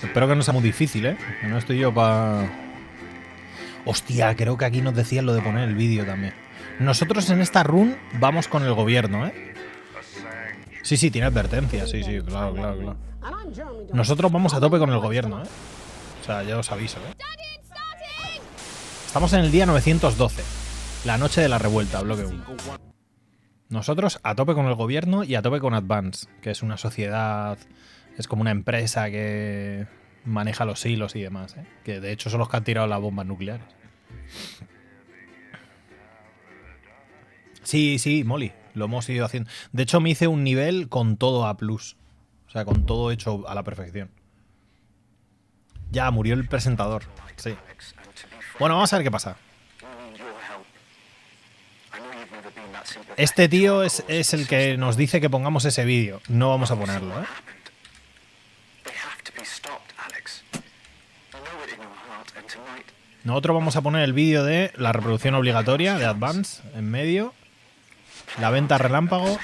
Espero que no sea muy difícil, ¿eh? Que no estoy yo para... Hostia, creo que aquí nos decían lo de poner el vídeo también. Nosotros en esta run vamos con el gobierno, ¿eh? Sí, tiene advertencias. Sí, claro. Nosotros vamos a tope con el gobierno, ¿eh? O sea, ya os aviso, ¿eh? Estamos en el día 912. La noche de la revuelta, bloque 1. Nosotros a tope con el gobierno y a tope con Advance, que es una sociedad... Es como una empresa que maneja los hilos y demás, ¿eh? Que de hecho son los que han tirado las bombas nucleares. Sí, Molly, lo hemos ido haciendo. De hecho me hice un nivel con todo A+. O sea, con todo hecho a la perfección. Ya, murió el presentador. Sí. Bueno, vamos a ver qué pasa. Este tío es el que nos dice que pongamos ese vídeo. No vamos a ponerlo, ¿eh? Nosotros vamos a poner el vídeo de la reproducción obligatoria de Advance en medio. La venta relámpago.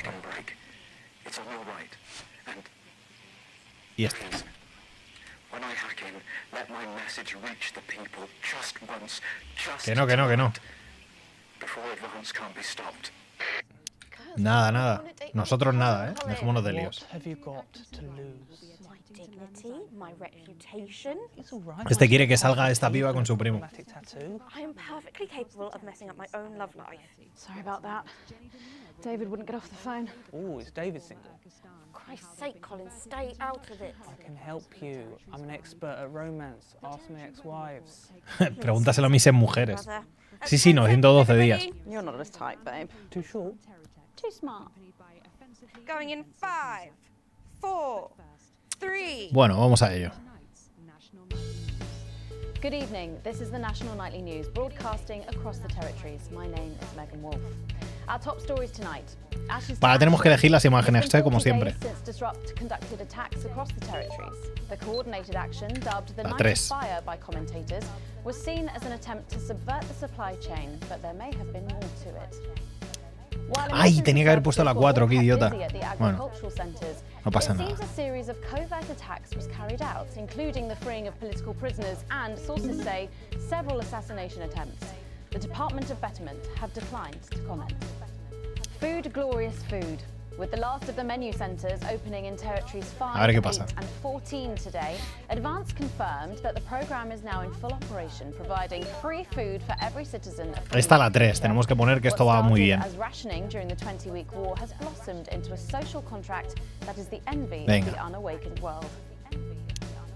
Y este. Que no. Nada. Nosotros nada, ¿eh? Dejémonos de líos. Este quiere que salga esta piba con su primo. David wouldn't get off the phone. Oh, is David single? Christ's sake, Colin, stay out of it. I can help you. I'm an expert at romance. Ask my ex-wives. Pregúntaselo a mis mujeres. Sí, 912 días. You're not this type, babe. Too short? Too smart. Going in 5, 4, 3. Bueno, vamos a ello. Good evening. This is the National Nightly News, broadcasting across the territories. My name is Megan Wolf. Our top stories tonight. Vale, tenemos que elegir las imágenes, como siempre. La 3. Ay, tenía que haber puesto la 4, qué idiota. Bueno, no pasa nada. Food, glorious food. With the last of the menu centres opening in territories 5, A ver qué 8 pasa. and 14 today, Advance confirmed that the programme is now in full operation, providing free food for every citizen. Esta la 3, tenemos que poner que esto va muy bien. As rationing during the 20-week war has blossomed into a social contract that is the envy Venga. of the unawakened world.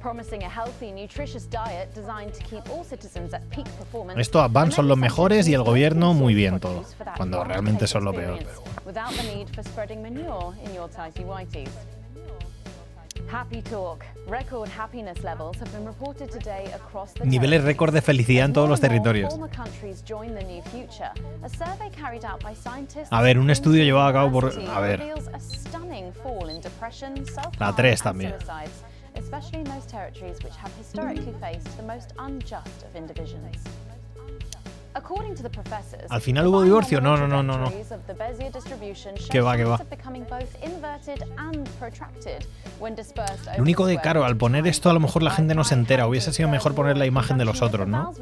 Promising a healthy, nutritious diet designed to keep all citizens at peak performance. Esto Advance son los mejores y el gobierno muy bien todo, cuando realmente son lo peor. Without the need for spreading manure in your tighty whities. Happy talk. Record happiness levels have been reported today across the Niveles récord de felicidad en todos los territorios. A ver, un estudio llevado a cabo por... A ver. La 3 también. Especially in those territories which have historically faced the most unjust of indivisions. According to the professors, Al final hubo divorcio. No. Que va. Lo único de caro, al poner esto a lo mejor la gente no se entera. Hubiese sido mejor poner la imagen de los otros, ¿no?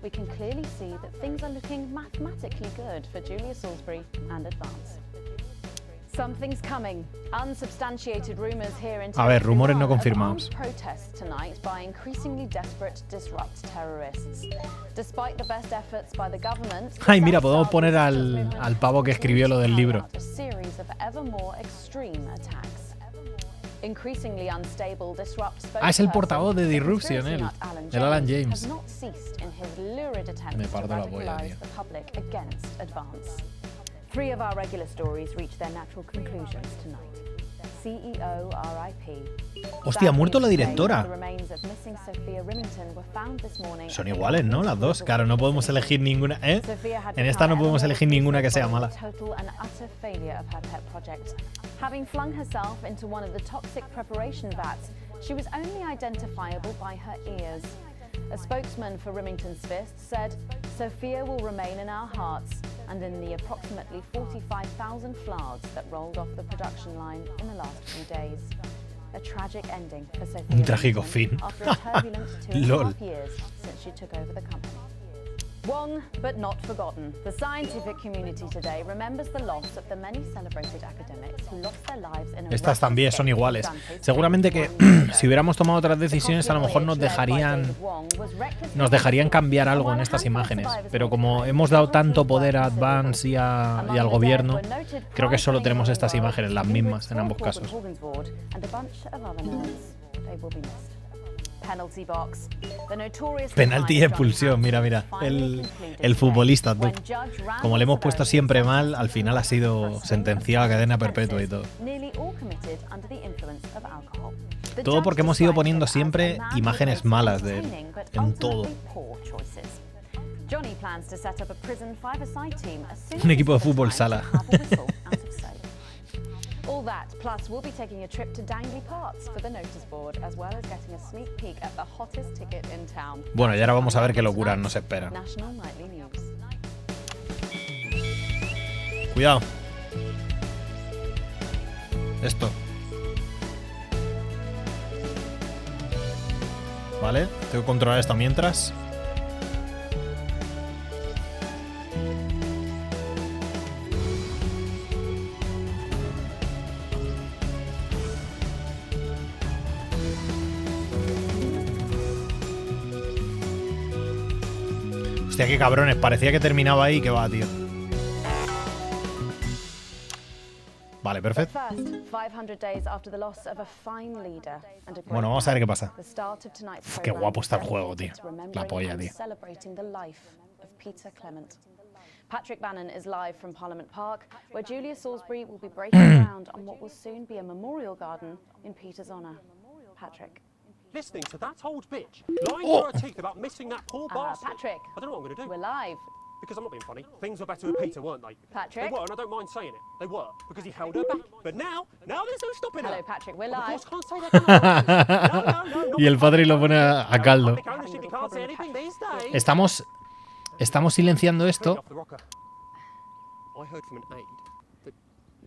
We can clearly see that things are looking mathematically good for Julia Salisbury and Advance. Something's coming. Unsubstantiated rumors here in A ver, rumores no confirmados. Protests tonight by increasingly desperate to disrupt terrorists. Despite the best efforts by the government. Ay, mira, podemos poner al pavo que escribió lo del libro. A series of ever more extreme attacks. Increasingly unstable disrupts. Es el portavoz de Disruption, el Alan James. Me parto la polla, tío. 3 of our regular stories reach their natural conclusions tonight. CEO RIP. Hostia, ha muerto la directora. Son iguales, ¿no? Las dos. Claro, no podemos elegir ninguna, ¿eh? En esta no podemos elegir ninguna que sea mala. Having flung herself into one of the toxic preparation vats, she was only identifiable by her ears. A spokesman for Remington's Fist said, Sophia will remain in our hearts and in the approximately 45,000 flowers that rolled off the production line in the last few days. A tragic ending for Sophia Un trágico Remington fin. after a turbulent 2.5 Lol. years since she took over the company. Wrong, but not forgotten. The scientific community today remembers the loss of the many celebrated academics who lost their lives in a Estas también son iguales. Dante's Seguramente que si hubiéramos tomado otras decisiones, a lo mejor nos dejarían cambiar algo en estas imágenes. Pero como hemos dado tanto poder a Advance y al gobierno, creo que solo tenemos estas imágenes, las mismas en ambos casos. Penalti y expulsión, mira, el futbolista, tú. Como le hemos puesto siempre mal, al final ha sido sentenciado a cadena perpetua y todo. Todo porque hemos ido poniendo siempre imágenes malas de él, en todo. Un equipo de fútbol sala. All that, plus we'll be taking a trip to Dangley Parks for the notice board, as well as getting a sneak peek at the hottest ticket in town. Bueno, y ahora vamos a ver qué locura nos espera. National Nightly News. Cuidado. Esto. Vale, tengo que controlar esto mientras. Hostia, qué cabrones, parecía que terminaba ahí, que va, tío. Vale, perfecto. Bueno, vamos a ver qué pasa. Uf, qué guapo está el juego, tío. La polla, tío. Patrick Bannon is live from Parliament Park, where Julia Salisbury will be breaking ground on what will soon be a memorial garden in Peter's honour. Patrick. Listening to that old bitch lying through her teeth about missing that poor bastard. Patrick, I don't know what I'm going to do. we're live. Because I'm not being funny. Things were better with Peter, weren't they? Patrick? They were, and I don't mind saying it. They were, because he held her back. But now there's no stopping her. Hello, Patrick, we're Of live. course, can't say that. No, Y el padre lo pone a caldo. Public ownership, you can't say anything these days. Estamos silenciando esto. Off the rocker. I heard from an aide that...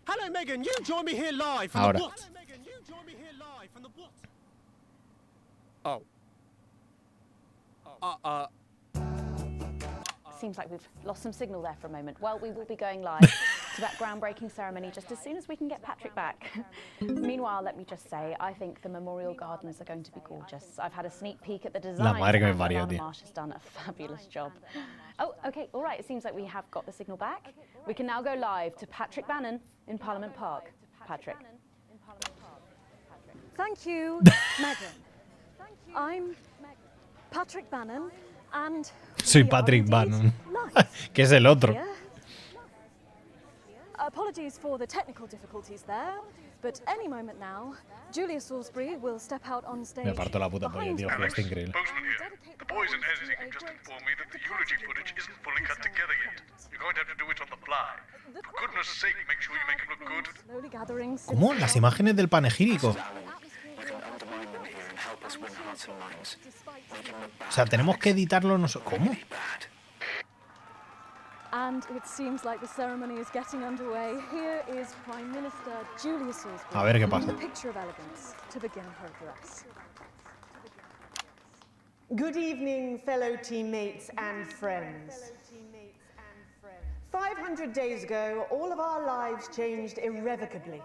Hello, Megan, you join me here live from Ahora. the what? Hello, Megan, you join me here live from the what? Oh. Seems like we've lost some signal there for a moment. Well, we will be going live to that groundbreaking ceremony just as soon as we can get Patrick back. Meanwhile, let me just say, I think the memorial gardens are going to be gorgeous. I've had a sneak peek at the design. La madre que me and parió, Alana tío. Marsh has done a fabulous job. Oh, okay, all right. It seems like we have got the signal back. We can now go live to Patrick Bannon in Parliament Park. Patrick. Thank you, Megan. I'm Patrick Bannon, and Soy we are Patrick indeed Bannon. live Que es el otro. here. Apologies for the technical difficulties there, but any moment now, Julia Salisbury will step out on stage. Me parto la puta polla, tío. behind Que está increíble. Postman here. The boys in editing have just informed me that the eulogy footage isn't fully cut together yet. You're going to have to do it on the fly. For goodness sake, make sure you make it look good. Slowly gathering ¿Cómo? Las imágenes del panegírico. O sea, tenemos que editarlo nosotros. ¿Cómo? And it seems like the ceremony is getting underway. Here is Prime Minister Julia Salisbury. A ver qué pasa. A picture of elegance to begin her address. Good evening, fellow teammates and friends. 500 days ago, all of our lives changed irrevocably.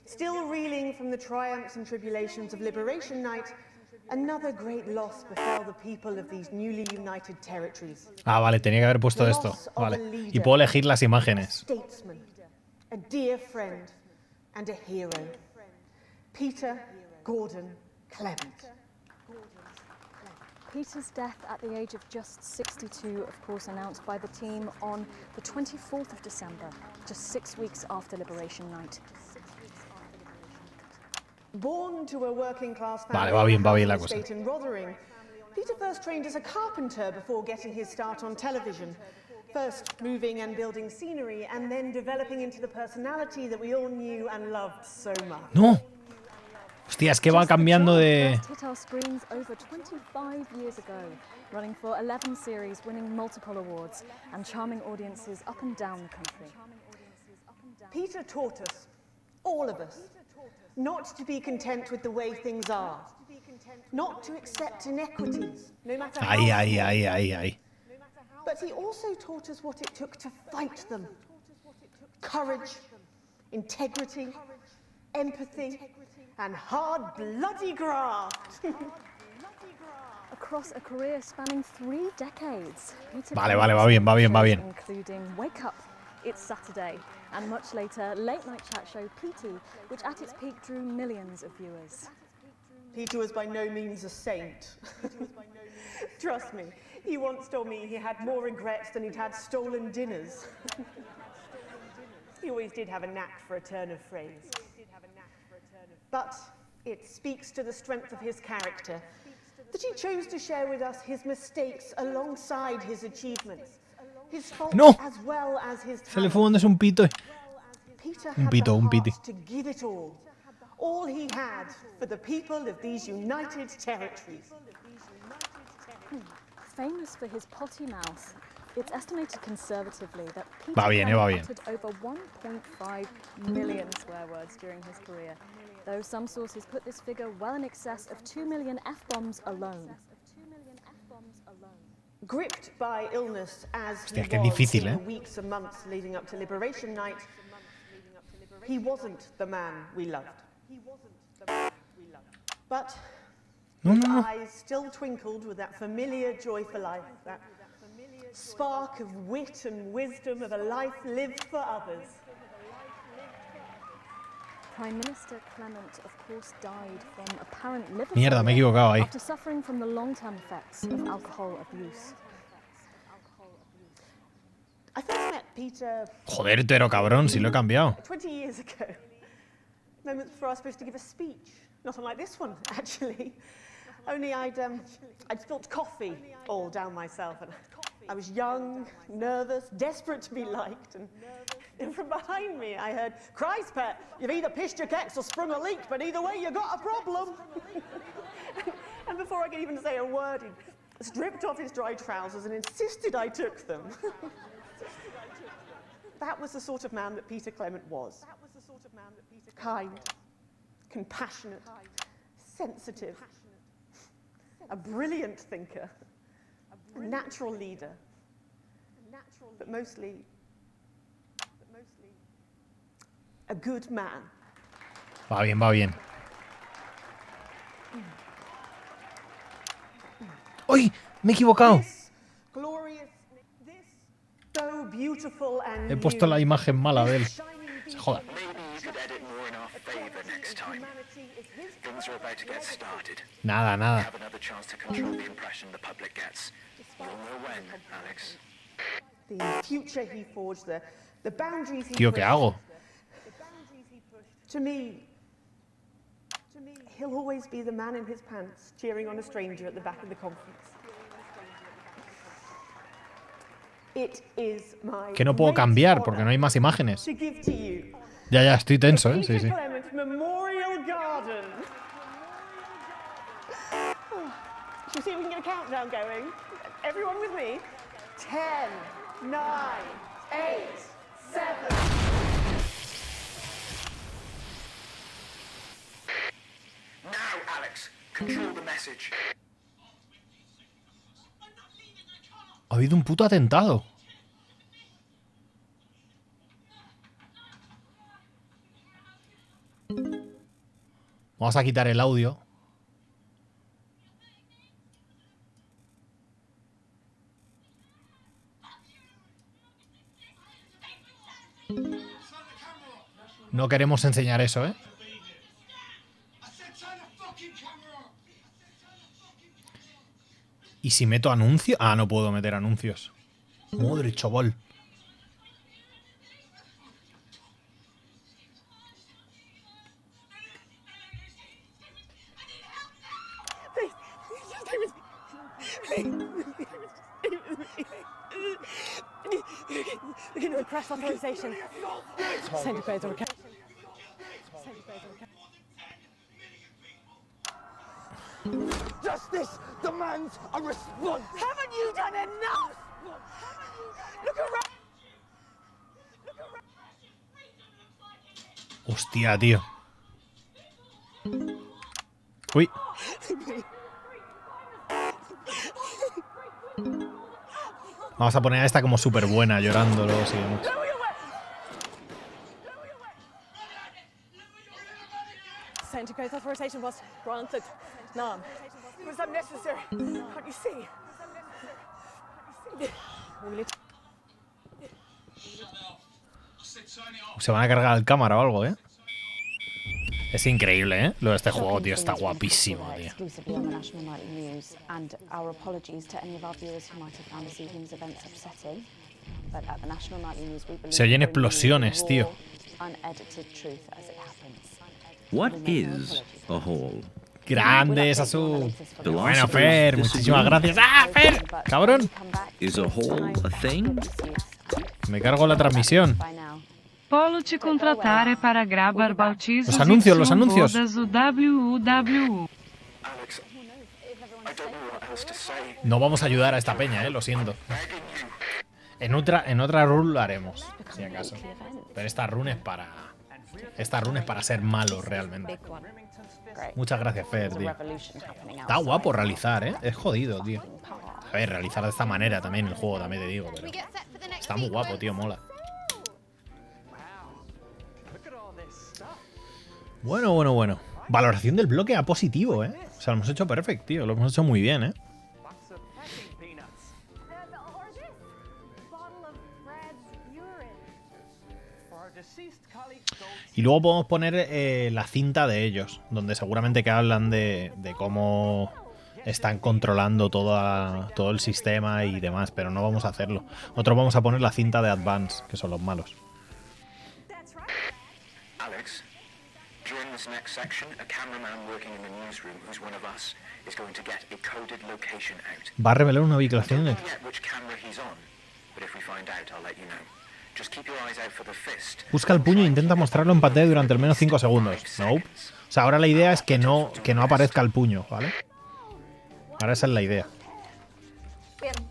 Still reeling from the triumphs and tribulations of Liberation Night, another great loss befell the people of these newly united territories. Ah, vale, tenía que haber puesto The esto. loss of a Vale. leader, Y puedo elegir las a imágenes. statesman, a dear friend, and a hero. Peter Gordon Clement. Peter's death at the age of just 62, of course, announced by the team on the 24th of December, just 6 weeks after Liberation Night. Born to a working-class Vale, family va bien la in a cosa. estate in Rotherham, Peter first trained as a carpenter before getting his start on television. First moving and building scenery, and then developing into the personality that we all knew and loved so much. ¡No! Hostia, es que va cambiando de... First hit our screens over 25 years ago, running for 11 series, winning multiple awards, and charming audiences up and down the country. Peter taught us, all of us, not to be content with the way things are, not to accept inequities, no matter how Ay, ay, small. ay, ay, ay. But he also taught us what it took to fight them. Courage, integrity, empathy, and hard, bloody graft. Across a career spanning 3 decades, Peter Vale, Clements va bien, va bien, va shows bien. including Wake Up, It's Saturday, and much later, late night chat show PT, which at its peak drew millions of viewers. Peter was by no means a saint. Trust me, he once told me he had more regrets than he'd had stolen dinners. He always did have a knack for a turn of phrase. But it speaks to the strength of his character that he chose to share with us his mistakes alongside his achievements, his faults No. as well as his Se le talents. fue dándose un pito. Peter Un had pito, the un piti. heart to give it all he had for the people of these united territories. Famous for his potty mouth, it's estimated conservatively that Peter Va bien, va bien. uttered over 1.5 million swear words during his career, though some sources put this figure well in excess of 2 million F-bombs alone. Gripped by illness as Hostia, he que es was difícil, in ¿eh? the weeks and months leading up to Liberation Night, he wasn't the man we loved. But No, his no, no. eyes still twinkled with that familiar joy for life, that spark of wit and wisdom of a life lived for others. Prime Minister Clement, of course, died from apparent liver Mierda, me he failure equivocado ahí. after suffering from the long-term effects of alcohol abuse. I first met Peter Joder, pero cabrón, si lo he cambiado. 20 years ago. Moments before I was supposed to give a speech. Not unlike this one, actually. Only I'd spilt coffee all down myself. And I was young, nervous, desperate to be liked. And from behind me, I heard, "Christ, pet, you've either pissed your kecks or sprung a leak, but either way, you got a problem." And before I could even say a word, he stripped off his dry trousers and insisted I took them. That was the sort of man that Peter Clement was. Kind, compassionate, sensitive, a brilliant thinker, a natural leader, but mostly a good man. Va bien, va bien. ¡Uy! Me he equivocado. This glorious, this so beautiful and He puesto la imagen mala de él. Se joda. Maybe you could edit more in our favor next time. Things are about to get started. Nada, nada. Have another chance to control the impression the public gets. You'll know when, Alex. The future he forged, the boundaries he Tío, ¿qué pushed. hago? To me, he'll always be the man in his pants cheering on a stranger at the back of the conference. It is my Que no puedo great cambiar honor porque no hay más imágenes. to give to you Ya, ya, estoy tenso, ¿eh? Sí, Peter sí. Clement Memorial Garden. Shall we see if we can get a countdown going? Everyone with me? 10, 9, 8, 7. Now, Alex, control the message. Ha habido un puto atentado. Vamos a quitar el audio. No queremos enseñar eso, ¿eh? ¿Y si meto anuncios? Ah, no puedo meter anuncios. Madre chaval. Press authorization. Centigrades on account. Justice demands a response. Haven't you done enough? Look around. Hostia, tío. Uy. Vamos a poner a esta como súper buena, llorándolos y demás. Centigrade authorization was granted. None. It was unnecessary. Can't you see? Se van a cargar el cámara o algo, ¿eh? Es increíble, ¿eh? Lo de este juego, tío, está guapísimo, tío. Se oyen explosiones, tío. What is a hole? Grande, Sasu. Bueno, Fer, muchísimas gracias. ¡Ah, Fer! ¡Cabrón! Is a hole a thing? Me cargo la transmisión. Polo te contratare para gravar bautizos Los anuncios, los anuncios. bodas do WUW. No vamos a ayudar a esta peña, lo siento. En otra run lo haremos, si acaso. Pero esta run es para ser malos realmente. Muchas gracias, Fer, tío. Está guapo realizar, ¿eh? Es jodido, tío. A ver, realizar de esta manera también el juego, también te digo, pero está muy guapo, tío, mola. Bueno. Valoración del bloque a positivo, ¿eh? O sea, lo hemos hecho perfecto, tío. Lo hemos hecho muy bien, ¿eh? Y luego podemos poner la cinta de ellos, donde seguramente que hablan de cómo están controlando todo el sistema y demás, pero no vamos a hacerlo. Nosotros vamos a poner la cinta de Advance, que son los malos. Alex, during this next section, a cameraman working in the newsroom who's one of us is going to get a coded location out. Va a revelar una ubicación. Don't know yet which camera he's on, but if we find out, I'll let you know. Just keep your eyes out for the fist. Busca el puño e intenta mostrarlo en pantalla durante al menos 5 segundos. Nope. O sea, ahora la idea es que no aparezca el puño, ¿vale? Ahora esa es la idea.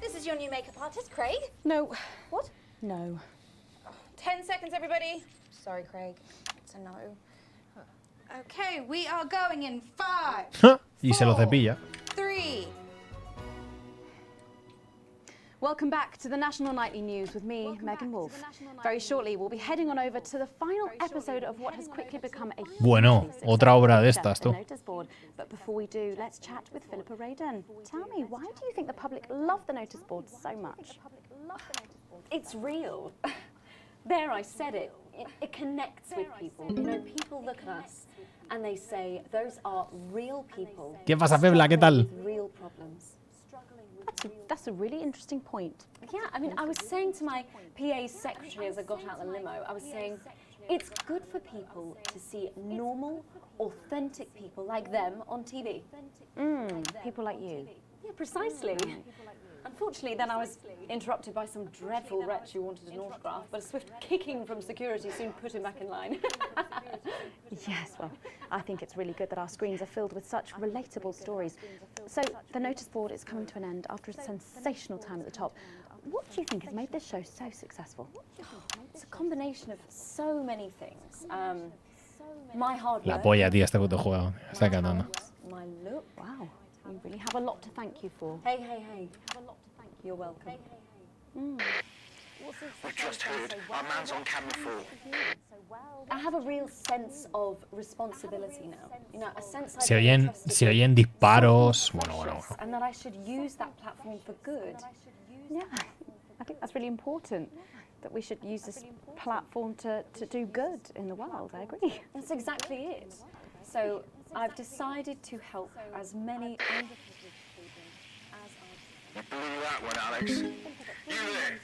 This is your new makeup artist, Craig. No. What? No. 10 seconds, everybody. Sorry, Craig. It's a no. Okay, we are going in 5. Y se lo cepilla. 3. Welcome back to the National Nightly News with me, Megan Wolf. Very shortly, we'll be heading on over to the final episode of what has quickly become a Bueno, otra obra de estas, tú. But before we do, let's chat with Philippa Radin. Tell me, why do you think the public love the notice board so much? It's real. There, I said it. It connects with people. You know, people look at us and they say, those are real people. ¿Qué pasa, Pebla? ¿Qué tal? Real problems. That's a really interesting point. Yeah, I mean, I was saying to my PA secretary as I got out the limo, I was saying, it's good for people to see normal, authentic people like them on TV. People like you. Yeah, precisely. Unfortunately, then I was interrupted by some dreadful wretch who wanted an autograph, but a swift kicking from security soon put him back in line. Yes, well, I think it's really good that our screens are filled with such relatable stories. So, the notice board is coming to an end after a sensational time at the top. What do you think has made this show so successful? It's a combination of so many things. My hard work. La polla, tío, este puto juego. Está encantando. My look. Wow, you really have a lot to thank you for. Hey. You're welcome. We've just heard our man's on camera 4. I have a real sense of responsibility now. You know, a sense Se oyen disparos. Bueno. And that I should use that platform for good. Yeah, I think that's really important. That we should use this platform to do good in the world. I agree. That's exactly it. So I've decided to help as many You blew that one, Alex. You there.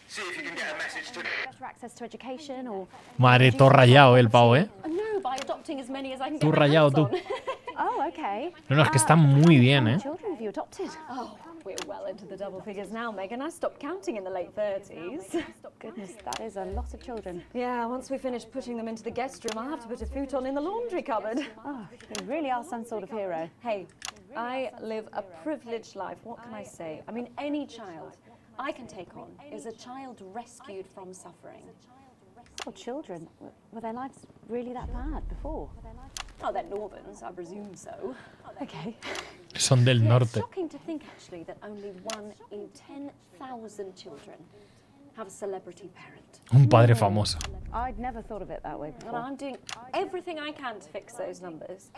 See if you can get a message to... Better access to education or... Madre, todo rayado el pavo, ¿eh? No, by adopting as many as I can Tú get my rayado, hands tú. on. Oh, okay. No, es que está muy bien, ¿eh? Children have you adopted? Oh, we're well into the double figures now, Megan. I stopped counting in the late 30s. Goodness, that is a lot of children. Yeah, once we finish putting them into the guest room, I'll have to put a futon in the laundry cupboard. Oh, you really are some sort of hero. Hey, I live a privileged life. What can I say? I mean, any child I can take on is a child rescued from suffering. Oh, children. Were their lives really that bad before? Oh, they're Northerns, I presume so. Okay. Son del It's norte. shocking to think, actually, that only 1 in 10,000 children have a celebrity parent. Un padre famoso. I'd never thought of it that way before. And I'm doing everything I can to fix those numbers.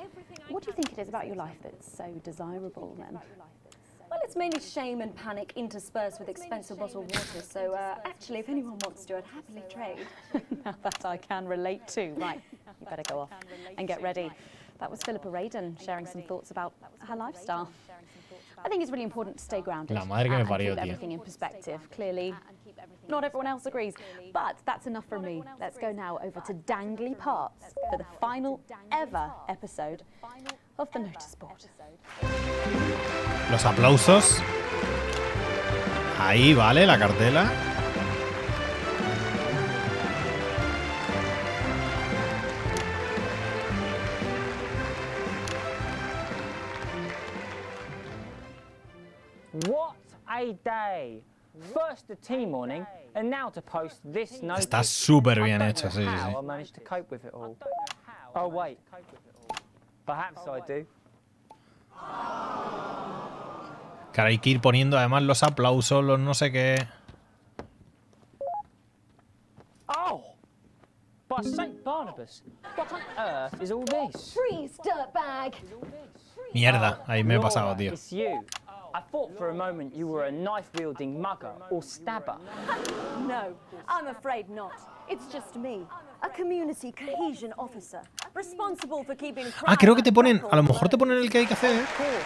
What do you think it is about your life that's so desirable, then? Well, it's mainly shame and panic interspersed with expensive bottled water, so actually, if anyone wants to, I'd happily trade. Now that I can relate to. Right, you better go off and get ready. That was Philippa Radin sharing some thoughts about her lifestyle. I think it's really important to stay grounded La madre que me and parió, keep tío. everything in perspective. Clearly, not everyone else agrees, but that's enough from me. Let's go now over to Dangly Parts for the final ever episode of the notice board. Los aplausos. Ahí, vale, la cartela. What a day! First the tea morning, and now to post this notice. Está súper bien hecho, sí, sí, How sí. I managed to cope with it all. Oh wait, perhaps I do. Que ahora hay que ir poniendo además los aplausos, los no sé qué. Oh! By St. Barnabas, what on earth is all this? Freeze, dirtbag! Mierda, ahí me he Laura, pasado, tío. It's you. I thought for a moment you were a knife-wielding mugger or stabber. No, I'm afraid not. It's just me, a community cohesion officer, responsible for keeping Ah, creo que te ponen, a lo mejor te ponen el que hay que hacer. Of course.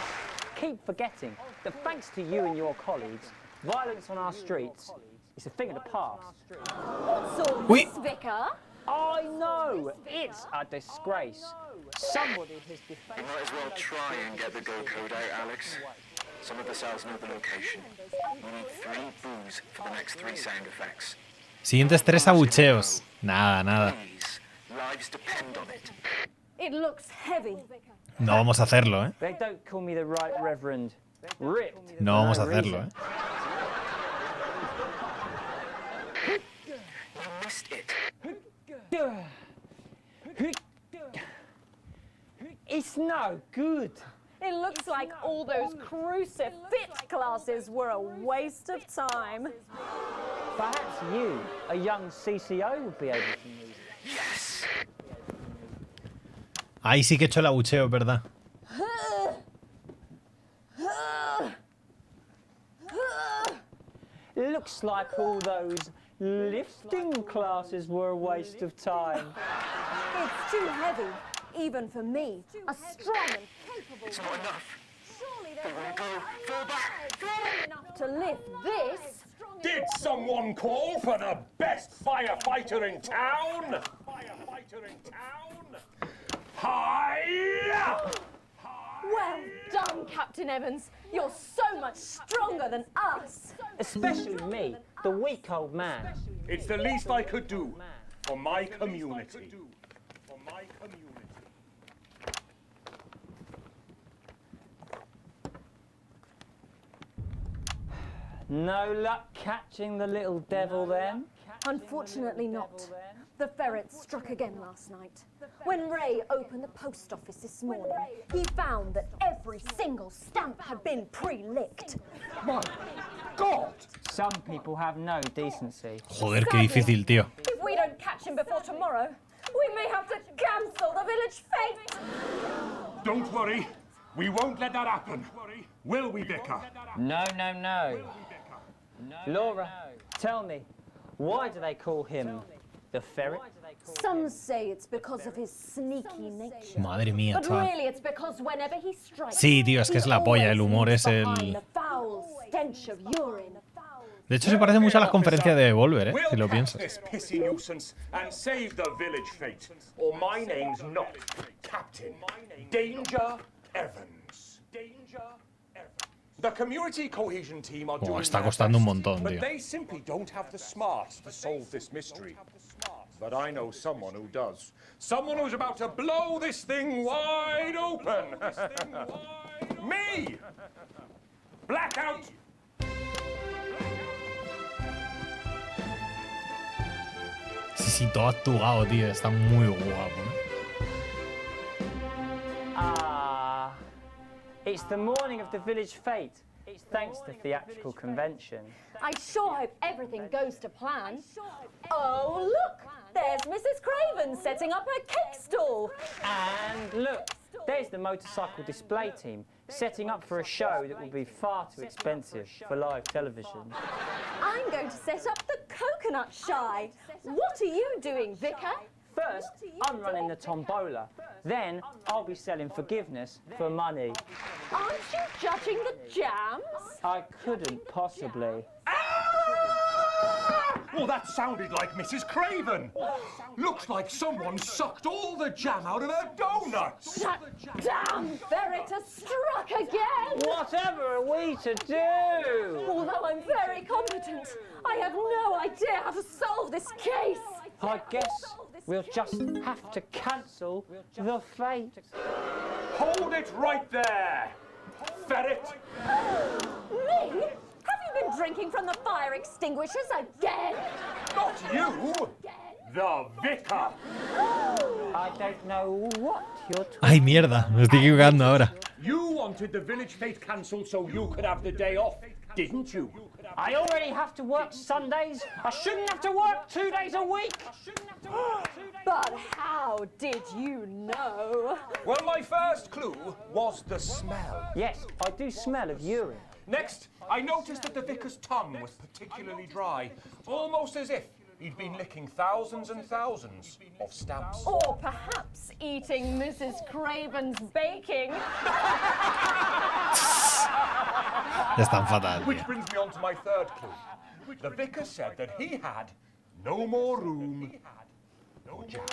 Keep forgetting that thanks to you and your colleagues, violence on our streets is a thing of the past. What's all Oui. this, Vicar? I know, it's a disgrace. Somebody has You defaced... might as well try and get the go code out, Alex. Some of the cells know the location. You need 3 boos for the next 3 sound effects. Siguientes 3 abucheos. Nada, nada. Please, lives depend on it. It looks heavy. No vamos a hacerlo, ¿eh? They don't call me the right reverend. Ripped. No vamos a hacerlo, ¿eh? You missed it. It's no good. It looks like all those crucifix classes were a waste of time. Perhaps you, a young CCO, would be able to move it. Yes. Ahí sí que he hecho el abucheo, es verdad. Looks like all those lifting classes were a waste of time. It's too heavy, even for me, a strong and capable It's not enough. Surely They won't go. Fall back. strong enough to lift this. Did someone call for the best firefighter in town? Hi! Well done, Captain Evans. You're so much stronger than us. Especially me, the weak old man. It's the least I could do for my community. No luck catching the little devil then? Unfortunately not. The ferret struck again last night. When Ray opened the post office this morning, he found that every single stamp had been pre-licked. My God! Some people have no decency. Joder, qué difícil, tío. If we don't catch him before tomorrow, we may have to cancel the village fete. Don't worry, we won't let that happen. Will we, Vicar? No, no, no. Laura, tell me, why do they call him the ferret? Some say it's because of his sneaky nature. Madre mía, But chaval. really it's because whenever he strikes, Sí, tío, es que es la polla. El humor es el... behind the foul stench of urine. De hecho, se parece mucho a las conferencias de Volver, ¿eh? Si lo We'll catch piensas. this pissy nuisance and save the village fate, or my name's not Captain Danger Evans. The community cohesion team are doing está their costando un best, montón, but tío. they simply don't have the smarts to solve this mystery. But I know someone who does. Someone who's about to blow this thing wide open. Me! Blackout! Sí, sí, todo actuado, tío. Está muy guapo, ¿eh? It's the morning of the village fete. It's thanks to theatrical convention. I sure hope everything goes to plan. Oh, look! There's Mrs. Craven setting up her cake stall. And look, there's the motorcycle display team setting up for a show that will be far too expensive for live television. I'm going to set up the coconut shy. What are you doing, Vicar? First, I'm running the tombola. Then, I'll be selling forgiveness for money. Aren't you judging the jams? I couldn't possibly. Well, that sounded like Mrs. Craven. Looks like someone sucked all the jam out of her donuts. Shut down! Verita struck again! Whatever are we to do? Although I'm very competent, I have no idea how to solve this case. I guess we'll just have to cancel the fate. Hold it right there, ferret. Me? Have you been drinking from the fire extinguishers again? Not you, the vicar. I don't know what you're talking. Ay, mierda, me estoy equivocando ahora. You wanted the village fete cancelled so you could have the day off, didn't you? I already have to work Sundays. I shouldn't have to work 2 days a week. But how did you know? Well, my first clue was the smell. Yes, I do smell of urine. Next, I noticed that the vicar's tongue was particularly dry, almost as if he'd been licking thousands and thousands of stamps. Or perhaps eating Mrs. Craven's baking. Es tan fatal. Which brings me on to my third clue. The vicar said that he had no more room for jam.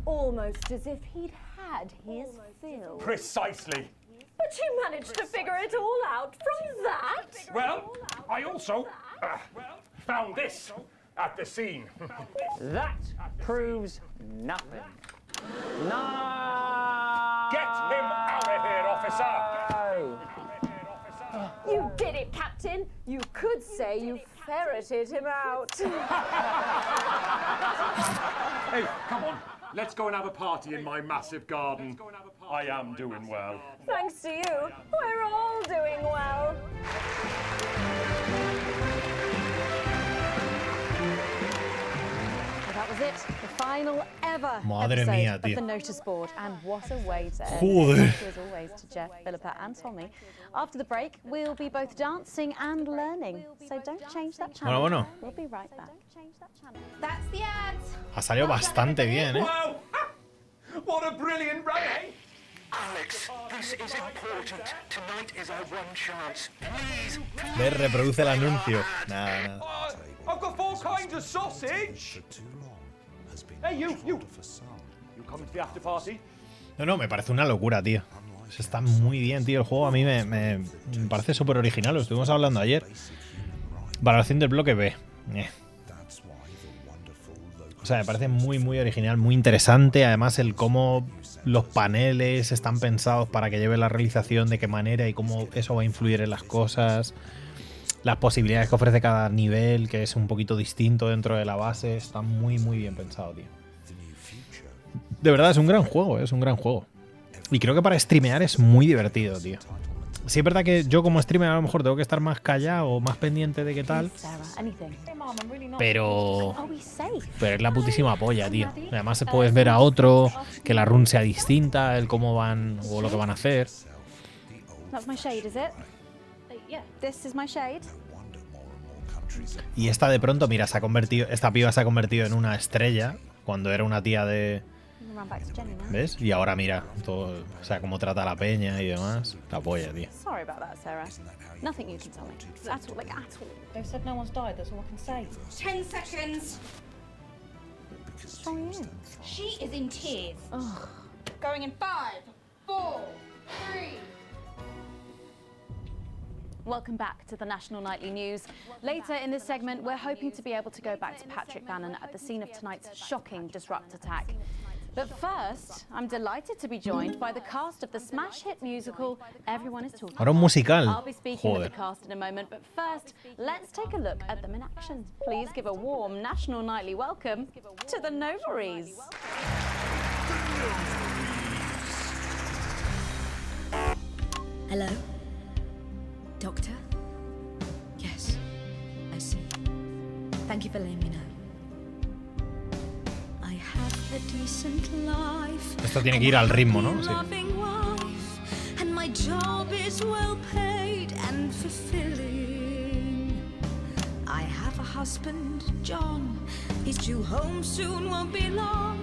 Almost as if he'd had his fill. Precisely. But you managed to figure it all out from that? Well, I also found this at the scene. That proves nothing. No! Get him out of here, officer! You did it, Captain. You could say you ferreted him out. Hey, come on. Let's go and have a party in my massive garden. I am doing well. Thanks to you, we're all doing well. That was it, the final ever Madre episode mía, of tío. the notice board. And what a way to end. Joder. Thank you as always to Jeff, Philippa and Tommy. After the break, we'll be both dancing and learning. So don't change that channel. Bueno. We'll be right back. That's the ads. Ha salido bastante bien, ¿eh? Wow! What a brilliant run, eh? Alex, this is important. Tonight is our one chance. Please, Ver, reproduce el anuncio. Nada, nada. I've got 4 kinds of sausage. Hey, you coming to the after party? No, me parece una locura, tío. Está muy bien, tío, el juego. A mí me parece súper original. Lo estuvimos hablando ayer. Valoración del bloque B. O sea, me parece muy, muy original, muy interesante. Además, el cómo los paneles están pensados para que lleve la realización, de qué manera y cómo eso va a influir en las cosas. Las posibilidades que ofrece cada nivel, que es un poquito distinto dentro de la base. Está muy, muy bien pensado, tío. De verdad, es un gran juego, es un gran juego. Y creo que para streamear es muy divertido, tío. Sí, es verdad que yo como streamer a lo mejor tengo que estar más callado o más pendiente de qué tal. Pero es la putísima polla, tío. Además puedes ver a otro, que la run sea distinta, el cómo van o lo que van a hacer. That's my shade, is it? Yeah, this is my shade. Y esta de pronto, mira, esta piba se ha convertido en una estrella cuando era una tía de... ¿Ves? Y ahora mira, todo, o sea, cómo trata a la peña y demás. La polla, tío. Sorry about that, Sarah. Nothing you can tell me. At all, like at all. They've said no one's died, that's all I can say. 10 seconds. What's wrong with you? She is in tears. Ugh. Going in 5, 4, 3. Welcome back to the National Nightly News. Later in this segment, we're hoping to be able to go back to Patrick Bannon at the scene of tonight's shocking Disrupt attack. But first, I'm delighted to be joined by the cast of the smash hit musical Everyone is Talking. Ahora un musical. I'll be speaking with Joder. the cast in a moment, but first, let's take a look at them in action. Please give a warm National Nightly welcome to the Novaries. Hello? Doctor? Yes, I see. Thank you for letting me know. I have a decent life. Esto tiene que ir al ritmo, ¿no? Sí. And my job is well paid and fulfilling. I have a husband, John. He's due home soon, won't be long.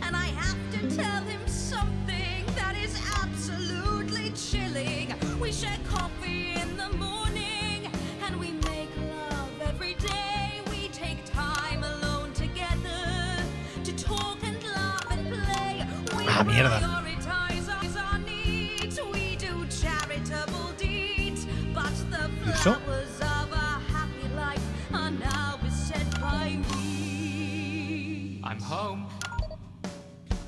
And I have to tell him something that is absolutely chilling. We share coffee in the morning and we make love every day. We take time alone together to talk and laugh and play. We prioritize our needs. We do charitable deeds. But the flowers of a happy life are now beset by weeds. I'm home.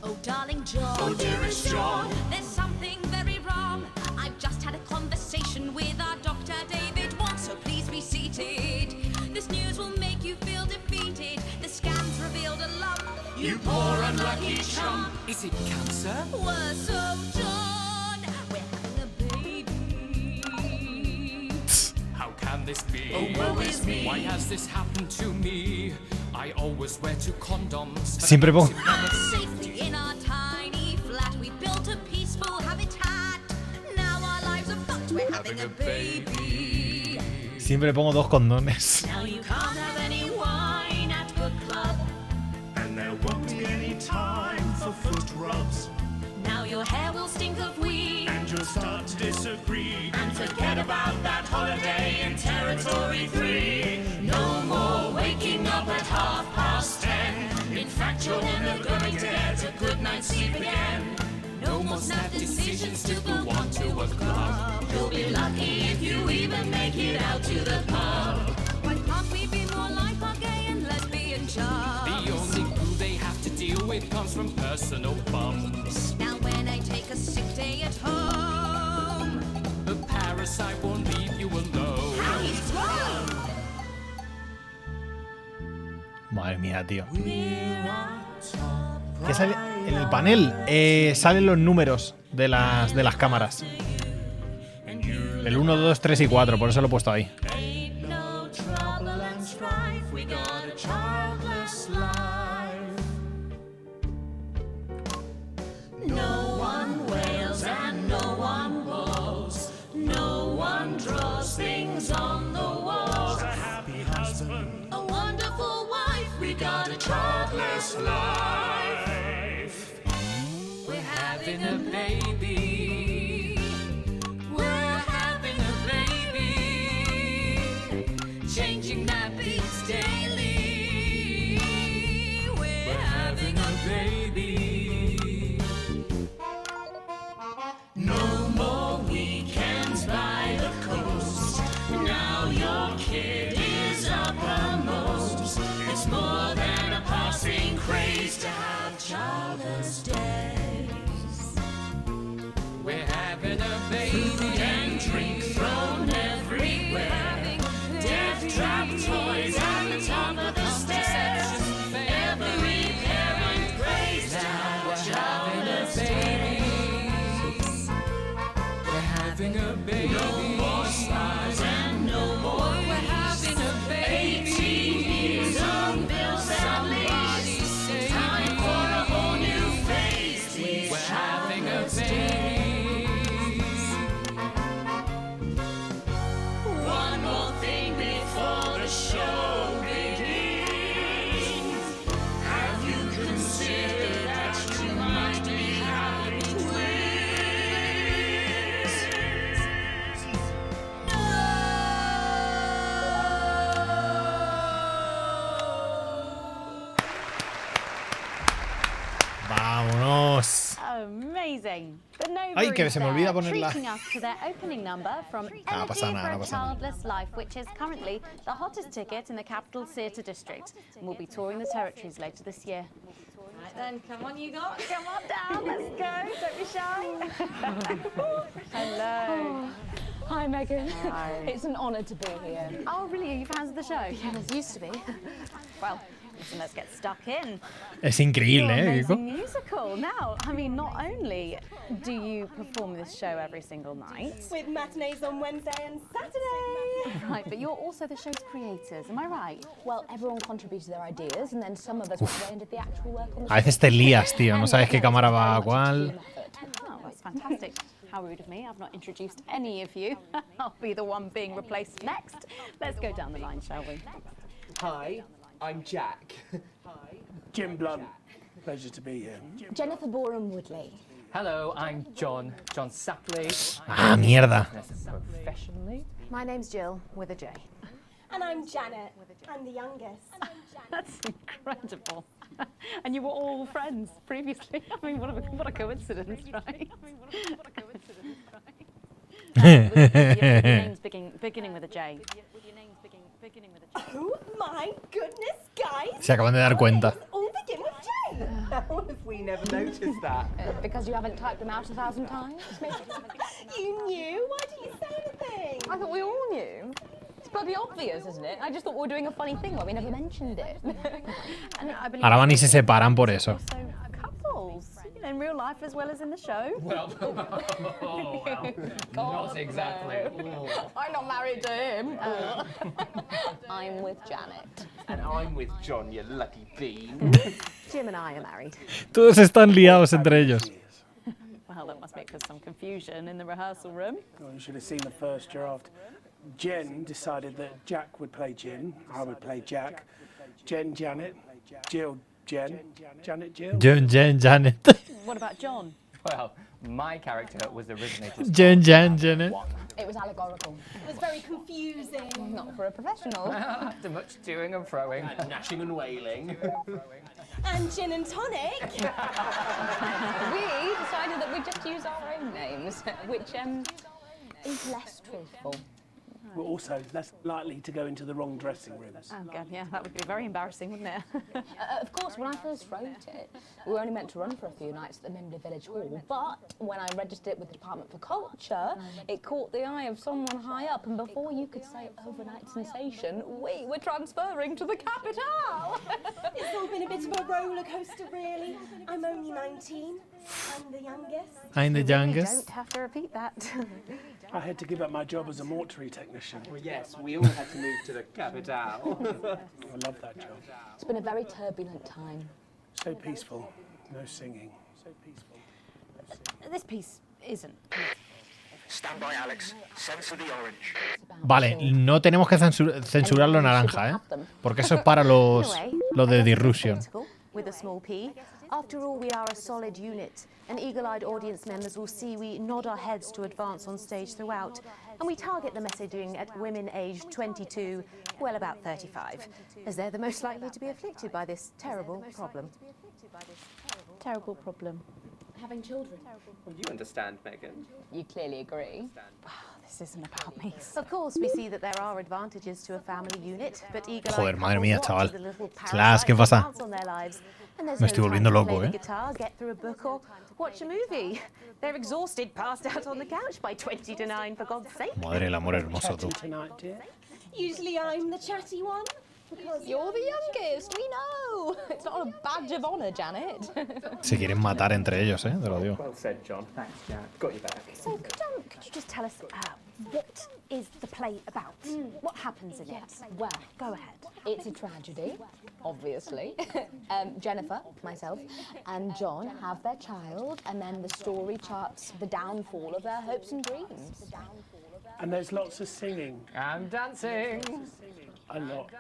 Oh, darling John. Oh, dearest John. There's something very wrong. I've just had a conversation with our doctor, David Watt, so please be seated. This news will make you feel defeated. The scans revealed a lump. You poor unlucky chump. Is it cancer? Worse, oh, John. We're having a baby. How can this be? Oh, woe is me. Why has this happened to me? I always wear 2 condoms. Siempre pongo. Safety in our tiny flat. We built a peaceful habitat. Now our lives are fucked. We're having a baby. Siempre pongo 2 condones. Now you can't have any wine at book club. And there won't be any time for foot rubs. Now your hair will stink of weed. And you'll start to disagree. And forget about that holiday in Territory 3. No more waking up at 10:30. In fact, you're never going to get a good night's sleep again. No more snap decisions to go on to a club. You'll be lucky if you even make it out to the pub. Why can't we be more like our gay and lesbian chums? The only glue they have to deal with comes from personal bums. Now when I take a sick day at home, The parasite won't leave you alone. how he's thrown. Madre mía, tío. ¿Qué sale? En el panel salen los números de las cámaras. El 1, 2, 3 y 4, por eso lo he puesto ahí. Ain't no trouble and strife. We got a childless life. No one wails and no one woes. No one draws things on the walls. A happy husband. A wonderful wife. We got a childless life. We're having a baby. We're having a baby. Changing nappies daily. We're having a baby. No more weekends by the coast. Now your kid is uppermost. It's more than a passing craze to have childless days. We're having a baby. Food and drink thrown everywhere. Death trap toys at the top of the stairs. Every parent prays to have childless days. We're having a baby. No more spas and no more. We're having a baby. 18 years on bills and leaves. Time for a whole new phase. We're having a baby. One more thing before the show begins. Have you considered that you might be having twins? ¡Vámonos! Amazing. But no Ay, que worries se me there. olvida ponerla. Treating us to their opening number from Energy pasa nada, for no a pasa nada. Childless Life, which is currently the hottest ticket in the capital theatre district. And we'll be touring the territories later this year. Right then, come on, you got. Come on down, let's go. Don't be shy. Hello. Hi, Megan. Hi. It's an honour to be here. Oh, really? Are you fans of the show? Yeah, it used to be. Well, Listen, let's get stuck in. Es increíble, Your Kiko. amazing musical. Now, I mean, not only do you perform this show every single night, With matinees on Wednesday and Saturday. right, but you're also the show's creators, am I right? Well, everyone contributed their ideas, and then some of us went away and did the actual work on the A veces te lías, tío. No sabes qué cámara va a cuál. Oh, that's fantastic. How rude of me. I've not introduced any of you. I'll be the one being replaced next. Let's go down the line, shall we? Hi, I'm Jack. Jim Blunt. Pleasure to be here. Jennifer Boren-Woodley. Hello, I'm John Sapley. Ah, mierda. Professionally. My name's Jill, with a J. And I'm Janet. I'm the youngest. That's incredible. And you were all friends previously. I mean, what a coincidence, right? Your name's beginning with a J. Oh my goodness, guys! Se acaban de dar cuenta. All begin with J. How have we never noticed that? Because you haven't typed them out 1,000 times, maybe? You knew? Why didn't you say anything? I thought we all knew. It's bloody obvious, isn't it? I just thought we were doing a funny thing where we never mentioned it. And I believe Ahora van y se separan por eso. so couples, you know, in real life as well as in the show. Well, not exactly. I'm not married to him. I'm with Janet. And I'm with John, you lucky bean. Jim and I are married. Todos están liados entre ellos. Well, that must make for some confusion in the rehearsal room. Oh, you should have seen the first draft. Jen decided that Jack would play Jin, I would play Jack. Jen, Janet. Jill, Jen. Janet, Jill. Janet. What about John? Well, my character was originated. Janet. It was allegorical. It was very confusing. Not for a professional. After much toing and froing. And gnashing and wailing. And gin and tonic. We decided that we'd just use our own names, which is less truthful. We're also less likely to go into the wrong dressing rooms. Oh, God, yeah, that would be very embarrassing, wouldn't it? Of course, when I first wrote it, we were only meant to run for a few nights at the Memley Village Hall, but when I registered it with the Department for Culture, it caught the eye of someone high up, and before you could say overnight sensation, we were transferring to the capital. It's all been a bit of a roller coaster, really. I'm only 19. I'm the youngest. I'm the You youngest. don't have to repeat that. I had to give up my job as a mortuary technician. Well, yes, we all had to move to the capital. I love that job. It's been a very turbulent time. So peaceful. No singing. So peaceful. This piece isn't. Stand by, Alex. Censor the orange. Vale, no tenemos que censurar lo naranja, ¿eh? Porque eso es para lo de Disruption. With a small p. After all, we are a solid unit, and eagle-eyed audience members will see we nod our heads to advance on stage throughout, and we target the messaging at women aged 22, well, about 35, as they're the most likely to be afflicted by this terrible problem. Terrible problem. Having children. Well, you understand, Megan. You clearly agree. This isn't about me. Of course, we see that there are advantages to a family unit, but Joder, madre mía, chaval. Slash, ¿qué pasa? Me estoy volviendo loco, ¿eh? Guitar, get through a book, or watch a movie. They're exhausted, passed out on the couch by 20 to 9, for God's sake. Madre el amor hermoso, tú. Tonight, dear. Usually I'm the chatty one. Because you're the youngest, we know. It's not a badge of honour, Janet. Se quieren matar entre ellos, ¿eh? Te lo digo. Well said, John. Thanks, Jack. Got you back. So, could you just tell us what is the play about? What happens in it? Well, go ahead. It's a tragedy, obviously. Jennifer, myself, and John have their child, and then the story charts the downfall of their hopes and dreams. And there's lots of singing. And dancing. A lot.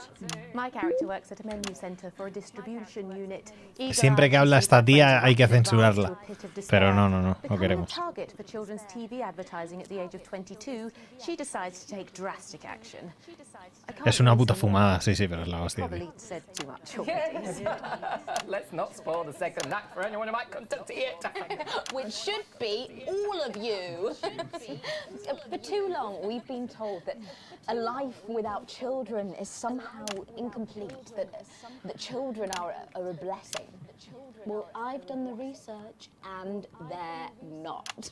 My character works at a menu center for a distribution unit. Siempre que habla esta tía hay que censurarla. Pero no queremos. Target for children's TV advertising at the age of 22, she decides to take drastic action. Es una puta fumada, sí, pero es la hostia, tío. Said too much already. Let's not spoil the second act for anyone who might come to see it. Which should be all of you. For too long, we've been told that a life without children is somehow incomplete, that children are a blessing. Well, I've done the research and they're not.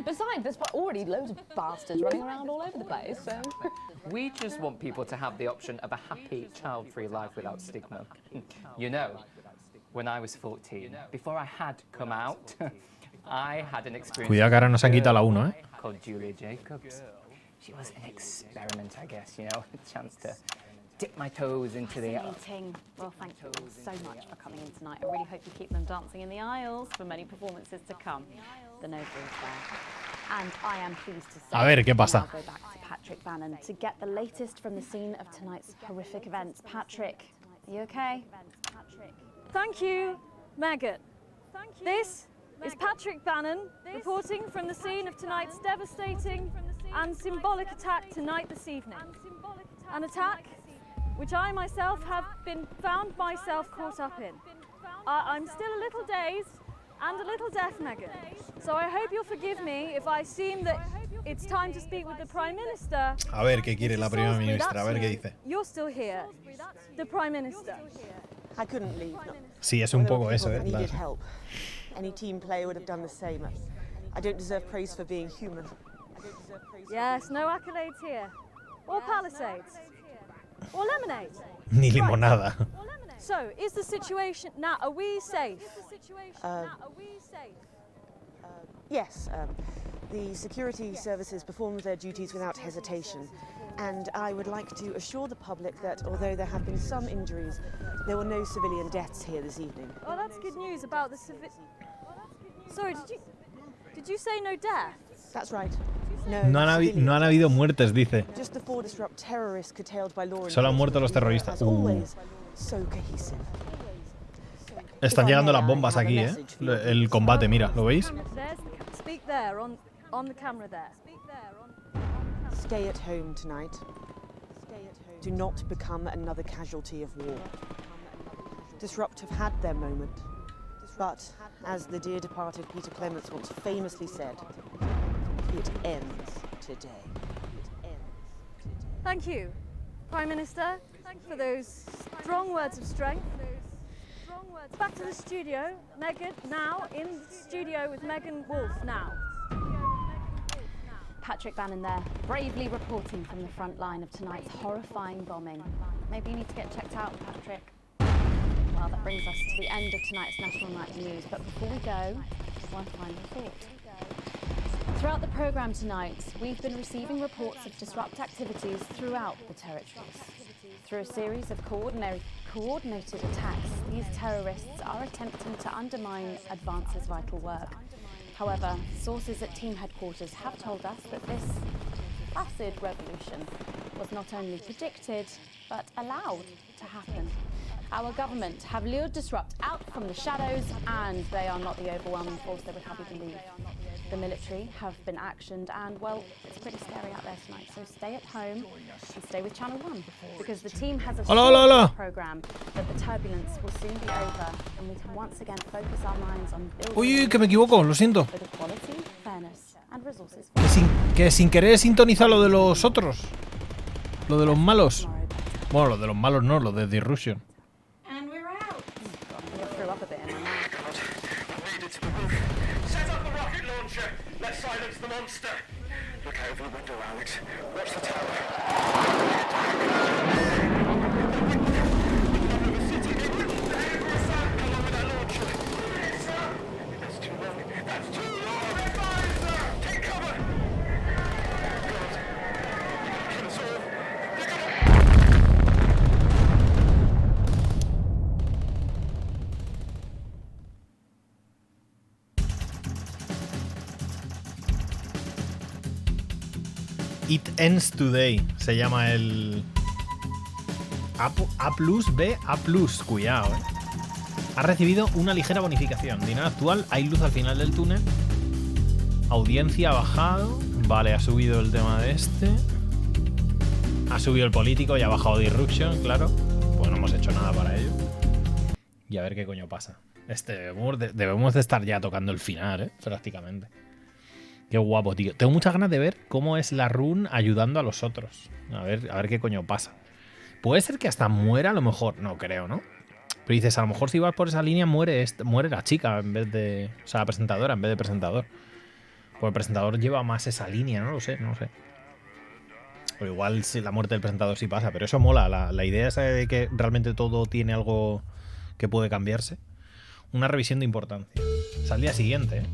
Besides, there's already loads of bastards running around all over the place, so... We just want people to have the option of a happy, child-free life without stigma. You know, when I was 14, before I had come out, I had an experience... Cuidado que ahora nos han quitado la 1, ¿eh? ...called Julia Jacobs. She was an experiment, I guess, you know, a chance to dip my toes into the... Fascinating. Well, thank you so much for coming in tonight. I really hope you keep them dancing in the aisles for many performances to come. The noble is there. And I am pleased to say... A ver, ¿qué pasa? I'll go back to Patrick Bannon to get the latest from the scene of tonight's horrific events. Patrick, are you okay? Thank you, Megan. This is Patrick Bannon reporting from the scene of tonight's devastating and symbolic attack tonight this evening. An attack which I myself have found myself caught up in. I'm still a little dazed and a little deaf, Megan. So I hope you'll forgive me if I seem that it's time to speak with the Prime Minister. A ver qué quiere la primera ministra, a ver qué dice. You're still here, the Prime Minister. I couldn't leave. No. Sí, es un poco eso, ¿eh? Needed help. Any team player would have done the same. I don't deserve praise for being human. Yes, no accolades here. Or Palisades. Or lemonade. Ni limonada. So, is the situation now? Are we safe? Yes. The security services performed their duties without hesitation, and I would like to assure the public that although there have been some injuries, there were no civilian deaths here this evening. Oh, that's good news about the Sorry, did you say no death? That's right. No han habido muertes, dice. Just the four disrupt terrorists curtailed by law. Solo han muerto los terroristas. As always, so cohesive. Están llegando las bombas aquí, ¿eh? El combate, mira, ¿lo veis? Speak there on the camera there. Stay at home tonight. Do not become another casualty of war. Disrupt have had their moment, but as the dear departed Peter Clements once famously said, it ends today. Thank you, Prime Minister, for those strong words of strength. Back to the studio. Megan, now in the studio with Megan Wolf now. Patrick Bannon there, bravely reporting from the front line of tonight's horrifying bombing. Maybe you need to get checked out, Patrick. Well, that brings us to the end of tonight's National Night News, but before we go, one final thought. Throughout the programme tonight, we've been receiving reports of disrupt activities throughout the territories. Through a series of coordinated attacks, these terrorists are attempting to undermine Advance's vital work. However, sources at team headquarters have told us that this acid revolution was not only predicted, but allowed to happen. Our government have lured disrupt out from the shadows, and they are not the overwhelming force they would have you believe. The military have been actioned, and well, it's pretty scary out there tonight, so stay at home and stay with Channel 1, because the team has a program that the turbulence will soon be over, and we can once again focus our minds on building Uy, que me equivoco, lo siento. with equality, fairness and resources. Que sin querer he sintonizado lo de los otros. Lo de los malos. Bueno, lo de los malos no, lo de Disruption. And we're out. I threw up a bit in my mouth. Set up the rocket launcher. Let's silence the monster. Look out of the window, Alex. Watch the That's too long. That's too long. Advisor! Take cover! God. Kill us all. They're gonna... It Ends Today se llama el A+, B, A+, cuidado, Ha recibido una ligera bonificación. Dinero actual, hay luz al final del túnel. Audiencia ha bajado. Vale, ha subido el tema de este. Ha subido el político y ha bajado Disruption, claro. Pues no hemos hecho nada para ello. Y a ver qué coño pasa. Debemos de estar ya tocando el final, prácticamente. Qué guapo, tío. Tengo muchas ganas de ver cómo es la run ayudando a los otros. A ver qué coño pasa. Puede ser que hasta muera a lo mejor. No creo, ¿no? Pero dices, a lo mejor si vas por esa línea muere la chica en vez de... O sea, la presentadora en vez de presentador. Porque el presentador lleva más esa línea, no lo sé. O igual si la muerte del presentador sí pasa, pero eso mola. La idea esa de que realmente todo tiene algo que puede cambiarse. Una revisión de importancia. Es al día siguiente, ¿eh?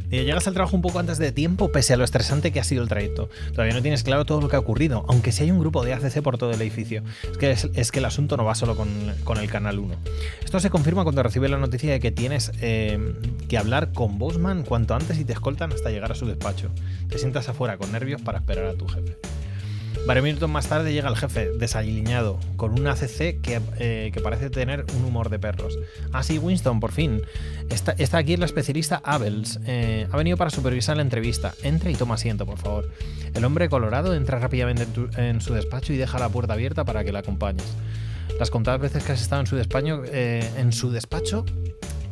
Llegas al trabajo un poco antes de tiempo, pese a lo estresante que ha sido el trayecto. Todavía no tienes claro todo lo que ha ocurrido, aunque sí hay un grupo de ACC por todo el edificio. Es que el asunto no va solo con el Canal 1. Esto se confirma cuando recibes la noticia de que tienes que hablar con Bosman cuanto antes y te escoltan hasta llegar a su despacho. Te sientas afuera con nervios para esperar a tu jefe. Varios minutos más tarde llega el jefe, desaliñado, con un ACC que parece tener un humor de perros. Ah, sí, Winston, por fin. Está aquí la especialista Abels. Ha venido para supervisar la entrevista. Entre y toma asiento, por favor. El hombre colorado entra rápidamente en su despacho y deja la puerta abierta para que la acompañes. Las contadas veces que has estado en su despacho,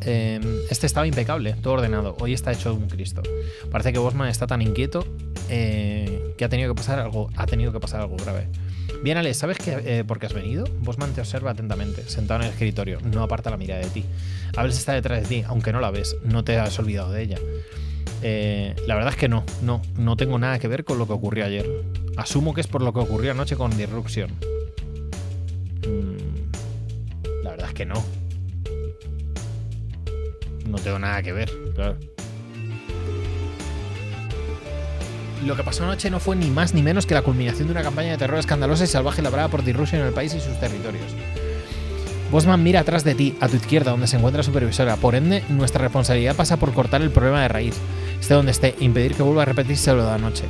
este estaba impecable, todo ordenado. Hoy está hecho un Cristo. Parece que Bosman está tan inquieto que ha tenido que pasar algo grave. Bien, Alex, ¿sabes por qué has venido? Bosman te observa atentamente, sentado en el escritorio. No aparta la mirada de ti. Abels está detrás de ti, aunque no la ves. No te has olvidado de ella. La verdad es que no tengo nada que ver con lo que ocurrió ayer. Asumo que es por lo que ocurrió anoche con Disruption. La verdad es que no. No tengo nada que ver, claro. Lo que pasó anoche no fue ni más ni menos que la culminación de una campaña de terror escandalosa y salvaje labrada por Disruption en el país y sus territorios. Bosman mira atrás de ti, a tu izquierda, donde se encuentra la supervisora. Por ende, nuestra responsabilidad pasa por cortar el problema de raíz. Esté donde esté, impedir que vuelva a repetirse lo de anoche.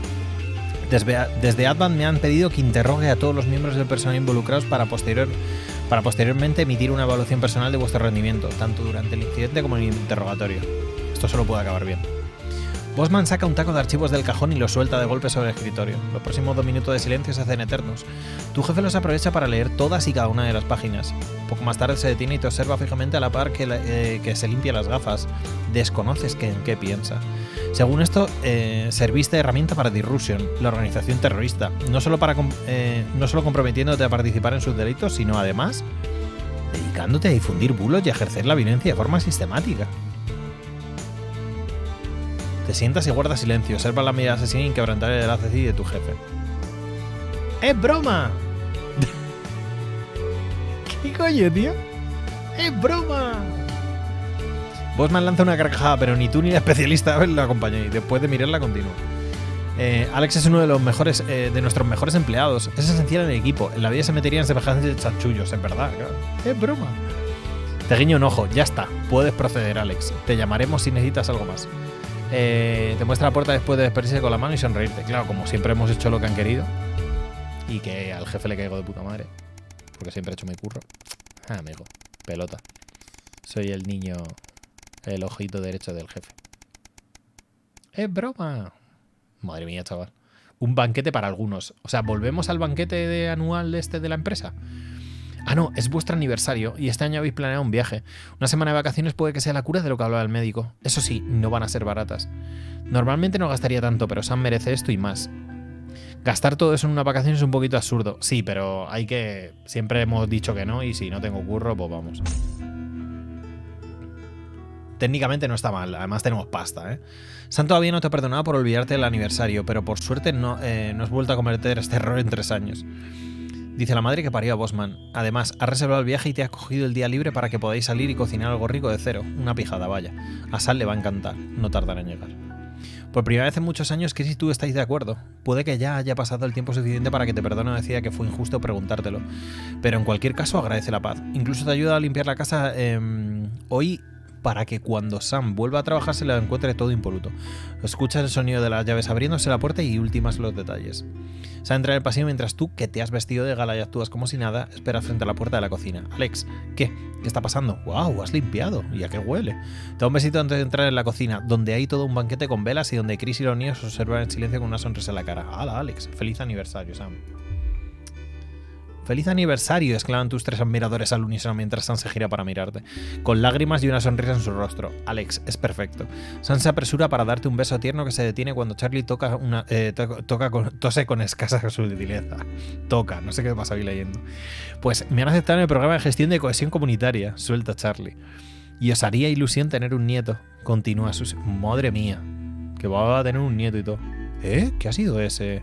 Desde Advan me han pedido que interrogue a todos los miembros del personal involucrados para posteriormente emitir una evaluación personal de vuestro rendimiento, tanto durante el incidente como en el interrogatorio. Esto solo puede acabar bien. Bosman saca un taco de archivos del cajón y los suelta de golpe sobre el escritorio. Los próximos 2 minutos de silencio se hacen eternos. Tu jefe los aprovecha para leer todas y cada una de las páginas. Poco más tarde se detiene y te observa fijamente a la par que se limpia las gafas. Desconoces en qué piensa. Según esto, serviste de herramienta para Disruption, la organización terrorista, no solo comprometiéndote a participar en sus delitos, sino además dedicándote a difundir bulos y a ejercer la violencia de forma sistemática. Te sientas y guardas silencio, observas la mirada asesina inquebrantable del ACC y de tu jefe. ¡Es broma! ¿Qué coño, tío? ¡Es broma! Bosman lanza una carcajada, pero ni tú ni la especialista lo acompañó y después de mirarla continúa. Alex es uno de los mejores, de nuestros mejores empleados. Es esencial en el equipo. En la vida se meterían semejantes chanchullos, en verdad. Claro. Es broma. Te guiño un ojo. Ya está. Puedes proceder, Alex. Te llamaremos si necesitas algo más. Te muestra la puerta después de despedirse con la mano y sonreírte. Claro, como siempre hemos hecho lo que han querido. Y que al jefe le caigo de puta madre. Porque siempre he hecho mi curro. Ah, amigo. Pelota. Soy el niño... El ojito derecho del jefe. ¡Es broma! Madre mía, chaval. Un banquete para algunos. O sea, ¿volvemos al banquete anual de la empresa? Ah, no, es vuestro aniversario y este año habéis planeado un viaje. Una semana de vacaciones puede que sea la cura de lo que hablaba el médico. Eso sí, no van a ser baratas. Normalmente no gastaría tanto, pero Sam merece esto y más. Gastar todo eso en una vacación es un poquito absurdo. Sí, pero hay que... Siempre hemos dicho que no y si no tengo curro, pues vamos. Técnicamente no está mal, además tenemos pasta, ¿eh? Sam todavía no te ha perdonado por olvidarte del aniversario, pero por suerte no has vuelto a cometer este error en 3 años. Dice la madre que parió a Bosman. Además, has reservado el viaje y te has cogido el día libre para que podáis salir y cocinar algo rico de cero. Una pijada, vaya. A Sam le va a encantar, no tardará en llegar. Por primera vez en muchos años, Chris y tú estáis de acuerdo. Puede que ya haya pasado el tiempo suficiente para que te perdone o decida que fue injusto preguntártelo. Pero en cualquier caso, agradece la paz. Incluso te ayuda a limpiar la casa hoy... para que cuando Sam vuelva a trabajar se le encuentre todo impoluto. Escuchas el sonido de las llaves abriéndose la puerta y ultimas los detalles. Sam entra en el pasillo mientras tú, que te has vestido de gala y actúas como si nada, esperas frente a la puerta de la cocina. Alex, ¿qué? ¿Qué está pasando? ¡Wow! Has limpiado. ¿Y a qué huele? Te da un besito antes de entrar en la cocina, donde hay todo un banquete con velas y donde Chris y los niños observan en silencio con una sonrisa en la cara. ¡Hala, Alex! ¡Feliz aniversario, Sam! ¡Feliz aniversario! Exclaman tus 3 admiradores al unísono mientras Sam se gira para mirarte, con lágrimas y una sonrisa en su rostro. Alex, es perfecto. Sam se apresura para darte un beso tierno que se detiene cuando Charlie tose con escasa sutileza. Toca, no sé qué pasa ahí leyendo. Pues me han aceptado en el programa de gestión de cohesión comunitaria, suelta Charlie. Y os haría ilusión tener un nieto. Continúa Susi. Madre mía, que va a tener un nieto y todo. ¿Qué ha sido ese?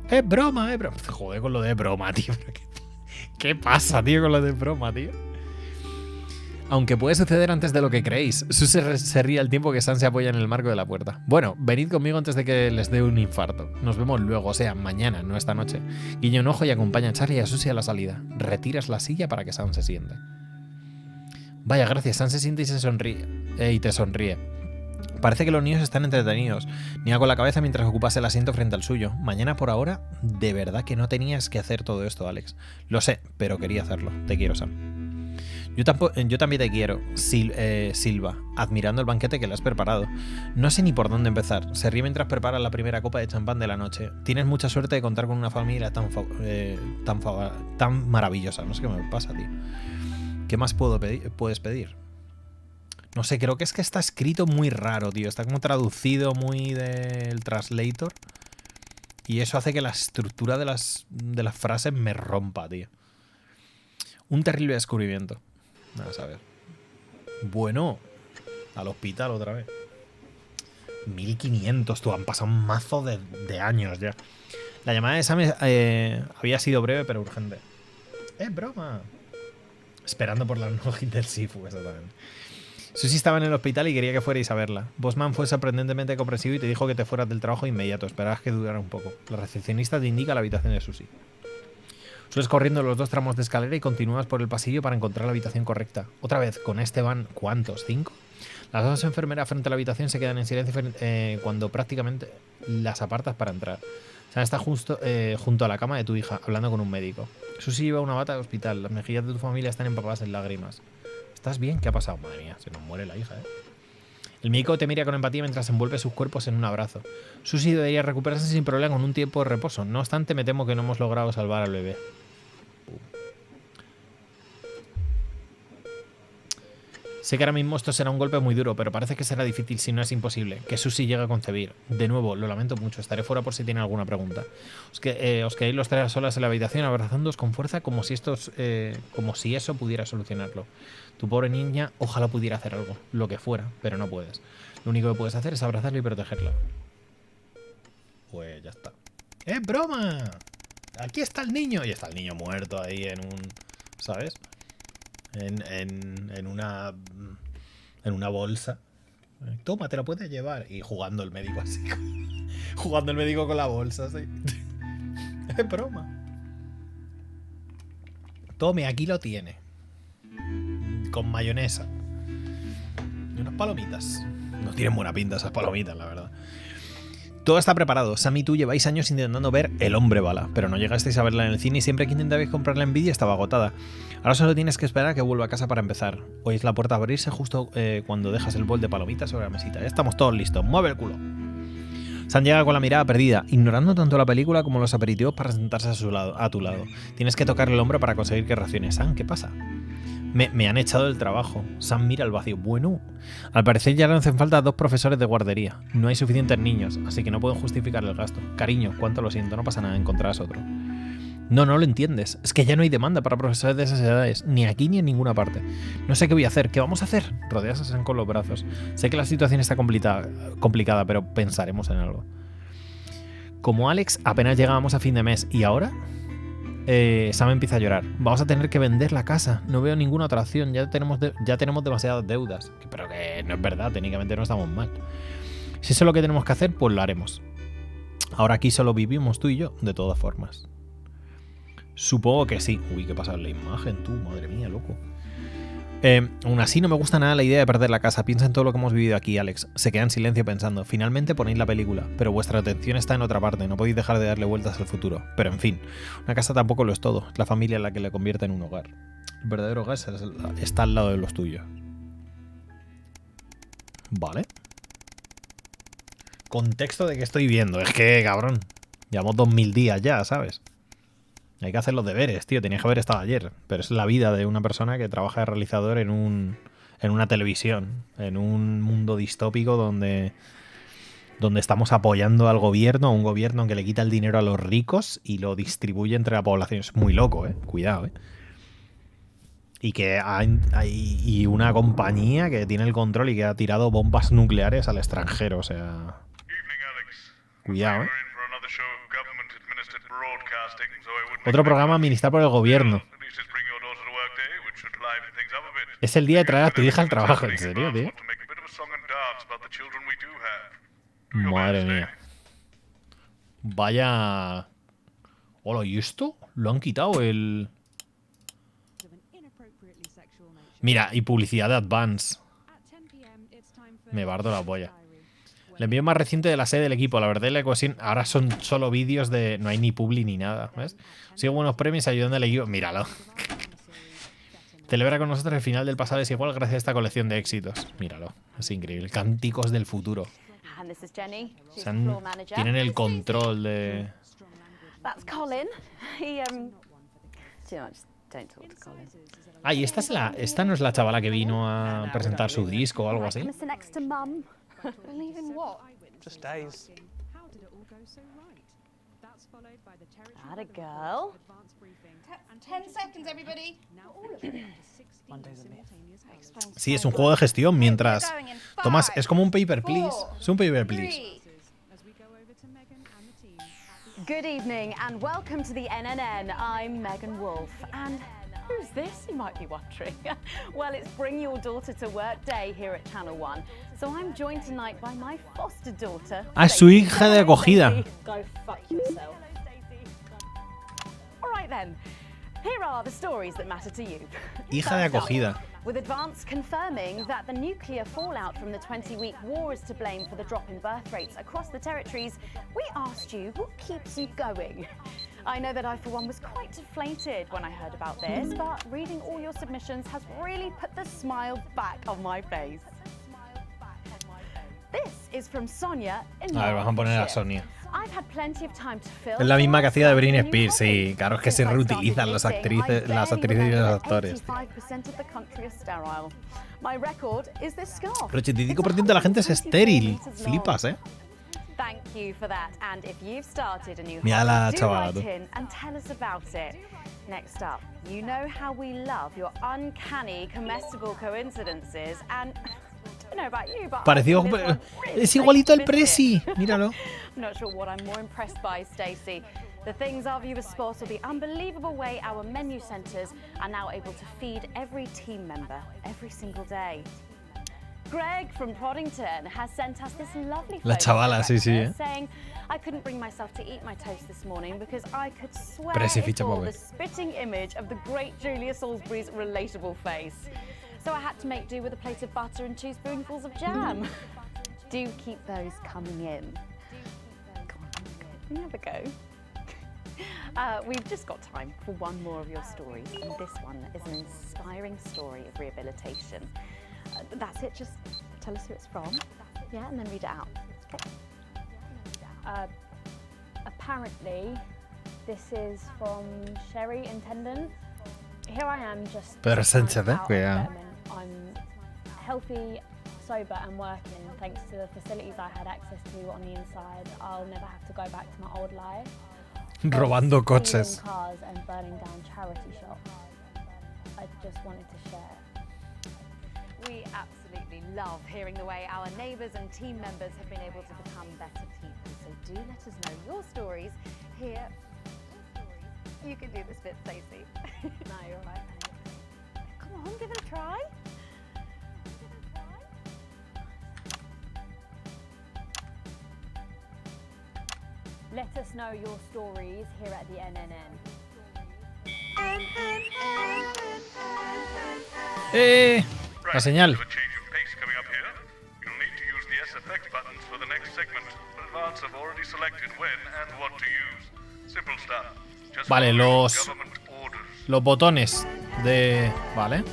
Es broma, es broma. Joder con lo de broma, tío. ¿Qué pasa, tío, con lo de broma, tío? Aunque puede suceder antes de lo que creéis. Susi se ríe al tiempo que Sam se apoya en el marco de la puerta. Bueno, venid conmigo antes de que les dé un infarto. Nos vemos luego, o sea, mañana, no esta noche. Guiña un ojo y acompaña a Charlie y a Susi a la salida. Retiras la silla para que Sam se siente. Vaya, gracias. Sam se siente y se sonríe. Y te sonríe. Parece que los niños están entretenidos. Niega con la cabeza mientras ocupas el asiento frente al suyo. Mañana por ahora, de verdad que no tenías que hacer todo esto, Alex. Lo sé, pero quería hacerlo. Te quiero, Sam. Yo también te quiero, Silva, admirando el banquete que le has preparado. No sé ni por dónde empezar. Se ríe mientras prepara la primera copa de champán de la noche. Tienes mucha suerte de contar con una familia tan maravillosa. No sé qué me pasa, tío. ¿Qué más puedes pedir? No sé, creo que es que está escrito muy raro, tío. Está como traducido muy del translator. Y eso hace que la estructura de las frases me rompa, tío. Un terrible descubrimiento. Vamos a ver. Bueno, al hospital otra vez. 1500, tú, han pasado un mazo de años ya. La llamada de Sam había sido breve pero urgente. ¡Es broma! Esperando por la no hit del Sifu, exactamente. Susi estaba en el hospital y quería que fuerais a verla. Bosman fue sorprendentemente comprensivo y te dijo que te fueras del trabajo inmediato. Esperabas que durara un poco. La recepcionista te indica la habitación de Susi. Subes corriendo los 2 tramos de escalera y continúas por el pasillo para encontrar la habitación correcta. Otra vez, con este van, ¿cuántos? ¿5? Las 2 enfermeras frente a la habitación se quedan en silencio cuando prácticamente las apartas para entrar. Sam está junto a la cama de tu hija, hablando con un médico. Susi lleva una bata de hospital. Las mejillas de tu familia están empapadas en lágrimas. ¿Estás bien? ¿Qué ha pasado? Madre mía, se nos muere la hija, ¿eh? El médico te mira con empatía mientras envuelve sus cuerpos en un abrazo. Susi debería recuperarse sin problema con un tiempo de reposo. No obstante, me temo que no hemos logrado salvar al bebé. Sé que ahora mismo esto será un golpe muy duro, pero parece que será difícil, si no es imposible, que Susi llegue a concebir. De nuevo, lo lamento mucho, estaré fuera por si tiene alguna pregunta. Os quedáis los 3 solas en la habitación abrazándoos con fuerza como si eso pudiera solucionarlo. Tu pobre niña, ojalá pudiera hacer algo, lo que fuera, pero no puedes. Lo único que puedes hacer es abrazarla y protegerla. Pues ya está. ¡Es broma! Aquí está el niño. Y está el niño muerto ahí en un... ¿Sabes? En una bolsa. Toma, te la puedes llevar. Y jugando el médico así. Jugando el médico con la bolsa así. Es broma. Tome, aquí lo tiene. Con mayonesa. Y unas palomitas. No tienen buena pinta esas palomitas, la verdad. Todo está preparado. Sam y tú lleváis años intentando ver El Hombre Bala, pero no llegasteis a verla en el cine y siempre que intentabais comprarla en vídeo estaba agotada. Ahora solo tienes que esperar a que vuelva a casa para empezar. Oís la puerta abrirse justo cuando dejas el bol de palomitas sobre la mesita. Ya estamos todos listos. ¡Mueve el culo! Sam llega con la mirada perdida, ignorando tanto la película como los aperitivos para sentarse a tu lado. Tienes que tocarle el hombro para conseguir que reaccione. Sam, ¿qué pasa? Me han echado del trabajo. Sam mira al vacío. Bueno, al parecer ya no hacen falta 2 profesores de guardería. No hay suficientes niños, así que no pueden justificar el gasto. Cariño, cuánto lo siento, no pasa nada, encontrarás otro. No lo entiendes. Es que ya no hay demanda para profesores de esas edades, ni aquí ni en ninguna parte. No sé qué voy a hacer. ¿Qué vamos a hacer? Rodeas a Sam con los brazos. Sé que la situación está complicada, pero pensaremos en algo. Como Alex, apenas llegábamos a fin de mes. ¿Y ahora? Sam empieza a llorar. Vamos a tener que vender la casa. No veo ninguna otra opción. Ya tenemos demasiadas deudas. Pero que no es verdad. Técnicamente no estamos mal. Si eso es lo que tenemos que hacer, pues lo haremos. Ahora aquí solo vivimos tú y yo, de todas formas. Supongo que sí. Uy, ¿qué pasa en la imagen, tú? Madre mía, loco. Aún así no me gusta nada la idea de perder la casa. Piensa en todo lo que hemos vivido aquí, Alex. Se queda en silencio pensando. Finalmente ponéis la película, pero vuestra atención está en otra parte. No podéis dejar de darle vueltas al futuro. Pero en fin, una casa tampoco lo es todo. Es la familia la que le convierte en un hogar. El verdadero hogar está al lado de los tuyos. Vale. Contexto de que estoy viendo. Es que, cabrón, llevamos 2000 días ya, ¿sabes? Hay que hacer los deberes, tío. Tenía que haber estado ayer. Pero es la vida de una persona que trabaja de realizador en una televisión. En un mundo distópico donde estamos apoyando al gobierno, a un gobierno que le quita el dinero a los ricos y lo distribuye entre la población. Es muy loco, Cuidado, Y que hay una compañía que tiene el control y que ha tirado bombas nucleares al extranjero, o sea... Cuidado, Otro programa administrado por el gobierno. Es el día de traer a tu hija al trabajo, ¿en serio, tío? Madre mía. Vaya... Hola, ¿y esto? Lo han quitado el... Mira, y publicidad de Advance. Me bardo la polla. El envío más reciente de la sede del equipo. La verdad es la cohesión. Ahora son solo vídeos de... No hay ni publi ni nada, ¿ves? Sigo buenos premios ayudando al equipo. Míralo. Celebra con nosotros el final del pasado es igual gracias a esta colección de éxitos. Míralo. Es increíble. Cánticos del futuro. Tienen el control de... That's Colin. He, don't talk to Colin. Ah, y esta no es la chavala que vino a presentar su disco o algo así. Just days. Atta girl. 10 seconds, everybody. Sí, es un juego de gestión mientras tomas... Es como un paper, please. Es un paper, please. Good evening and welcome to the NNN. I'm Megan Wolf. And who's this, you might be wondering? Well, it's Bring Your Daughter to Work Day here at Channel 1. So I'm joined tonight by my foster daughter. Ah, su hija de acogida. Go fuck yourself. All right then. Here are the stories that matter to you. Hija de acogida. With Advance confirming that the nuclear fallout from the 20-week war is to blame for the drop in birth rates across the territories, we asked you what keeps you going. I know that I, for one, was quite deflated when I heard about this, but reading all your submissions has really put the smile back on my face. This is from Sonia in A ver, vamos a poner a Sonia. I've had plenty of time to fill. Es la misma que hacía de Britney Spears, sí. Claro, es que se reutilizan las actrices y los actores. My record is this scarf. Pero 85% de la gente es estéril. Flipas, Thank you for that. And if you've started a new Mira la hobby, do chavala, write tú. in and tell us about it. Next up, you know how we love your uncanny comestible coincidences and I don't know about you, but Parecido... I find this one really Es igualito al specific. Presi. Míralo. I'm not sure what I'm more impressed by, Stacey. The things our viewers spot or the unbelievable way our menu centres are now able to feed every team member every single day. Greg from Proddington has sent us this lovely La photo chavala, of sí, sí, breakfast saying, I couldn't bring myself to eat my toast this morning because I could swear Presi it ficha bore pa' the ver. spitting image of the great Julia Salisbury's relatable face. So I had to make do with a plate of butter and 2 spoonfuls of jam. Do keep those coming in. Come on, have a go. We've just got time for one more of your stories, and this one is an inspiring story of rehabilitation. That's it, just tell us who it's from, yeah, and then read it out. Apparently, this is from Sherry Intendant. Here I am just Pedro Sánchez, out of Cuidado. Birmingham. I'm healthy, sober and working thanks to the facilities I had access to on the inside. I'll never have to go back to my old life. Robando Stealing coches. cars and burning down charity shops. I just wanted to share. We absolutely love hearing the way our neighbours and team members have been able to become better people. So do let us know your stories here. You can do this bit, Stacey. No, you're right. Come on, give it a try. Let us know your stories here at the NNN. La señal. Coming up here, you'll need to use the SFX buttons for the next segment, but Advance have already selected when and what to use. Simple stuff. Just Vale, follow los government orders. botones de... Vale.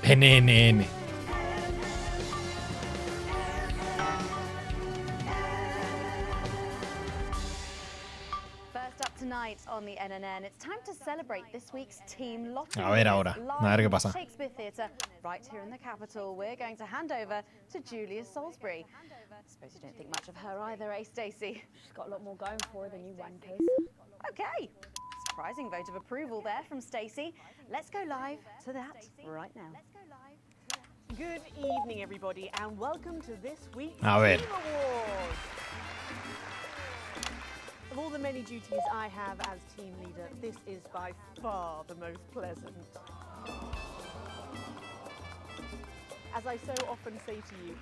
NNN. tonight on the NNN, it's time to celebrate this week's team lottery. A ver ahora, a ver qué pasa. Shakespeare Theatre, right here in the capital. We're going to hand over to Julia Salisbury. I suppose you don't think much of her either, eh, Stacey? She's got a lot more going for her than you wankers. Okay. Surprising vote of approval there from Stacey. Let's go live to that right now. Good evening, everybody, and welcome to this week's A ver. Team Awards. Of all the many duties I have as team leader, this is by far the most pleasant. As I so often say to you,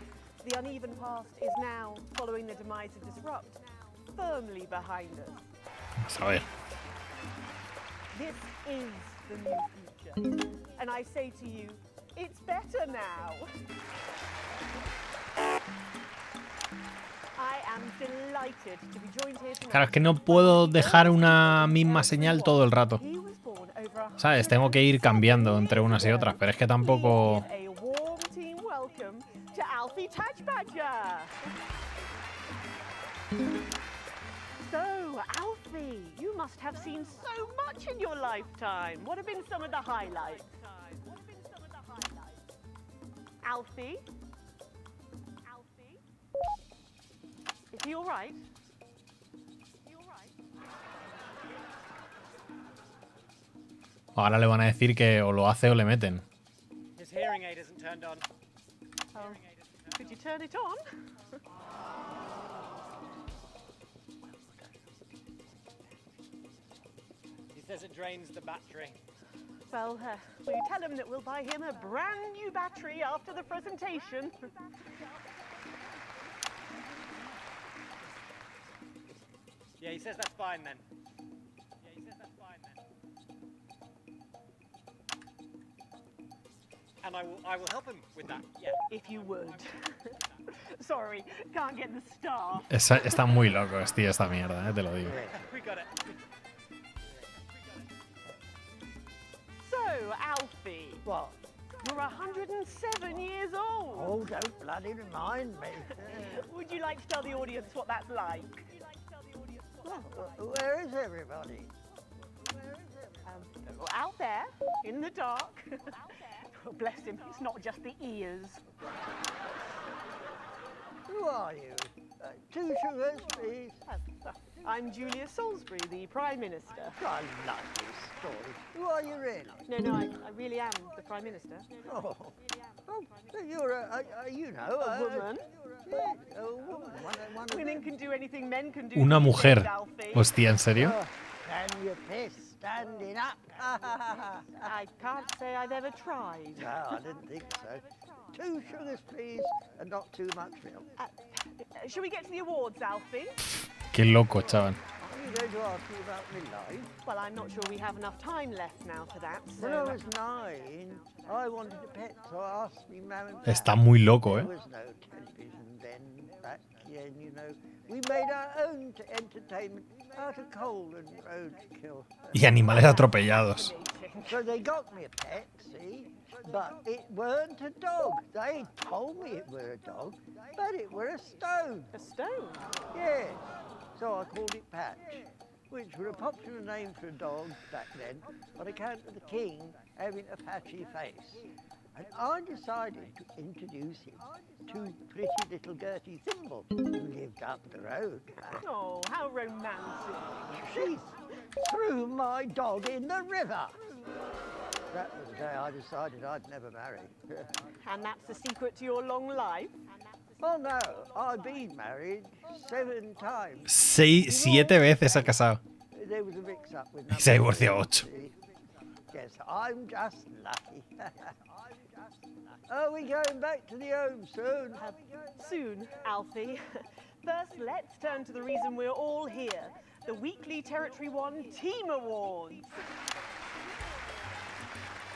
the uneven past is now, following the demise of Disrupt, firmly behind us. A ver. This is the new future. And I say to you, it's better now. I am delighted to be joined here tonight. Claro, es que no puedo dejar una misma señal todo el rato. ¿Sabes? Tengo que ir cambiando entre unas y otras, pero es que tampoco... A warm team welcome to Alfie Touchbadger. So, Alfie, you must have seen so much in your lifetime. What have been some of the highlights? Alfie? Alfie? Is he all right? Ahora le van a decir que o lo hace o le meten. His hearing aid isn't turned on. Oh, could you turn it on? He says it drains the battery. Well, will you tell him that we'll buy him a brand new battery after the presentation? Yeah, he says that's fine then. And I will help him with that. Yeah. If you would. Sorry, can't get the staff. Está muy loco, tío, esta mierda, te lo digo. We got it. So, Alfie. What? You're 107 years old. Oh, don't bloody remind me. Would you like to tell the audience what that's like? Well, where is everybody? Out there, in the dark. Oh, bless him, it's not just the ears. Who are you? 2 sugars, please. I'm Julia Salisbury, the Prime Minister. I like this story. Who are you really? No, I really am the Prime Minister. Oh, you're a woman. Yeah, a woman. Women can do anything men can do. Una mujer. Alfie. Hostia, ¿en serio? And your piss standing up. I can't say I've ever tried. No, I didn't think so. 2 sugars, please, and not too much milk. Shall we get to the awards, Alfie? Qué loco, chaval. Are you going to ask me about my life? Well, I'm not sure we have enough time left now for that. So When I was 9, I wanted a pet, so I asked me mum and dad. Está muy loco, There was no television then, back then, you know. We made our own entertainment out of coal and roadkill. Y animales atropellados. So they got me a pet, see? But it weren't a dog. They told me it were a dog, but it were a stone. A stone? Yes. So I called it Patch, which were a popular name for a dog back then, on account of the king having a patchy face. And I decided to introduce him to pretty little Gertie Thimble, who lived up the road. Oh, how romantic. She threw my dog in the river. That was the day I decided I'd never marry. And that's the secret to your long life? Oh no, I've been married 7 times. 7 veces ha casado. There was a mix-up with Y se ha divorciado 8. Yes, I'm just lucky. Are we going back to the home soon? Soon, Alfie. First, let's turn to the reason we're all here, the weekly Territory 1 Team Awards.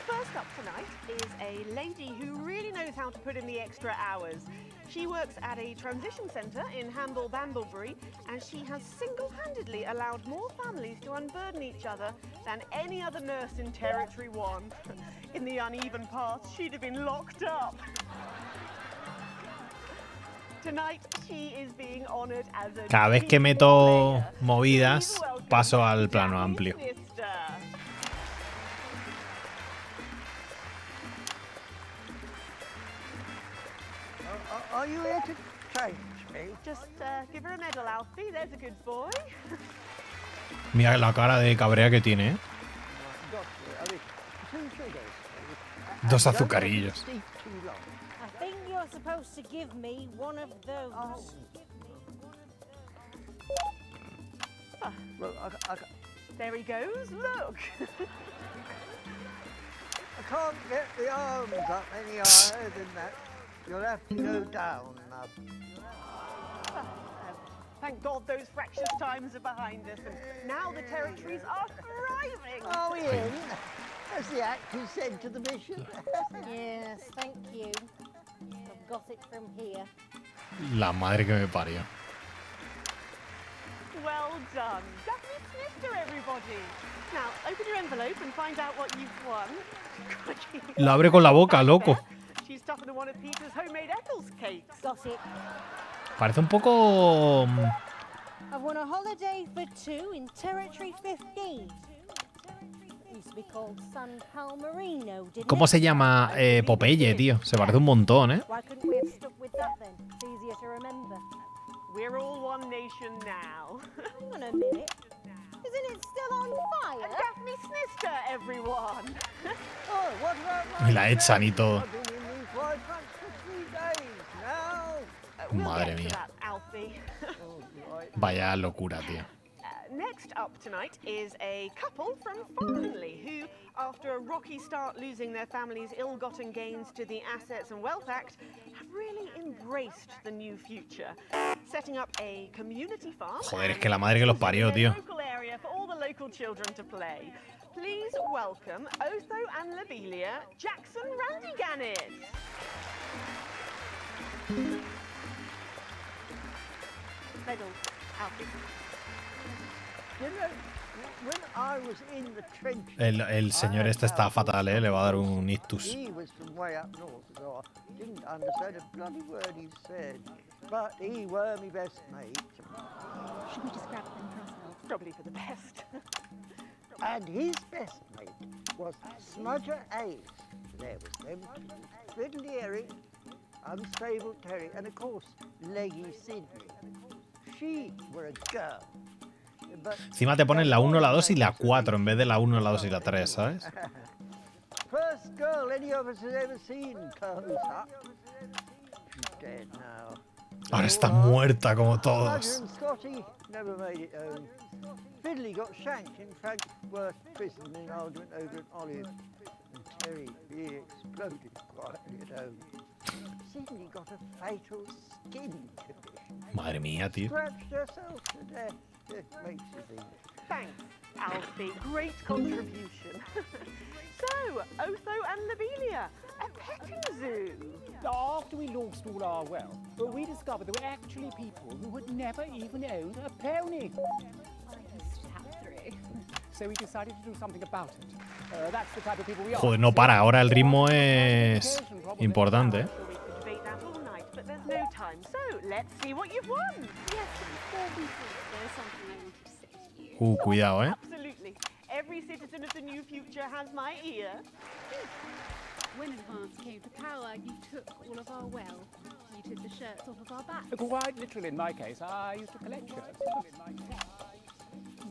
First up tonight is a lady who really knows how to put in the extra hours. She works at a transition centre in Hamble-Bamblebury, and she has single-handedly allowed more families to unburden each other than any other nurse in Territory 1. In the uneven past, she'd have been locked up. Tonight, she is being honored as a Cada vez que meto movidas, paso al plano amplio. Are you here to change me? Just give her a medal, Alfie. There's a good boy. Mira la cara de cabrea que tiene, ¿eh? Dos azucarillos. I think you're supposed to give me one of those. Well, There he goes. Look. I can't get the arms up any higher than that. You'll have to go down, love. Thank God those fractious times are behind us, and now the territories are thriving. Are we in? As the actors said to the bishop. Yes, thank you. I've got it from here. La madre que me parió. Well done. Daphne Snifter, everybody. Now, open your envelope and find out what you've won. Lo abre con la boca, loco. She's tougher than one of Peter's homemade Eccles cakes. Got it. Parece un poco... I've won a holiday for two in Territory 15. Used to be called San Palmerino, didn't ¿Cómo it? se llama? Popeye, tío. Se parece un montón, ¿eh? Why couldn't we have stuck with that then? It's easier to remember. We're all one nation now. Hang on a minute. Isn't it still on fire? And Daphne Snifter, everyone. Oh, what about Y la echan y todo. I've been in these white tracks for 3 days now. Madre mía. Alfie. Vaya locura, tío. Next up tonight is a couple from Farnley who, after a rocky start losing their family's ill-gotten gains to the Assets and Wealth Act, have really embraced the new future, setting up a community farm. Joder, es que la madre que los parió, tío. Local area for all the local children to play. Please welcome Otho and Lobelia, Jackson Randy-Gannet. Medal, Alfie. You know, when I was in the trenches, El señor este está fatal, ¿eh? Le va a dar un ictus. he was from way up north, so I didn't understand a bloody word he said. But he were my best mate. Should we just grab them for ourselves? Probably for the best. And his best mate was Smudger Ace. There was them two, Fiddly Eric, Unstable Terry, and of course, Leggy Sydney. She were a girl. But Encima te ponen la 1, la 2 y la 4 en vez de la 1, la 2 y la 3, ¿sabes? first girl any of us has ever seen close up. She's dead now. Ahora está muerta como Roger todos. and Scotty never made it home. Fiddly got shanked in Frankfurt prison in an argument over an olive. And Terry, he exploded quietly at home. Sydney got a fatal skin condition. Madre mía, tío. Scratched herself to death. It makes you think. Thanks, Alfie. Great contribution. So, Otho and Lobelia, a petting zoo. After we lost all our wealth, we discovered there were actually people who had never even owned a pony. So we decided to do something about it. That's the type of people we are. Joder, no para. Ahora el ritmo es importante, ¿eh? We could debate that all night, but there's no time. So, let's see what you've won. Yes, before we do, there's something I wanted to say to you. Cuidado, ¿eh? Absolutely. Every citizen of the new future has my ear. When Advance came to power, you took all of our wealth. You took the shirts off of our backs. Quite literally, in my case, I used to collect shirts.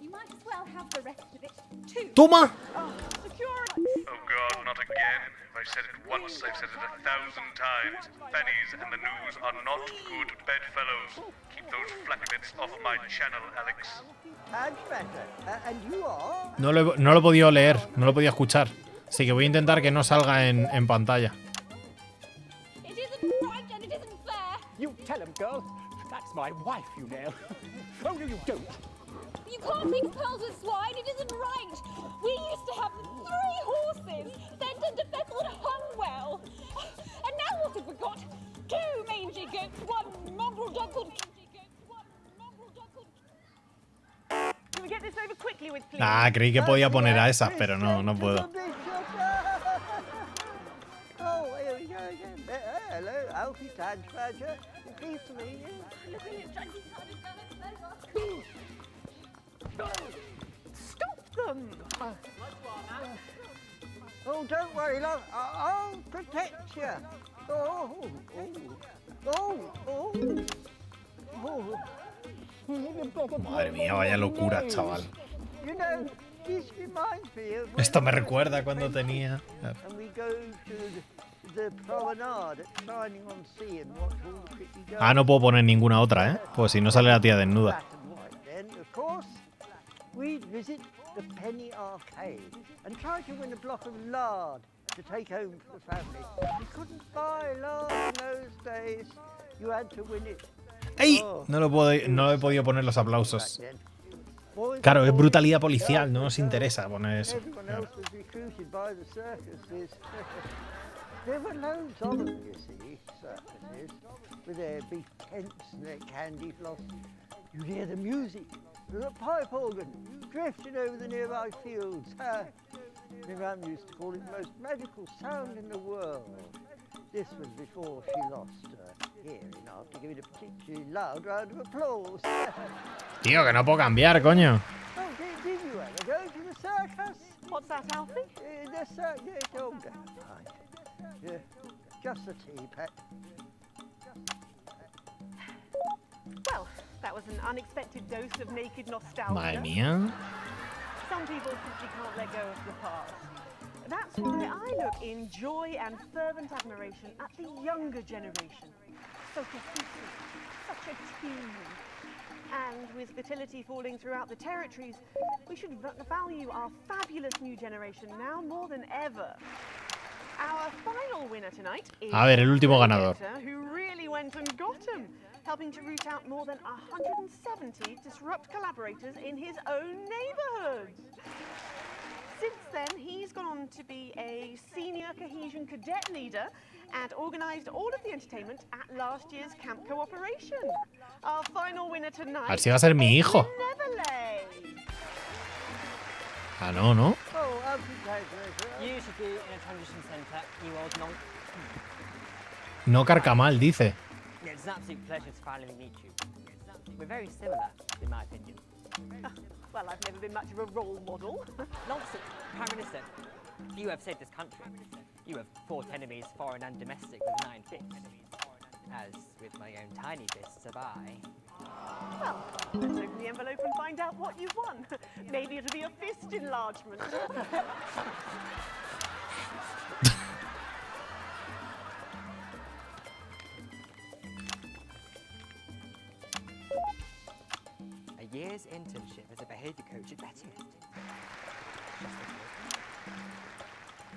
You might as well have the rest of it too. ¡Toma! Oh, security. Oh God, not again. If I've said it once, I've said it 1,000 times. Pennies and the news are not good bedfellows. Keep those flappy bits off my channel, Alex. And better. And you are? No lo he podido leer, no lo he podido escuchar. Así que voy a intentar que no salga en pantalla. It isn't right and it isn't fair. You tell him, girl. That's my wife, you know. Oh, no, you don't. You can't mix pearls with swine. It isn't right. We used to have 3 horses, sent into Bethel and hung well. And now what have we got? 2 mangy goats, 1 mongrel dog called... Can we get this over quickly with please? Ah, creí que podía poner a esas, pero no puedo. Oh, here we go again. Hello, Alfie Tadge Badger. Please to meet you. Stop them! Oh, don't worry, love. I'll protect you. Oh, Madre mía, vaya locura, chaval. You know, this reminds me of Esto me recuerda cuando tenía... and we go to the promenade at Shining on Sea and watch all the pretty girls. Ah, no puedo poner ninguna otra, ¿eh? Pues si no sale la tía desnuda. Then, of course, we'd visit the Penny Arcade and try to win a block of lard to take home for the family. You couldn't buy lard in those days. You had to win it. ¡Ey! No he podido poner los aplausos. Claro, es brutalidad policial, no nos interesa poner eso. Everyone else was recruited by the circuses. There were loads of them, you see, circuses, with their big tents and their candy floss. You'd hear the music, the pipe organ, drifting over the nearby fields. My mum used to call it the most magical sound in the world. This was before she lost her hearing after giving a particularly loud round of applause. Tío, que no puedo cambiar, coño. Oh, did you ever go to the circus? What's that, Alfie? The circus. Oh, never mind. Yeah, just a tea, pet. Well, that was an unexpected dose of naked nostalgia. Madre mía. Some people simply can't let go of the past. That's why I look in joy and fervent admiration at the younger generation. So cohesive, such a team. And with fertility falling throughout the territories, we should value our fabulous new generation now more than ever. Our final winner tonight is A ver, el último ganador. who really went and got him, helping to root out more than 170 disrupt collaborators in his own neighborhood. Since then, he's gone on to be a senior cohesion cadet leader and organised all of the entertainment at last year's camp cooperation. Our final winner tonight. A ver si va a ser mi hijo. Ah, no, ¿no? You should be in a transition centre, you old non. No carcamal, dice. It's an absolute pleasure to finally meet you. We're very similar, in my opinion. Well, I've never been much of a role model. Nonsense, Prime Minister. You have saved this country. You have fought enemies, foreign and domestic, with 9 fists. As with my own tiny fists have I. Well, let's open the envelope and find out what you've won. Maybe it'll be a fist enlargement. A year's internship as a behaviour coach at Betterment.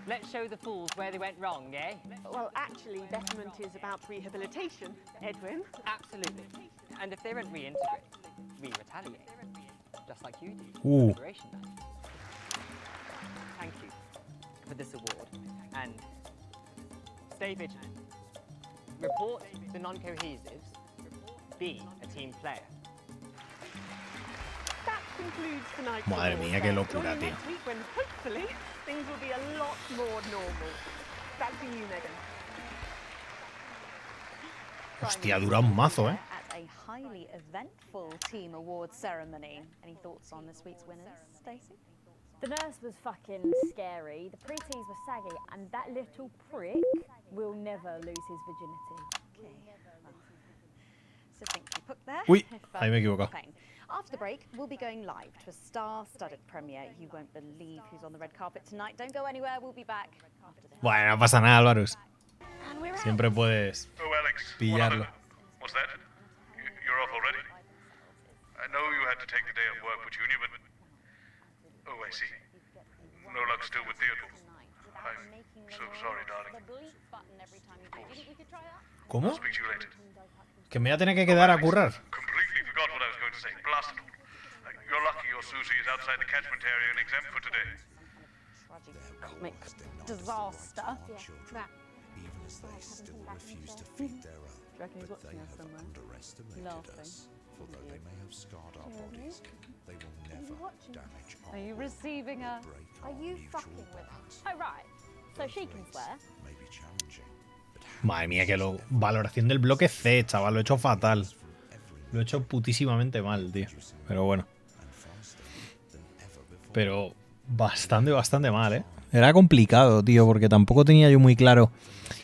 Let's show the fools where they went wrong, eh? Well, actually, Betterment is about rehabilitation, Edwin. Absolutely. And if they don't reintegrate, we retaliate. Just like you did. Ooh. Liberation Night. Thank you for this award. And stay vigilant. Report the non-cohesives. Be a team player. That concludes tonight's Madre award mía, qué fair. locura, Join me tío. next week when hopefully things will be a lot more normal. Back to you, Megan. Hostia, dura un mazo, ¿eh? At a highly eventful team awards ceremony. Any thoughts on this week's winners, Stacey? The nurse was fucking scary, the pretties were saggy, and that little prick will never lose his virginity. Okay. Well, succinctly put there. Uy, If, ahí me he equivocado. pain. After the break, we'll be going live to a star-studded premiere. You won't believe who's on the red carpet tonight. Don't go anywhere. We'll be back after this. Bueno, no pasa nada, Álvarez. And we're out. Siempre puedes Oh, Alex. pillarlo. What's that? You're off already? I know you had to take the day off work for Junior, but... Oh, I see. No luck still with Theodore. I'm so sorry, darling. Of course. ¿Cómo? I'll speak to you later. Que me voy a tener que quedar a currar. Completely forgot what I was going to say. Blast it all. You're lucky your Susie is outside the catchment area and exempt for today. Comic disaster. That. Even as they still refuse to feed their own, but they have underestimated us. For though they may have scarred our bodies, they will never damage our Are you will receiving or her? break Are our you mutual fucking with her? bonds. Oh, right. So she can Those swear. rates may be challenging, but Madre mía, que valoración del bloque C, chaval. Lo he hecho fatal. Lo he hecho putísimamente mal, tío. Pero bueno. Pero bastante mal, ¿eh? Era complicado, tío, porque tampoco tenía yo muy claro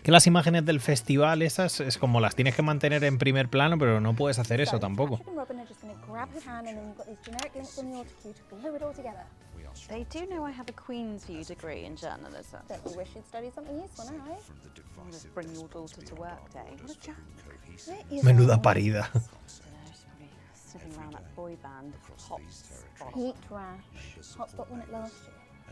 que las imágenes del festival esas es como las tienes que mantener en primer plano, pero no puedes hacer eso tampoco. They do know I have a Queen's View degree in journalism. Don't you wish you'd study something useful now, eh? I'll just bring your daughter to work day. What a joke. Menuda parida. Sniffing around that boy band. Hotspot. Heat rash. Hotspot won it last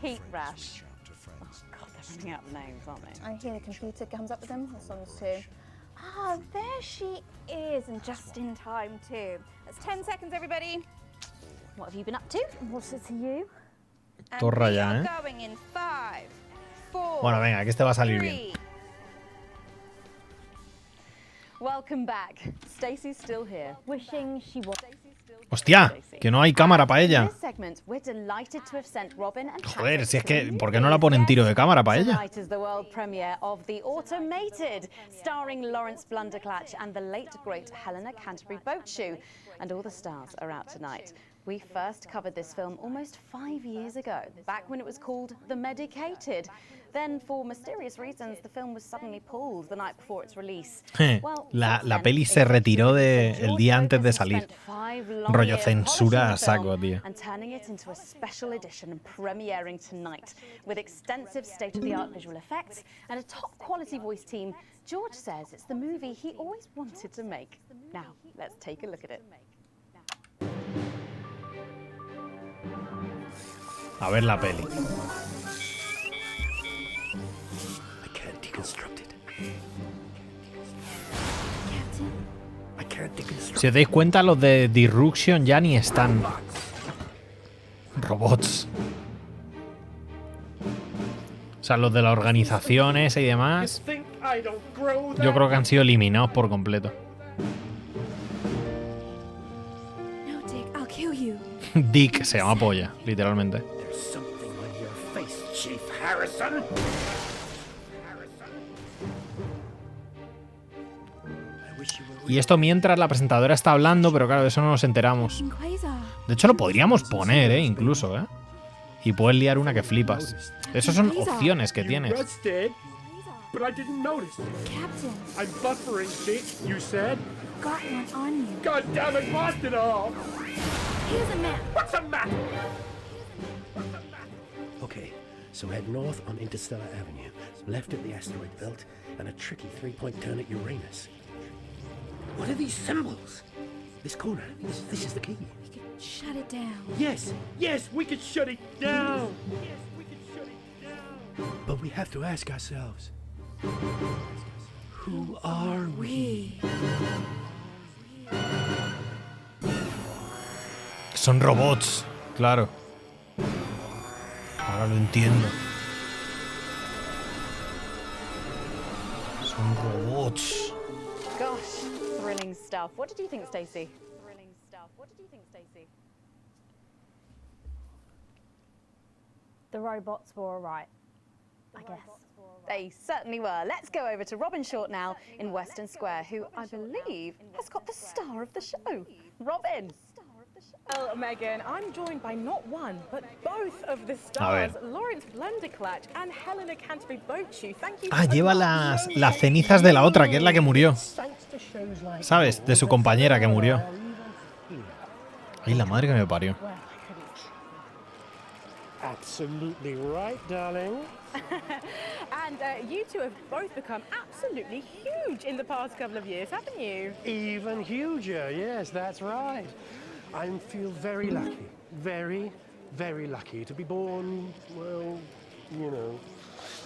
year. Heat rash. Oh God, they're running out of names, aren't they? I hear the computer comes up with them. This one's too. Ah, there she is, and just in time too. That's 10 seconds, everybody. What have you been up to? What's it to you? Torra ya, ¿eh? Bueno, venga, que este va a salir bien. Welcome back. Stacey's still here. Wishing she was. Hostia, que no hay cámara para ella. Joder, si es que, ¿por qué no la ponen tiro de cámara para ella? Tonight is the world premiere of The Automated, starring Lawrence Blunderclatch and the late great Helena Canterbury Boatshoe. And all the stars are out tonight. We first covered this film almost 5 years ago, back when it was called The Medicated. Then, for mysterious reasons, the film was suddenly pulled the night before its release. La peli se retiró el día antes de salir. Rollo censura a saco, tío. And turning it into a special edition and premiering tonight with extensive state-of-the-art visual effects and a top-quality voice team. George says it's the movie he always wanted to make. Now, let's take a look at it. A ver la peli. Si os dais cuenta, los de Disruption ya ni están. Robots. O sea, los de la organización esa y demás, yo creo que han sido eliminados por completo. Dick se llama polla, literalmente. Y esto mientras la presentadora está hablando, pero claro, de eso no nos enteramos. De hecho, lo podríamos poner, incluso, Y puedes liar una que flipas. Esas son opciones que tienes. But I didn't notice. Captain. I'm buffering, bitch, you said. Got one on you. God damn it, blast it off! Here's a map. What's a map? Okay, so head north on Interstellar Avenue, left at the asteroid belt, and a tricky three-point turn at Uranus. What are these symbols? This corner, this is the key. We could shut it down. Yes, we could shut it down! But we have to ask ourselves, who are we? Son robots, claro. Ahora lo entiendo. Son robots. Gosh, thrilling stuff. What did you think, Stacey? The robots were all right, I guess. They certainly were. Let's go over to Robin Short now in Western Square, who I believe has got the star of the show. Robin. Well, Megan, I'm joined by not one, but both of the stars, Lawrence Blunderclatch and Helena Canterbury Boatshoe. Thank you. Lleva las cenizas de la otra, que es la que murió. ¿Sabes? De su compañera que murió. Ay, la madre que me parió. Absolutely right, darling. And you two have both become absolutely huge in the past couple of years, haven't you? Even huger, yes, that's right. I feel very lucky, very, very lucky to be born, well, you know.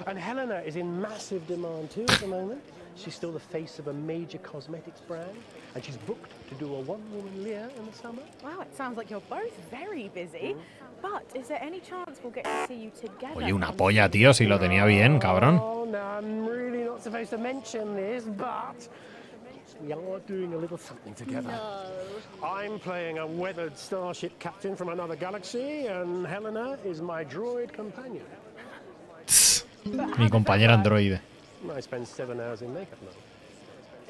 And Helena is in massive demand too at the moment. She's still the face of a major cosmetics brand, and she's booked to do a one-woman Lear in the summer. Wow, it sounds like you're both very busy. But is there any chance we'll get to see you together? Oye, una polla, tío, si lo tenía bien, cabrón. Oh, no, I'm really not supposed to mention this, but we are doing a little something together. No. I'm playing a weathered starship captain from another galaxy, and Helena is my droid companion. Mi compañera androide. I spend 7 hours in makeup now.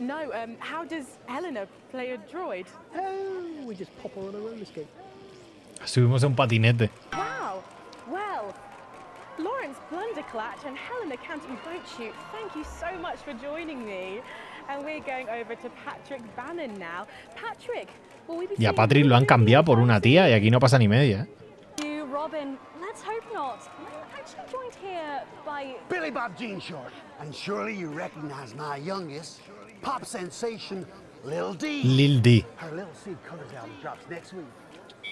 No, how does Helena play a droid? Oh, we just pop her on a roller skate. Subimos a un patinete. Wow. Well, Lawrence Blunderclatch and Helena Canterbury Boatshoot, thank you so much for joining me. And we're going over to Patrick Bannon now. Patrick, will we be Y a Patrick lo han cambiado por una tía y aquí no pasa ni media. You, Robin, let's hope not. We're actually joined here by Billy Bob Jean Short. And surely you recognize my youngest, pop sensation, Lil D. Lil D. Her Lil C covers album drops next week.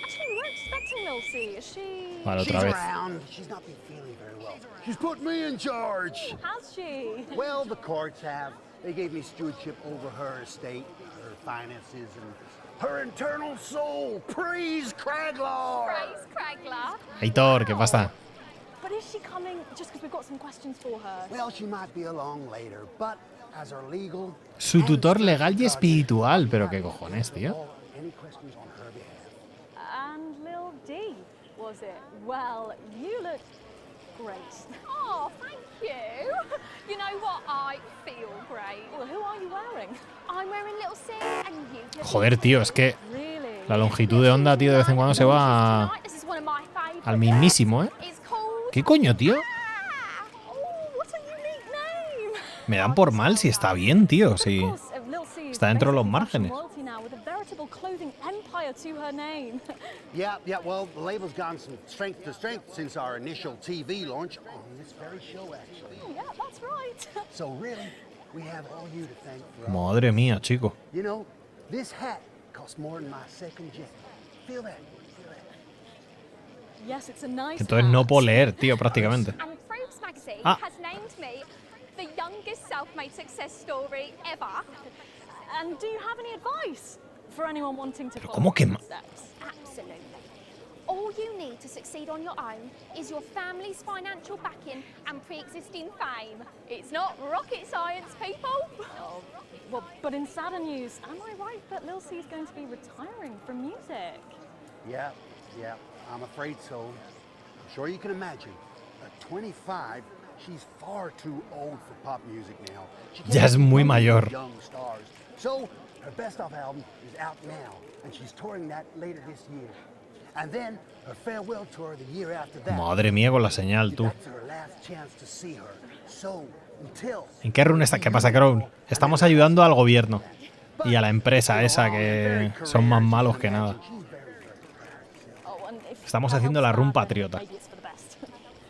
Actually, we weren't expecting Lil C. Is she? Vale, She's otra vez. around. She's not been feeling very well. She's put me in charge. Has she? Well, the courts have. They gave me stewardship over her estate, her finances, and her internal soul. Praise Craglar! Praise Craglar. Aitor, ¿qué pasa? But is she coming just because we've got some questions for her? Well, she might be along later, but as her legal... Su tutor legal y espiritual. Pero qué cojones, tío. Any questions on her behalf? And Lil D, was it? Well, you look great. Oh, thank you. You know what? I feel great. Well, who are you wearing? I'm wearing Little C and you. Joder, tío, es que Really? la longitud de onda, tío, de vez en cuando se va This is one of my favorites. al mismísimo, ¿eh? It's called. ¿Qué coño, tío? Oh, what a unique name. Me dan por mal si está bien, tío. Si está dentro de los márgenes. Royalty now with a veritable clothing empire to her name. Yeah, well, the label's gone from strength to strength since our initial TV launch on this very show, actually. Oh, yeah, that's right. So really, we have all you to thank for all. Madre mía, chico. You know, this hat cost more than my second jet. Feel that? Yes, it's a nice Entonces no hat. puedo leer, tío, prácticamente. And Forbes magazine Ah. has named me the youngest self-made success story ever. And do you have any advice for anyone wanting to follow ¿cómo que your ma- steps? Absolutely. All you need to succeed on your own is your family's financial backing and pre-existing fame. It's not rocket science, people. Oh, well, but in sadder news, am I right that Lil C is going to be retiring from music? Yeah, I'm afraid so. I'm sure you can imagine. At 25, she's far too old for pop music now. She Ya es muy can't mayor. compete with young stars. So, her best of album is out now, and she's touring that later this year. And then her farewell tour the year after that. Madre mía con la señal, tú. That's her last chance to see her. So, until ¿En qué run está? ¿Qué pasa, Crown? Estamos ayudando al gobierno y a la empresa esa que son más malos que nada. Oh, and if Estamos that haciendo helps la run her, patriota. maybe it's for the best.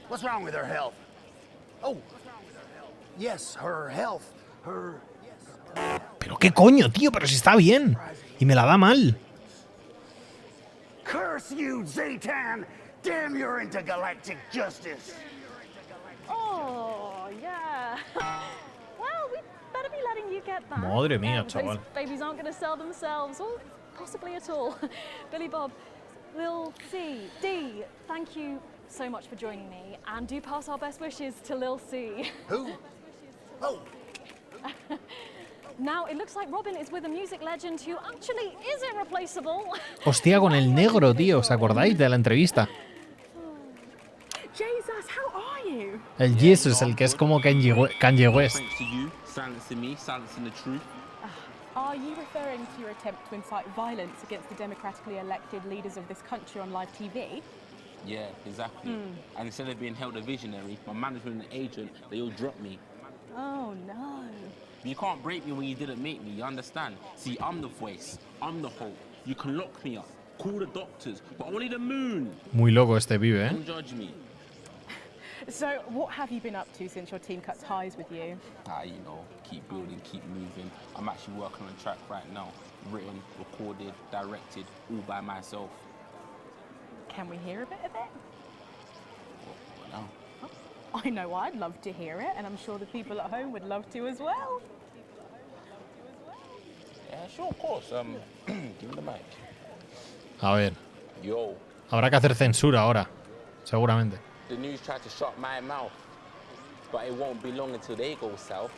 what's wrong with her health? Oh, yes, her health. Her. Pero qué coño, tío, pero si está bien. Y me la da mal. Curse you, Zaytan! Damn your intergalactic justice! Oh, yeah. Well, we better be letting you get that. Madre mía, Those chaval. babies aren't going to sell themselves, or possibly at all. Billy Bob, Lil C, D, thank you so much for joining me, and do pass our best wishes to Lil C. Who? Oh. Now, it looks like Robin is with a music legend who actually is irreplaceable. Hostia, con el negro, tío. ¿Os acordáis de la entrevista? Jesus, how are you? El Jesus, el que es como Kanye West. Thanks to you, silencing me, silencing the truth. Are you referring to your attempt to incite violence against the democratically elected leaders of this country on live TV? Yeah, exactly. And instead of being held a visionary, my management and agent, they all dropped me. Oh, no. You can't break me when you didn't make me, you understand? See, I'm the voice, I'm the hope. You can lock me up, call the doctors, but only the moon. Muy loco este pibe, ¿eh? Don't judge me. So, what have you been up to since your team cut ties with you? You know, keep building, keep moving. I'm actually working on a track right now. Written, recorded, directed, all by myself. Can we hear a bit of it? Well, no. I know I'd love to hear it, and I'm sure the people at home would love to as well. Yeah, sure, of course. Give me the mic. A ver. Yo. Habrá que hacer censura ahora. Seguramente. The news tried to shut my mouth, but it won't be long until they go south.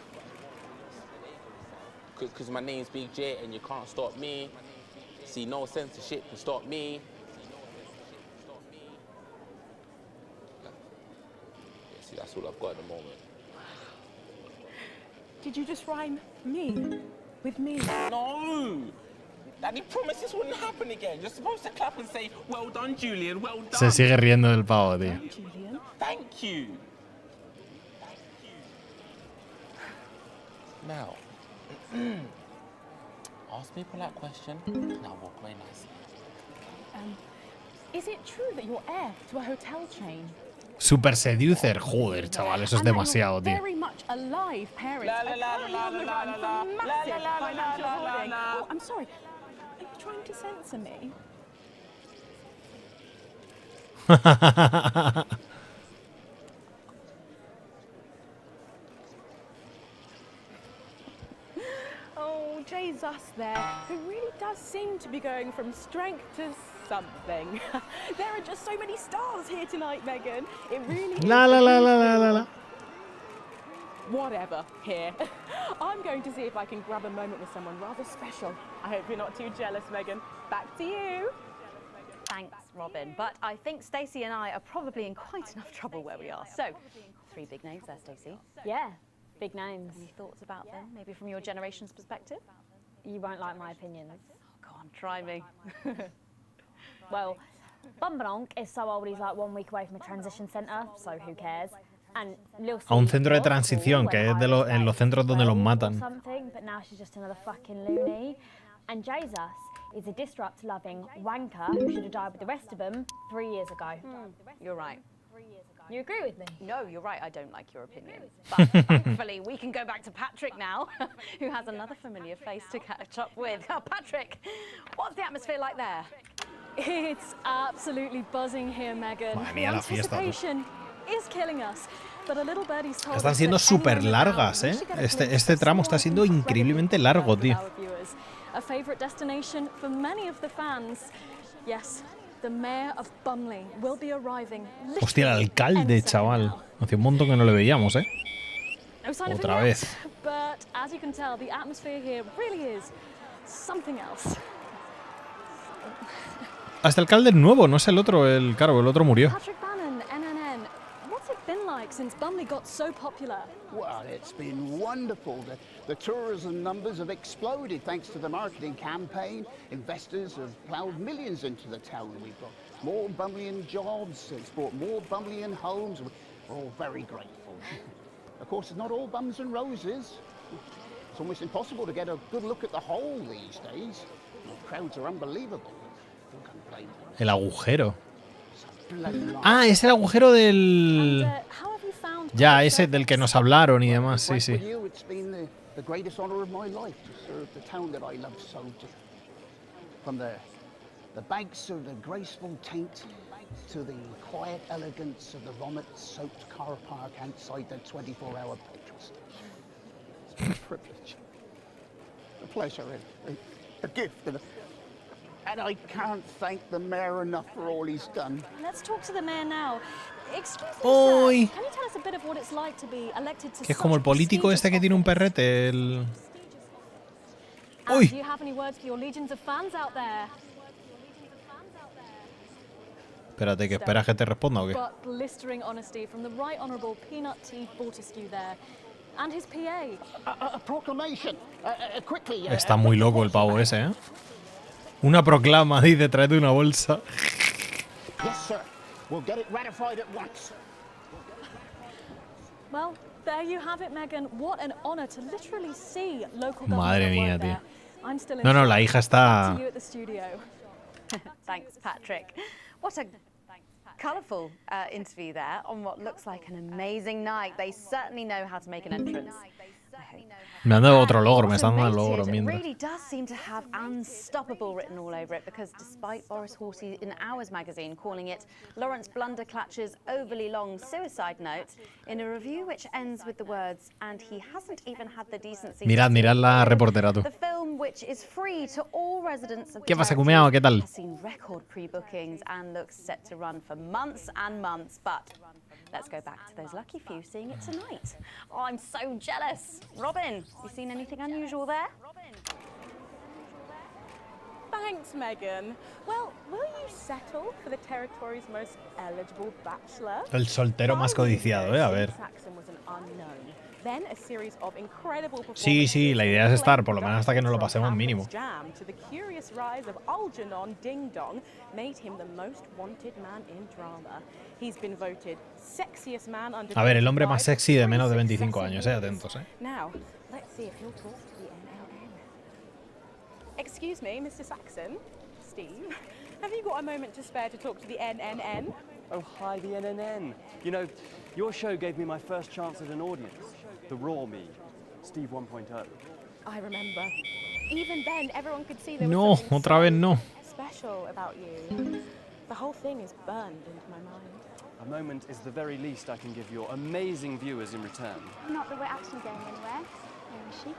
Cause my name's Big J and you can't stop me. See, no censorship can stop me. Yeah, see, that's all I've got at the moment. Did you just rhyme me with me? No! Daddy promised this wouldn't happen again. You're supposed to clap and say, well done, Julian, well done. Se sigue riendo del pavo, tío. Thank you. Now, ask me a polite question, now walk away nicely. Is it true that you're heir to a hotel chain? Super seducer. Joder, chaval, eso es demasiado, tío. Very much alive parents. Apparently on the run from massive financial hoarding. Oh, I'm sorry. Are you trying to censor me? Oh, Jay's us there, who really does seem to be going from strength to something. There are just so many stars here tonight, Megan. It really is. La la la la la la la. Whatever, here. I'm going to see if I can grab a moment with someone rather special. I hope you're not too jealous, Megan. Back to you. Thanks, Robin. But I think Stacey and I are probably in quite enough trouble where we are. So, 3 big names there, Stacey. Yeah, big names. Any thoughts about them, maybe from your generation's perspective? You won't like my opinions. Oh, go on, try me. Well, Bumbanonk is so old he's like 1 week away from a transition centre, so who cares? And A un centro de transición, que es de en los centros donde los matan. But now she's just another fucking loony. And Jesus is a disrupt-loving wanker who should have died with the rest of them 3 years ago. You're right. You agree with me? No, you're right. I don't like your opinion. But thankfully, we can go back to Patrick now, who has another familiar face to catch up with. Oh, Patrick, what's the atmosphere like there? It's absolutely buzzing here, Megan. Madre mía, la fiesta, tú. Anticipation is killing us. But a little birdie's told Están us siendo that súper anyone largas, around ¿eh? should get a glimpse Este of tramo está small, siendo increíblemente largo, tío. our viewers. A favorite destination for many of the fans. Yes, the mayor of Bumley will be arriving. Hostia, el alcalde, chaval. Hace un montón que no le veíamos, ¿eh? No sign of it Otra yet, vez. But as you can tell, the atmosphere here really is something else. Hasta el alcalde nuevo, no es el otro, claro, el otro murió. Patrick Bannon, NNN. What's it been like since Bumley got so popular? Well, it's been wonderful. The tourism numbers have exploded thanks to the marketing campaign. Investors have ploughed millions into the town. We've got more Bumleyan jobs. It's brought more Bumleyan homes. We're all very grateful. Of course, it's not all bums and roses. It's almost impossible to get a good look at the whole these days. The crowds are unbelievable. Who can blame them? El agujero. Ah, es el agujero del... Ya, ese del que nos hablaron y demás, sí, sí. It's been the greatest honor of my life to serve the town that I love so dearly. From the banks of the graceful Taint to the quiet elegance of the vomit-soaked car park outside the 24-hour petrol station. It's a privilege, a pleasure, a gift, and I can't thank the mayor enough for all he's done. Let's talk to the mayor now. Excuse me, Uy. sir. Can you tell us a bit of what it's like to be elected to Que es como el político este que tiene un perrete, el... Uy. Do you have any words for your legions of fans out there? Espérate, que esperas que te responda o qué. But blistering honesty from the Right Honourable Peanut Tea Fortescue there. And his PA. A proclamation. Quickly. Está muy loco el pavo ese, ¿eh? Una proclama, dice, tráete una bolsa. Yes, sir. We'll get it ratified at once. Well, there you have it, Megan. What an honour to literally see local government Madre at mía, work tío. there. I'm still in No, no, shock. la hija está... Back to you at the studio. Thanks, Patrick. What a colourful interview there on what looks like an amazing night. They certainly know how to make an entrance. Me han dado otro logro, me están dando logros It mientras. really does seem to have unstoppable written all over it, because despite Boris Horsey in Hours magazine calling it Lawrence Blunderclatch's overly long suicide note, in a review which ends with the words, and he hasn't even had the decency... Mirad la reportera, tú. The film, which is free to all residents of the ¿Qué pasa, territory, cumeao? ¿Qué tal? has seen record pre-bookings and looks set to run for months and months, but let's go back to those lucky few seeing it tonight. Oh, I'm so jealous. Robin, you seen anything unusual there? Thanks, Megan. Well, will you settle for the territory's most eligible bachelor? El soltero más codiciado, a ver. Saxon was an unknown. Then a series of incredible Sí, sí, la idea es estar, por lo menos hasta que nos lo pasemos mínimo. Jam to the curious rise of Algernon Ding Dong made him the most wanted man in drama. He's been voted sexiest man under. A ver, el hombre más sexy de menos de 25 años, atentos, Now, let's see if he'll talk to the NLN. Excuse me, Mr. Saxon. Steve, have you got a moment to spare to talk to the NNN? Oh, hi, the NNN. You know, your show gave me my first chance at an audience. The raw me, Steve 1.0. I remember. Even then, everyone could see there was No, something otra vez no. special about you. The whole thing is burned into my mind. A moment is the very least I can give your amazing viewers in return. Not that we're actually going anywhere. Where is she?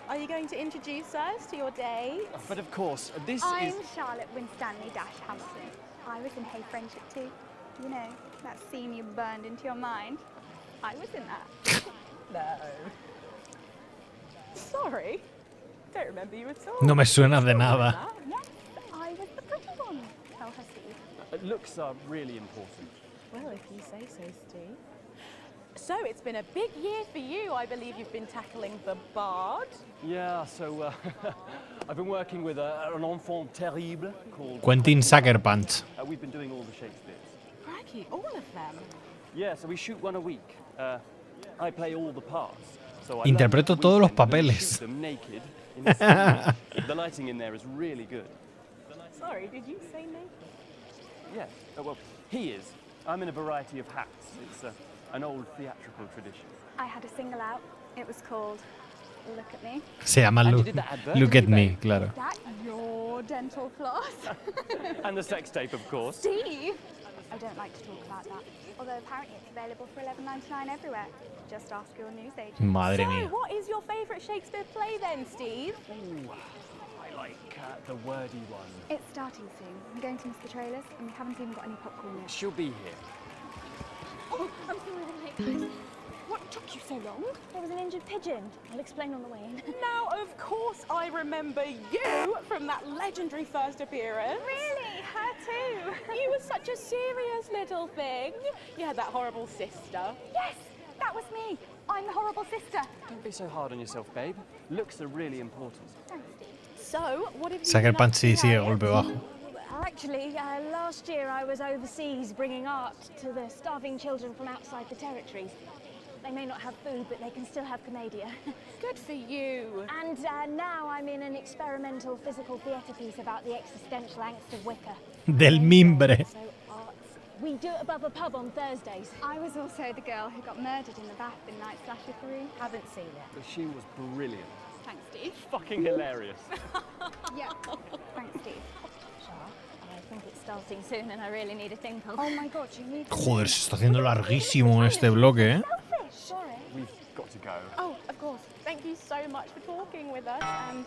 Are you going to introduce us to your date? But of course, this I'm is... Charlotte Winstanley-Hamilton. I was in Hey Friendship too. You know, that scene you burned into your mind. I was in that. No. Sorry. Don't remember you at all. No me suena de nada. Yes, I was the pretty one. Tell her, Steve. Looks are really important. Well, if you say so, Steve. So, it's been a big year for you. I believe you've been tackling the Bard. Yeah, so I've been working with an enfant terrible called... Quentin Sucker Punch. We've been doing all the Shakespeares. Crikey, all of them? Yeah, so we shoot one a week. I play all the parts. So I Interpreto todos los papeles. them naked in the studio. The lighting in there is really good. Sorry, did you say naked? Yeah, well, he is. I'm in a variety of hats. It's an old theatrical tradition. I had a single out. It was called Look at Me. Se llama Look at Me, claro. Is that your dental floss? And the sex tape, of course. Steve! I don't like to talk about that. Although apparently it's available for $11.99 everywhere. Just ask your newsagent. Madre So, mía. what is your favourite Shakespeare play then, Steve? Ooh, I like the wordy one. It's starting soon. I'm going to miss the trailers, and we haven't even got any popcorn yet. She'll be here. Oh, I'm sorry I'm late, guys. What took you so long? There was an injured pigeon. I'll explain on the way in. Now, of course, I remember you from that legendary first appearance. Really? Her too? You were such a serious little thing. You had that horrible sister. Yes, that was me. I'm the horrible sister. Don't be so hard on yourself, babe. Looks are really important. Thanks, Steve. So, what have you Sucker been up Punch to sí sigue now? golpe bajo. Actually, last year I was overseas bringing art to the starving children from outside the territories. They may not have food, but they can still have comedia. Good for you. And now I'm in an experimental physical theatre piece about the existential angst of Wicker. Del mimbre. So arts. We do it above a pub on Thursdays. I was also the girl who got murdered in the bath in Night Slasher 3. Haven't seen it. But she was brilliant. Thanks, Steve. Fucking hilarious. Yeah. Thanks, Steve. I think it's starting soon and I really need a think of. Oh my god, you need to... Joder, se está haciendo larguísimo este bloque, ¿eh? Sorry. We've got to go. Oh, of course. Thank you so much for talking with us and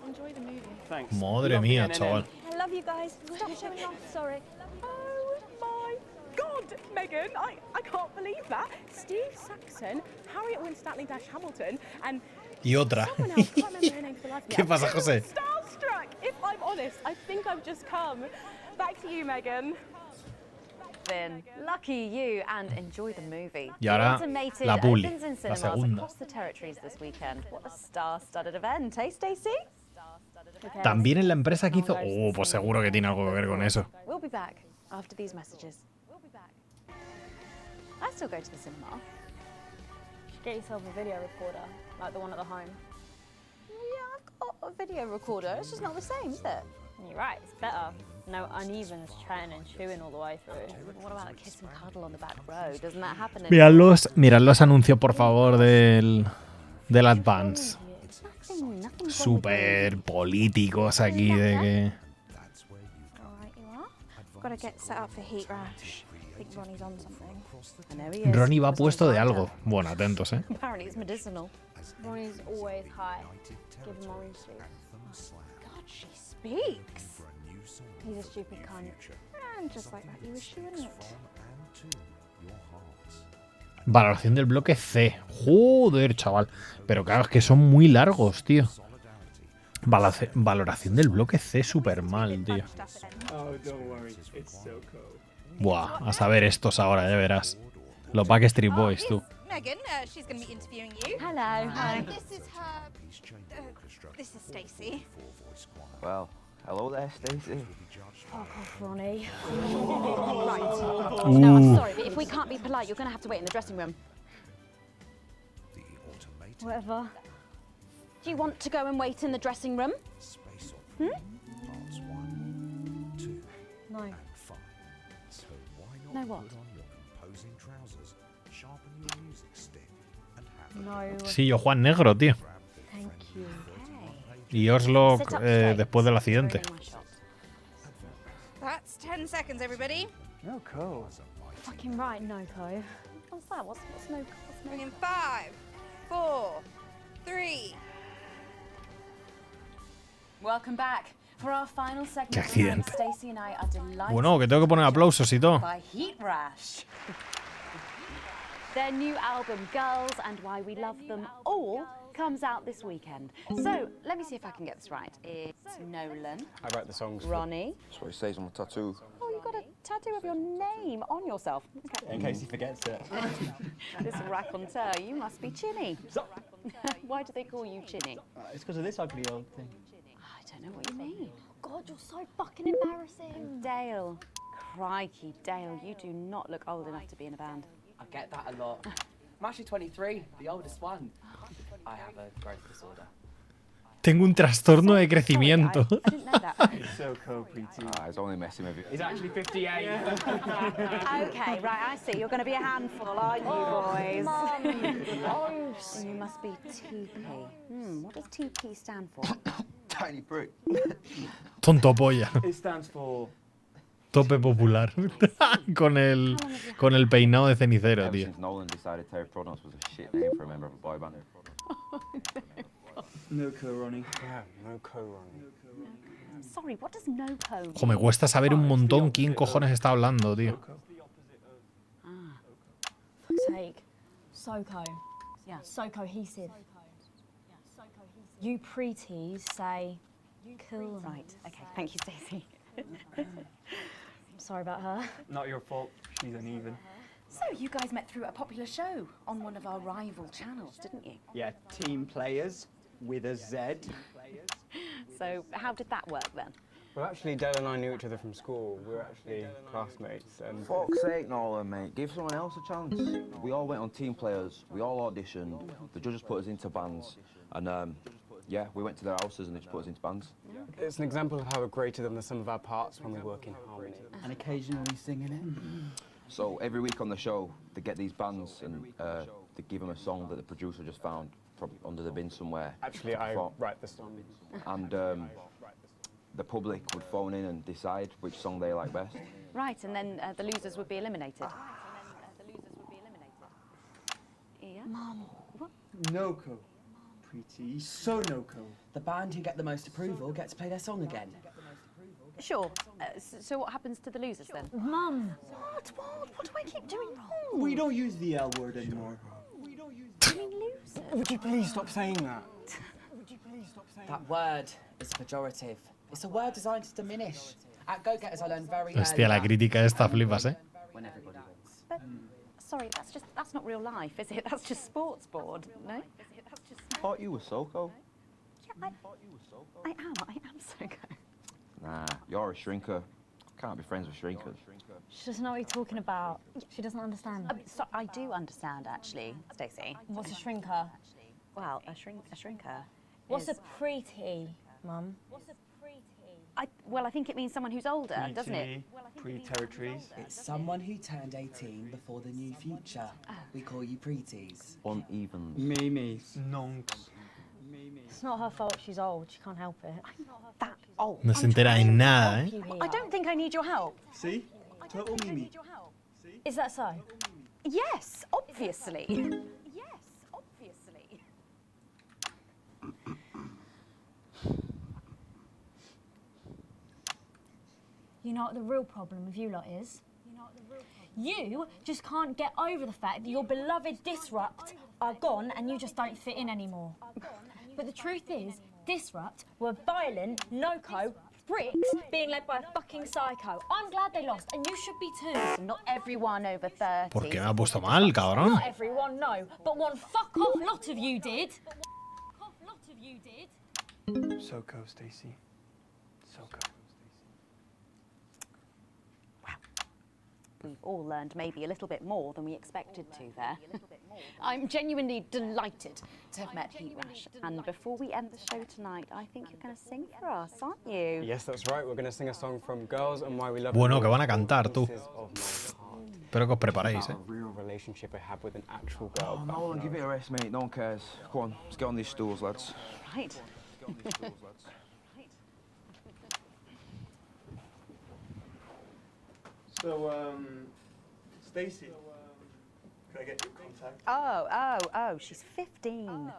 enjoy the movie. Thanks. Madre Love mía, the chaval. I love you guys. Stop showing off. Sorry. Oh my God, Megan, I can't believe that. Steve Saxon, Harriet Winstanley-Hamilton, and Y otra. someone else, can't remember her name for the life of me. ¿Qué pasa, I'm José? starstruck, if I'm honest. I think I've just come. Back to you, Megan. Then, lucky you and enjoy the movie. Y ahora, The Ultimated la Puli, opens in la cinemas segunda. across the territories this weekend. What a star-studded event, eh, Stacey? También en la empresa que hizo... pues seguro que tiene algo que ver con eso. We'll be back after these messages. I still go to the cinema. You should get yourself a video recorder, like the one at the home. Yeah, I've got a video recorder. It's just not the same, is it? You're right, it's better. No unevens chatting and chewing all the way through. What about a kiss and cuddle on the back row? Doesn't that happen anymore? Mirad los anuncios, por favor, del Advance. Nothing Súper políticos aquí de que... Alright, you are. I've got to get set up for heat rash. I think Ronnie's on something. And there he is. Ronnie va puesto de algo. Bueno, atentos, ¿eh? Apparently it's medicinal. Ronnie's always high. Give him orange juice. God, she speaks. He's a stupid cunt. And just like that, you were shooting it. Valoración del bloque C. Joder, chaval. Pero claro, es que son muy largos, tío. Valoración del bloque C súper mal, tío. Oh, don't worry. It's so cold. Buah, a saber estos ahora, ya verás. Los Backstreet Boys, tú. Megan, she's going to be interviewing you. Hello. Hi. This is her. This is Stacey. Well, hello there, Stacey. Oh, God, Ronnie. Right. Ooh. No, I'm sorry, but if we can't be polite, you're going to have to wait in the dressing room. Whatever. Do you want to go and wait in the dressing room? Hmm? No. So why not No what? put on your composing trousers, sharpen your music stick, and have No. Sí, yo Juan Negro, tío. Thank you. Y Oslo después del accidente. That's 10 seconds, everybody. No co. Fucking right, Noko. What's that? What's no? Bring in 5, 4, 3. Welcome back. For our final segment, Qué accidente. Stacey and I are delighted Bueno, que tengo que poner aplausos y todo. by Heat Rash. Their new album, Girls and Why We Love Them All, comes out this weekend. So, let me see if I can get this right. It's Nolan, I write the songs. Ronnie. That's what it says on my tattoo. Oh, you've got a tattoo of your name on yourself. Okay. In case he forgets it. This raconteur, you must be Chinny. Why do they call you Chinny? It's because of this ugly old thing. I don't know what you mean. God, you're so fucking embarrassing. Dale. Crikey, Dale, you do not look old enough to be in a band. I get that a lot. I'm actually 23, the oldest one. I have a growth disorder. Tengo un trastorno de crecimiento. I didn't know that. It's so cool, PT. He's only messing with you. He's actually 58. Okay, right, I see. You're going to be a handful, aren't you, boys? Mum. You must be TP. What does TP stand for? Tiny prick. Tonto polla. It stands for... Tope popular. con el peinado de cenicero, Ever tío. since Nolan decided Terry Pronos was a shit name for a member of a boy band. No co, Ronnie. Yeah, no co, Ronnie. Sorry, what does no cone? Ojo, me cuesta saber un montón quién cojones está hablando, tío. Fuck's sake. So-co. Yeah. So cohesive. You pretees say cool. Right, okay. Thank you, Stacey. I'm sorry about her. Not your fault. She's uneven. So, you guys met through a popular show on one of our rival channels, didn't you? Yeah, Team Players with a Z. So, how did that work then? Well, actually, Dale and I knew each other from school. We were actually classmates. And Fuck's sake, Nolan, mate. Give someone else a chance. We all went on Team Players. We all auditioned. The judges put us into bands. And, yeah, we went to their houses and they just put us into bands. it's an example of how we're greater than the sum of our parts when we work in harmony. And occasionally singing it. So every week on the show, they get these bands and they give them a song that the producer just found probably under the bin somewhere. Actually, I write the song. And the public would phone in and decide which song they like best. Right, and then the losers would be eliminated. Yeah? Mum. What? No-co. Pretty. So no-co. The band who get the most approval get to play their song again. Sure. So what happens to the losers then? Mum. What do I keep doing wrong? We don't use the L word anymore. I mean losers. Would you please stop saying that? That word is pejorative. It's a word designed to diminish. At Go-Getters, I learned very early Hostia, la that crítica esta flipas, ¿eh? when everybody wins. But, sorry, that's not real life, is it? That's just sports board, no? Thought you were Soko. Yeah, I am so good. Nah, you're a shrinker. Can't be friends with shrinkers. She doesn't know what you're talking about. She doesn't understand. So I do understand, actually, Stacey. What's a shrinker? Well, a shrinker. What's is, a preteen, Mum? What's a preteen? Well, I think it means someone who's older, doesn't it? Pre-territories. It's someone who turned 18 before the new future. We call you pretees. Uneven. Mimis. Nonks. It's not her fault she's old. She can't help it. I'm not that old. No se entera de nada, ¿eh? I don't think I need your help. See? Total Mimi. Is that so? Yes, obviously. Yes, obviously. You know what the real problem with you lot is? You just can't get over the fact that your beloved Disrupt are gone and you just don't fit in anymore. But the truth is, disrupt were violent, no-co bricks being led by a fucking psycho. I'm glad they lost, and you should be too. Not everyone over 30. ¿Por qué me ha puesto mal, cabrón? Not everyone, no, but one fuck-off lot of you did. So-co, Stacey. So-co. We've all learned maybe a little bit more than we expected to there. I'm genuinely delighted to have met Heat Rash. And before we end the show tonight, I think you're going to sing for us, aren't you? Yes, that's right. We're going to sing a song from Girls and Why We Love Bueno, You. que van a cantar, tú. Espero que os preparéis, A real relationship I have with an actual girl. Oh, Nolan, give it a rest, mate. No one cares. Go on, let's get on these stools, lads. Right. So, Stacey, can I get your contact? Oh, she's 15.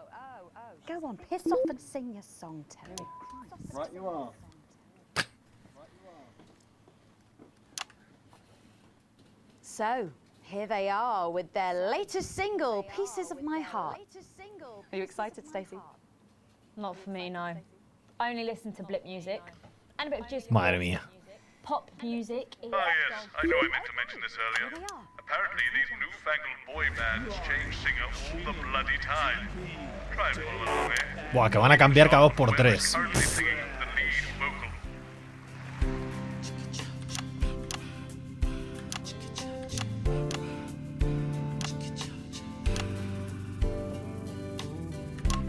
Go on, piss off and sing your song, Terry. Right you are. So, here they are with their latest single, Pieces of My Heart. Are you excited, Stacey? Not for me, no. I only listen to blip music and a bit of just Madre mía. pop music. Oh yes, I know I meant to mention this earlier. Apparently these newfangled boy bands change singer all the bloody time. Try and follow along, eh? Buah, que van a cambiar cada 2 por 3. Currently singing the lead vocal.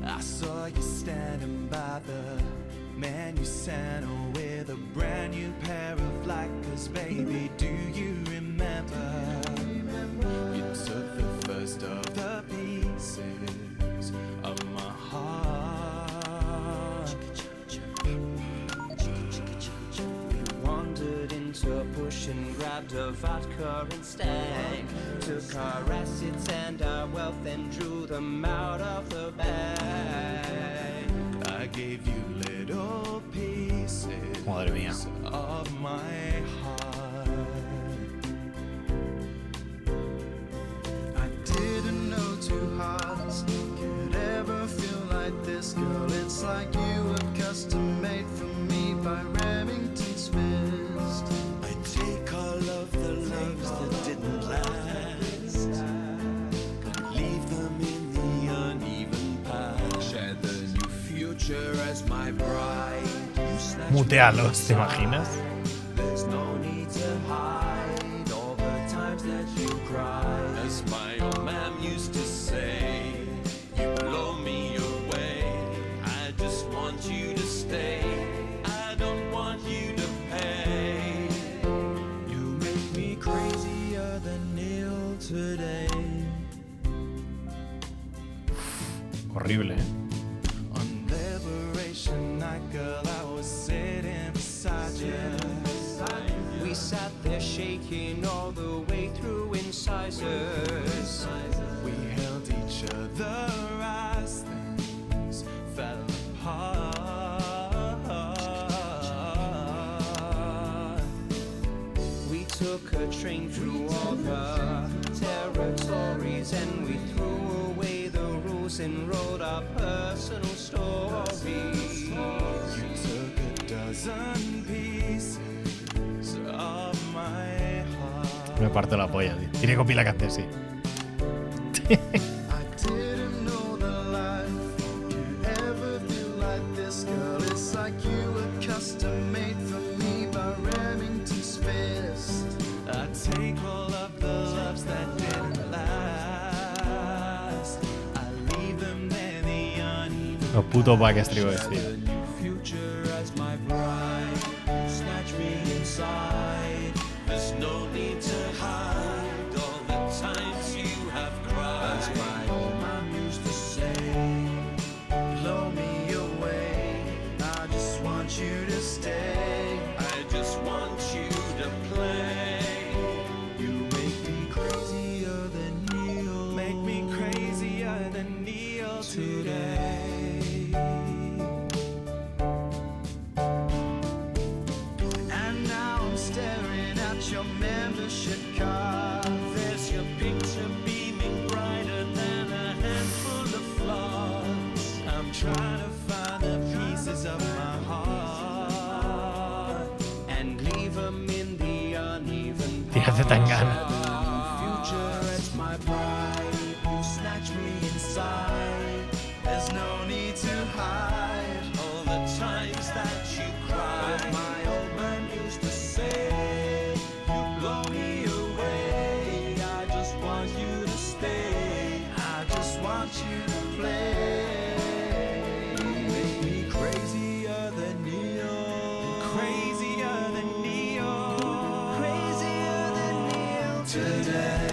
I saw you standing by the menu center with a brand new pair of Lakers, baby. Do you remember? You took the first of the pieces of my heart. We wandered into a bush and grabbed a vodka and stank. Took our assets and our wealth and drew them out of the bag. I gave you little pieces Madre mía. of my heart. I didn't know two hearts could ever feel like this, girl. It's like you were custom made for me by Remington's fist. I take all of the loves that didn't last, leave them in the uneven past. Share the new future as my bride. Mutealos, ¿te imaginas? There's no need to hide all the times that you cried. As my old man used to say, you blow me away. I just want you to stay. I don't want you to pay. You make me crazier than Neil today. Horrible, ¿eh? On Liberation Night, girl, I was sitting beside you. We sat there shaking all the way through incisors. We held each other as things fell apart. We took a train through all the territories and we threw away the rules and wrote our personal stories. You took a dozen pieces of my heart. Me parto la polla, tío. Tiene que copiar la canción, sí. I didn't know that life could ever feel like this, girl. It's like you were custom made for me by Remington's fist. I take all of the loves that didn't last. I leave them there, the uneven. Los putos Backstreet Boys, tío. Future as my bride, snatch me inside. There's no need to hide all the times you have cried. As my old man used to say, blow me away. I just want you to stay. I just want you to play. You make me crazier than Neil. Make me crazier than Neil today. And now I'm staring at your membership card. There's your picture beaming brighter than a handful of flaws. I'm trying to find the hace tan gana. Future as my bride, you snatch me inside. There's no need to hide all the times that you cried. My old man used to say, you blow me away. I just want you to stay. I just want you to play. You make me crazier than Neo. Crazier than Neo. Crazier than Neo today.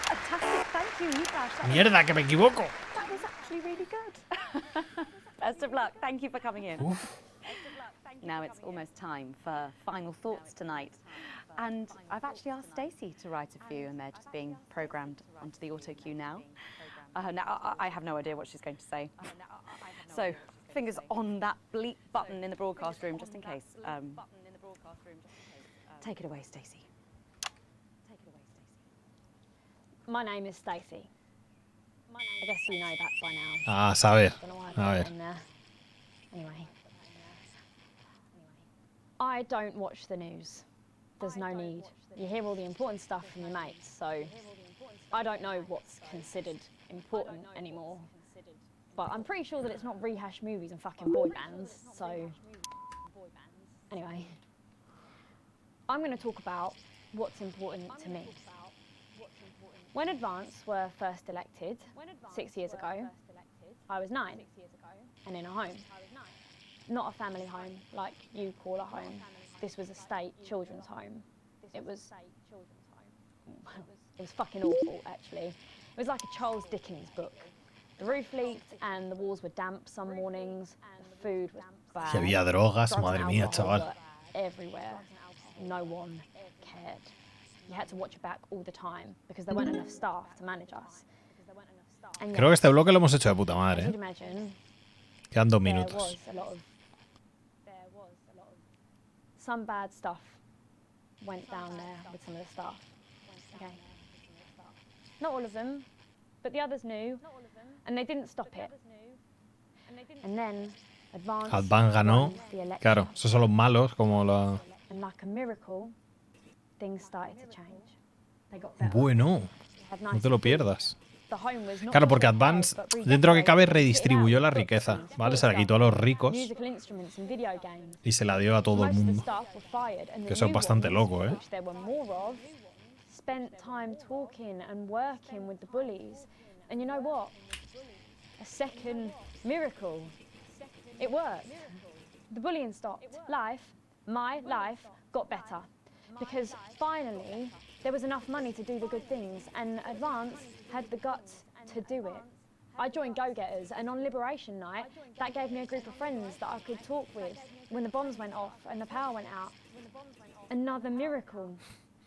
Fantastic, thank you, Yukash. Mierda, que me equivoco. That was actually really good. Best of luck. Thank you for coming in. Now it's almost time for final thoughts tonight. And I've actually asked Stacey to write a few, and they're just being programmed onto the auto cue now. Now I have no idea what she's going to say. So fingers on that bleep button in the broadcast room, just in case. Take it away, Stacey. My name is Stacey. I guess you know that by now. Ah, saber. Don't know why I A put it ver. in there. Anyway. I don't watch the news. There's no need. You hear all the important stuff from your mates, so I don't know what's considered important anymore. But I'm pretty sure that it's not rehashed movies and fucking boy bands, so... Anyway. I'm going to talk about what's important to me. When Advance were first elected 6 years ago, I was 9 and in a home. Not a family home like you call a home. This was a state children's home. It was fucking awful, actually. It was like a Charles Dickens book. The roof leaked and the walls were damp some mornings. The food was bad. Si había drogas, Drugs madre and mía, alcohol chaval. were everywhere. No one cared. You had to watch your back all the time because there weren't enough staff to manage us. And Creo que este bloque lo hemos hecho de puta as madre, you'd ¿eh? imagine, Quedan 2 there minutos. was a lot of some bad stuff went down there with some of the staff. Okay. Not all of them, but the others knew, and they didn't stop it. And then Advance Advan ganó. won the election. Claro, esos son los malos, como la... And like a miracle, things started to change. They got better. Bueno, Had no nice te lo food. pierdas. The home was not Claro, just porque repaired, Advance, but dentro de que cabe, redecorated, redistribuyó la kitted out, riqueza, bookings, ¿vale? Se la sports quitó a los stuff, ricos musical instruments and video games. y se la dio a todo el Most of the mundo. staff were fired, and the Que eso es new bastante ones, loco, ¿eh? which there were more of, spent time talking and working with the bullies. And you know what? A second miracle. It worked. The bullying stopped. My life, got better. Because finally, there was enough money to do the good things, and Advance had the guts to do it. I joined Go-Getters, and on Liberation Night, that gave me a group of friends that I could talk with when the bombs went off and the power went out. Another miracle.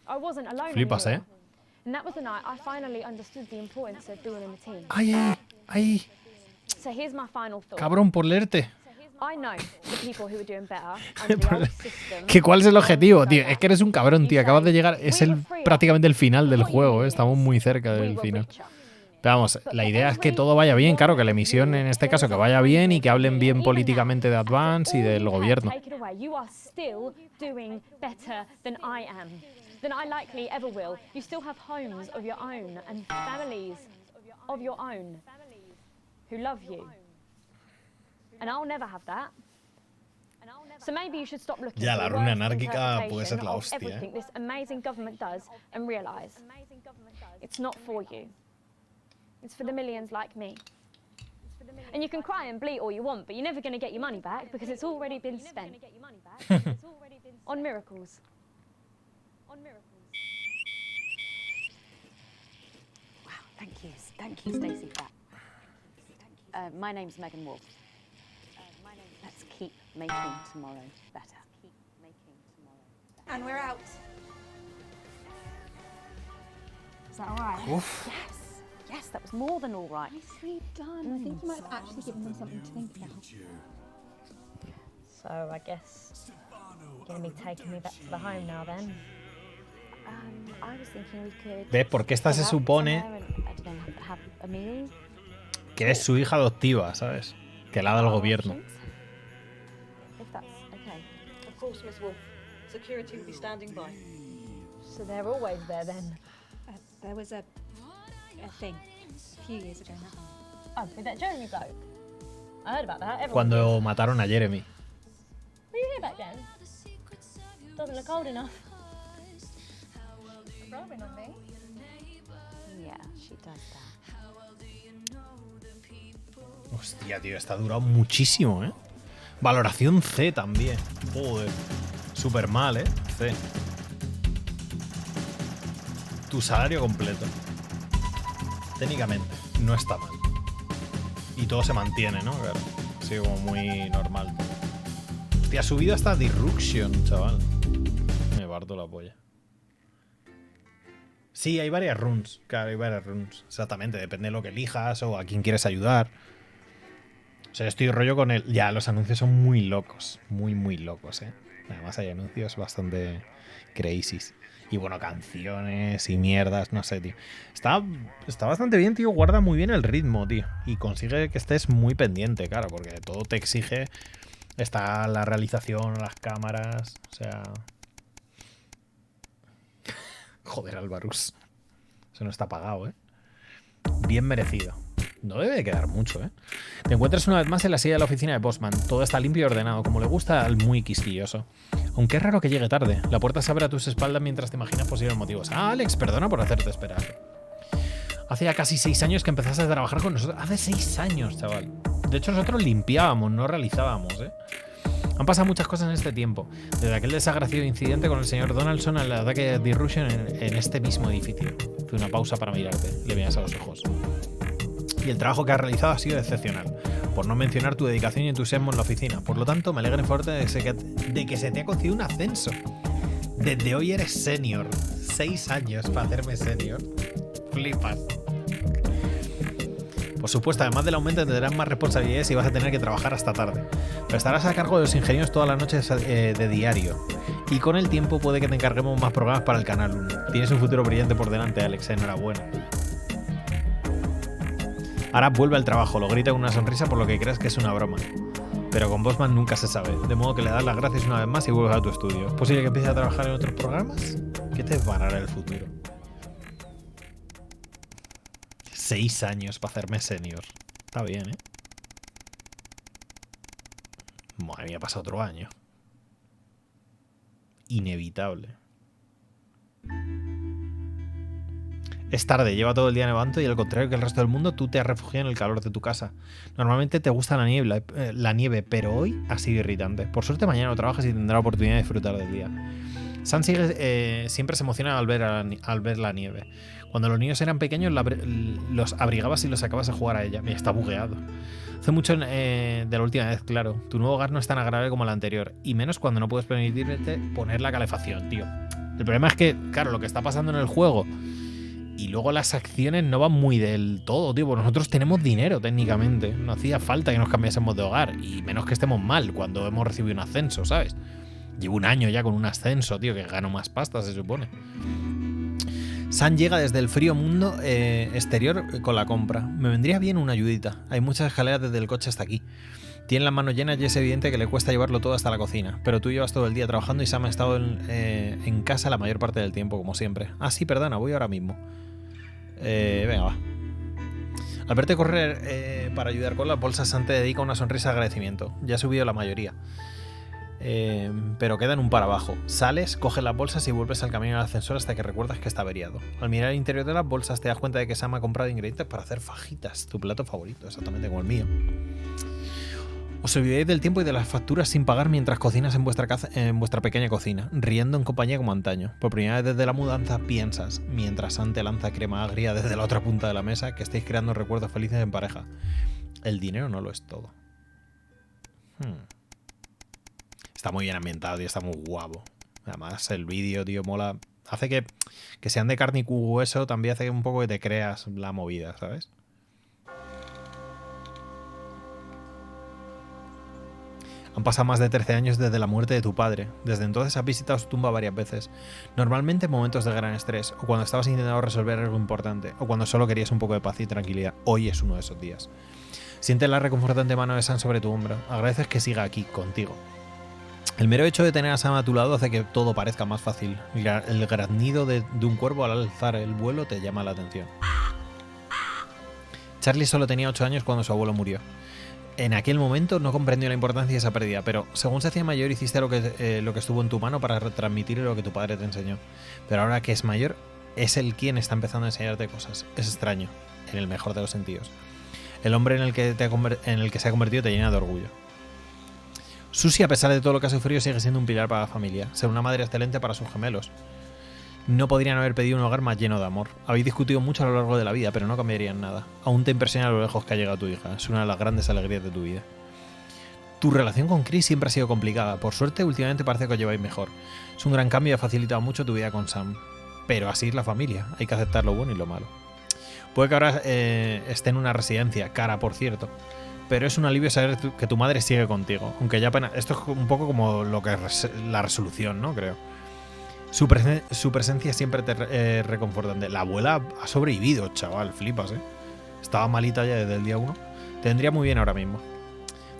I wasn't alone Flipas, anymore. ¿eh? And that was the night I finally understood the importance of being in a team. ¡Ay, ay, ay! So here's my final thought. Cabrón, por leerte. I know the people who are doing better under the old system. ¿Que ¿Cuál es el objetivo, tío? Es que eres un cabrón, tío. Acabas de llegar. Es prácticamente el final del juego, ¿eh? Estamos muy cerca del final. Pero vamos, la idea es que todo vaya bien. Claro, que la emisión, en este caso, que vaya bien y que hablen bien políticamente de Advance y del gobierno. Take it away. You are still doing better than I am, than I likely ever will. You still have homes of your own and families of your own who love you. And I'll never have that. So maybe you should stop looking Ya, for la the runa worst anárquica puede ser la interpretation of hostia, everything this amazing government does and realise it's not for you. It's for the millions like me. And you can cry and bleat all you want, but you're never going to get your money back because it's already been spent on miracles. Wow, thank you, Stacey, for that. My name's Megan Wolf. Let's keep making tomorrow better. And we're out. Is that all right? Oof. Yes, that was more than all right. Nicely done. I think you might have actually given them something to think about. So I guess you're going to be taking me back to the home now then. I was thinking we could... ¿Ves? Porque esta se go out supone... somewhere and, I don't know, have a meal. Que es su hija adoptiva, ¿sabes? Que la da el gobierno. If that's okay. Of course, Miss Wolf. Security will be standing by. So they're always there then. There was a thing a few years ago now. Oh, with that Jeremy bloke. I heard about that. Everyone Cuando mataron a Jeremy. Were you here back then? Doesn't look old enough. Robin on me. Yeah, she does that. Hostia, tío, esta ha durado muchísimo, ¿eh? Valoración C también. Joder. Súper mal, ¿eh? C. Tu salario completo. Técnicamente, no está mal. Y todo se mantiene, ¿no? Claro. Sí, como muy normal. Hostia, ha subido hasta Disruption, chaval. Me parto la polla. Sí, hay varias runes. Claro, hay varias runes. Exactamente, depende de lo que elijas o a quién quieres ayudar. O sea, estoy rollo con el... Ya, los anuncios son muy locos. Muy, muy locos, ¿eh? Además hay anuncios bastante crazy. Y bueno, canciones y mierdas, no sé, tío. Está bastante bien, tío. Guarda muy bien el ritmo, tío. Y consigue que estés muy pendiente, claro, porque todo te exige. Está la realización, las cámaras, o sea... Joder, Alvarus. Eso no está pagado, ¿eh? Bien merecido. No debe de quedar mucho, ¿eh? Te encuentras una vez más en la silla de la oficina de Postman. Todo está limpio y ordenado, como le gusta al muy quisquilloso. Aunque es raro que llegue tarde. La puerta se abre a tus espaldas mientras te imaginas posibles motivos. Ah, Alex, perdona por hacerte esperar. Hace ya casi 6 años que empezaste a trabajar con nosotros. Hace 6 años, chaval. De hecho, nosotros limpiábamos, no realizábamos, ¿eh? Han pasado muchas cosas en este tiempo. Desde aquel desagraciado incidente con el señor Donaldson al ataque de Disruption en este mismo edificio. Tuve una pausa para mirarte. Le veías a los ojos. Y el trabajo que has realizado ha sido excepcional, por no mencionar tu dedicación y entusiasmo en la oficina. Por lo tanto, me alegra fuerte de que se te ha concedido un ascenso. Desde hoy eres senior. 6 años para hacerme senior. Flipas. Por supuesto, además del aumento tendrás más responsabilidades y vas a tener que trabajar hasta tarde. Pero estarás a cargo de los ingenieros todas las noches de diario. Y con el tiempo puede que te encarguemos más programas para el canal. Tienes un futuro brillante por delante, Alex. Enhorabuena. Ahora vuelve al trabajo, lo grita con una sonrisa por lo que crees que es una broma. Pero con Bosman nunca se sabe, de modo que le das las gracias una vez más y vuelves a tu estudio. ¿Es posible que empieces a trabajar en otros programas? ¿Qué te deparará el futuro? 6 años para hacerme senior. Está bien, ¿eh? Madre mía, pasa otro año. Inevitable. Es tarde, lleva todo el día nevando y al contrario que el resto del mundo, tú te has refugiado en el calor de tu casa. Normalmente te gusta la nieve, pero hoy ha sido irritante. Por suerte mañana no trabajas y tendrás la oportunidad de disfrutar del día. Sam siempre se emociona al ver la nieve. Cuando los niños eran pequeños los abrigabas y los sacabas a jugar a ella. Mira, está bugueado. Hace mucho de la última vez, claro. Tu nuevo hogar no es tan agradable como el anterior. Y menos cuando no puedes permitirte poner la calefacción, tío. El problema es que, claro, lo que está pasando en el juego... Y luego las acciones no van muy del todo, tío. Porque nosotros tenemos dinero, técnicamente. No hacía falta que nos cambiásemos de hogar. Y menos que estemos mal cuando hemos recibido un ascenso, ¿sabes? Llevo un año ya con un ascenso, tío, que gano más pasta, se supone. Sam llega desde el frío mundo exterior con la compra. Me vendría bien una ayudita. Hay muchas escaleras desde el coche hasta aquí. Tiene las manos llenas y es evidente que le cuesta llevarlo todo hasta la cocina. Pero tú llevas todo el día trabajando y Sam ha estado en casa la mayor parte del tiempo, como siempre. Ah, sí, perdona, voy ahora mismo. Venga, va. Al verte correr para ayudar con las bolsas, Sam te dedica una sonrisa de agradecimiento. Ya ha subido la mayoría. Pero quedan un par abajo. Sales, coges las bolsas y vuelves al camino del ascensor hasta que recuerdas que está averiado. Al mirar el interior de las bolsas te das cuenta de que Sam ha comprado ingredientes para hacer fajitas, tu plato favorito, exactamente como el mío. Os olvidáis del tiempo y de las facturas sin pagar mientras cocinas en vuestra pequeña cocina, riendo en compañía como antaño. Por primera vez desde la mudanza piensas, mientras Sam te lanza crema agria desde la otra punta de la mesa, que estáis creando recuerdos felices en pareja. El dinero no lo es todo. Está muy bien ambientado y está muy guapo. Además, el vídeo, tío, mola. Hace que sean de carne y hueso, también hace un poco que te creas la movida, Han pasado más de 13 años desde la muerte de tu padre. Desde entonces has visitado su tumba varias veces. Normalmente en momentos de gran estrés, o cuando estabas intentando resolver algo importante, o cuando solo querías un poco de paz y tranquilidad. Hoy es uno de esos días. Sientes la reconfortante mano de Sam sobre tu hombro. Agradeces que siga aquí, contigo. El mero hecho de tener a Sam a tu lado hace que todo parezca más fácil. El graznido de un cuervo al alzar el vuelo te llama la atención. Charlie solo tenía 8 años cuando su abuelo murió. En aquel momento no comprendió la importancia de esa pérdida, pero según se hacía mayor hiciste lo que estuvo en tu mano para retransmitir lo que tu padre te enseñó. Pero ahora que es mayor, es él quien está empezando a enseñarte cosas. Es extraño, en el mejor de los sentidos. El hombre en el que se ha convertido te llena de orgullo. Susie, a pesar de todo lo que ha sufrido, sigue siendo un pilar para la familia. Ser una madre excelente para sus gemelos. No podrían haber pedido un hogar más lleno de amor. Habéis discutido mucho a lo largo de la vida, pero no cambiarían nada. Aún te impresiona lo lejos que ha llegado tu hija. Es una de las grandes alegrías de tu vida. Tu relación con Chris siempre ha sido complicada. Por suerte, últimamente parece que os lleváis mejor. Es un gran cambio y ha facilitado mucho tu vida con Sam. Pero así es la familia. Hay que aceptar lo bueno y lo malo. Puede que ahora esté en una residencia, cara por cierto. Pero es un alivio saber que tu madre sigue contigo. Aunque ya apenas... Esto es un poco como lo que la resolución, ¿no? Creo. Su presencia siempre te reconfortante. La abuela ha sobrevivido, chaval, flipas, ¿eh? Estaba malita ya desde el día 1. Te vendría muy bien ahora mismo.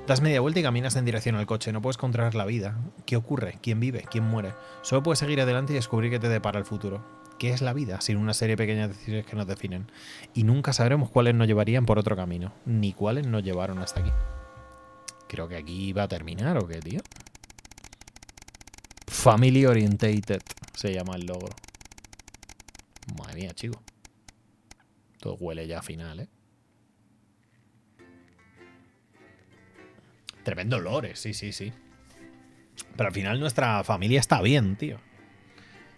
Das media vuelta y caminas en dirección al coche. No puedes controlar la vida. ¿Qué ocurre? ¿Quién vive? ¿Quién muere? Solo puedes seguir adelante y descubrir qué te depara el futuro. ¿Qué es la vida sin una serie de pequeñas decisiones que nos definen? Y nunca sabremos cuáles nos llevarían por otro camino, ni cuáles nos llevaron hasta aquí. Creo que aquí va a terminar, ¿o qué, tío? Family Orientated se llama el logro. Madre mía, chico. Todo huele ya a final, ¿eh? Tremendo lore, sí, sí, sí. Pero al final nuestra familia está bien, tío.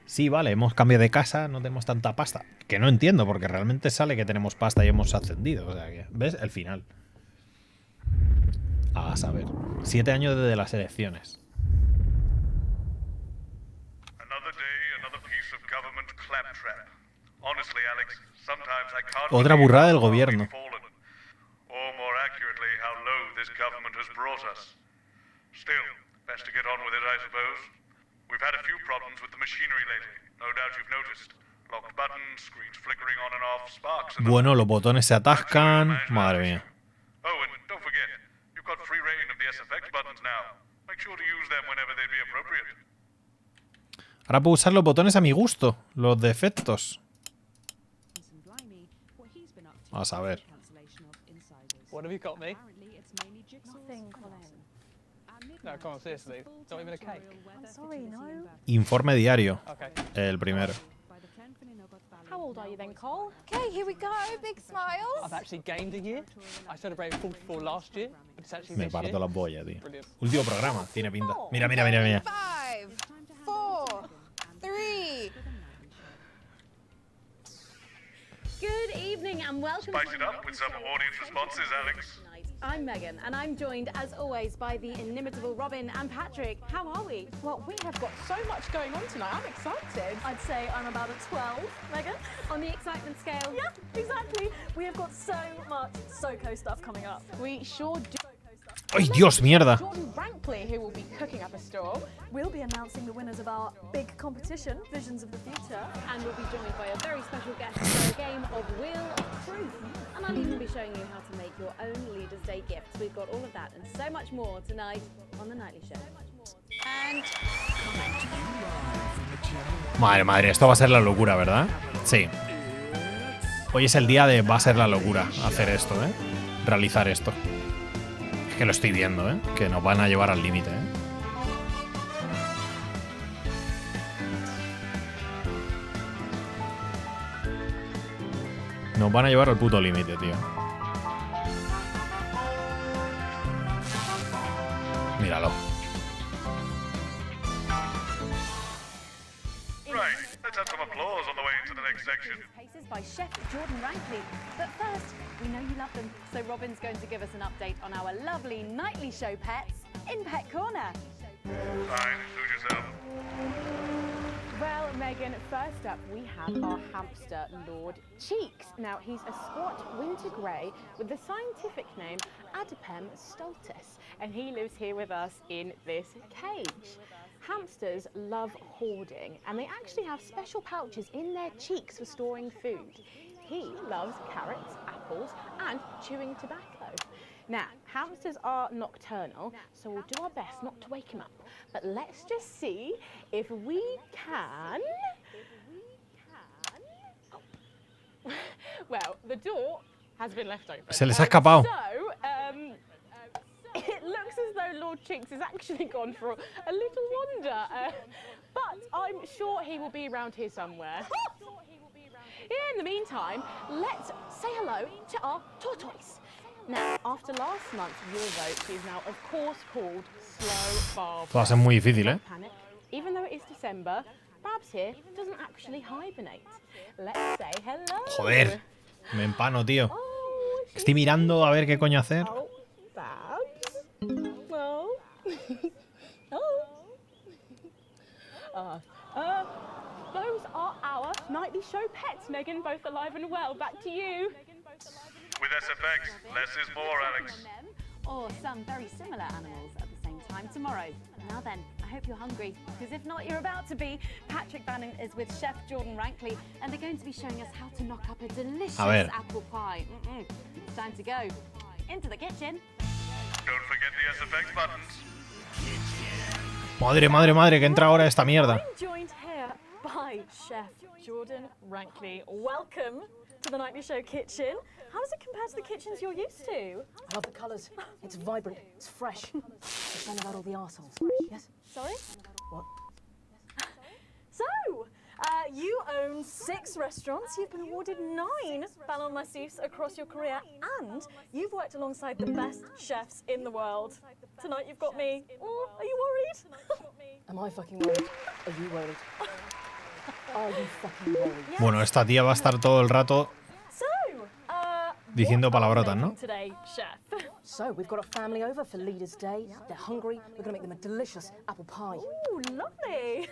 Sí, vale, hemos cambiado de casa, no tenemos tanta pasta. Que no entiendo, porque realmente sale que tenemos pasta y hemos ascendido. O sea que, ¿ves? El final. A saber. 7 años desde las elecciones. Otra burrada del gobierno. Bueno, los botones se atascan. Madre mía. Ahora puedo usar los botones a mi gusto. Los de efectos. A saber. What have you got me? No, come on, seriously. Not even a cake. I'm sorry, no. Informe diario. Okay. El primero. How old are you then, Cole? Okay, here we go. Big smiles. I've actually gained a year. I celebrated 44 last year, but it's actually Me this parto year. la polla, tío. Brilliant. Último programa. Tiene pinta. Mira, mira, mira, mira. 5, 4, 3. Good evening and welcome. Spice it up with some audience responses, Alex. I'm Megan, and I'm joined, as always, by the inimitable Robin and Patrick. How are we? Well, we have got so much going on tonight. I'm excited. I'd say I'm about a 12, Megan. On the excitement scale? Yeah, exactly. We have got so much SoCo stuff coming up. We sure do. ¡Ay, Dios, mierda! Jordan Brankley, who will be cooking up a storm. We'll be announcing the winners of our big competition, Visions of the Future. And we'll be joined by a very special guest for a game of Wheel of Truth. And I'll even be showing you how to make your own Leaders' Day gifts. We've got all of that and so much more tonight on The Nightly Show. And... Madre, madre, esto va a ser la locura, ¿verdad? Sí. Hoy es el día de va a ser la locura hacer esto, ¿eh? Realizar esto. Es que lo estoy viendo, ¿eh? Que nos van a llevar al límite, ¿eh? Nos van a llevar al puto límite, tío. Míralo. Right, let's have some applause on the way into the next section. Paces by Chef Jordan Rankley. But first, we know you love them, so Robin's going to give us an update on our lovely Nightly Show pets in Pet Corner. Fine, suit yourself. Well, Megan, first up we have our hamster, Lord Cheeks. Now, he's a squat winter grey with the scientific name Adipem stultus, and he lives here with us in this cage. Hamsters love hoarding, and they actually have special pouches in their cheeks for storing food. He loves carrots, apples, and chewing tobacco. Now, hamsters are nocturnal, so we'll do our best not to wake him up. But let's just see if we can... Oh. Well, the door has been left open. Se les ha escapado. So, it looks as though Lord Cheeks has actually gone for a little wander. But I'm sure he will be around here somewhere. In the meantime, let's say hello to our tortoise. Now, after last month's your vote, he is now, of course, called Slow Bob. Esto va a ser muy difícil, ¿eh? Panic. Even though it is December, Babs here doesn't actually hibernate. Let's say hello. Joder, me empano, tío. Estoy mirando a ver qué coño hacer. Oh, Babs. Well. Those are our nightly show pets, Megan, both alive and well. Back to you. With SFX, less is more, Alex. Or some very similar animals at the same time tomorrow. Now then, I hope you're hungry, because if not, you're about to be. Patrick Bannon is with Chef Jordan Rankley, and they're going to be showing us how to knock up a delicious apple pie. It's time to go into the kitchen. Don't forget the SFX buttons. Madre, madre, madre, que entra ahora esta mierda. I'm joined here by Chef Jordan Rankley. Welcome to the Nightly Show kitchen. How does it compare to the kitchens you're used to? I love the colours. It's vibrant. It's fresh. It's none about all the arseholes. Yes? Sorry? What? So, you own 6 restaurants. You've been awarded 9 Ballon d'Or across your career, and you've worked alongside the best chefs in the world. Tonight you've got me. Oh, are you worried? Am I fucking worried? Are you worried? Are you fucking worried? Bueno, esta tía va a estar todo el rato diciendo palabrotas, ¿no? Today, chef. So, we've got a family over for Leaders' Day. They're hungry. We're going to make them a delicious apple pie. Ooh, lovely.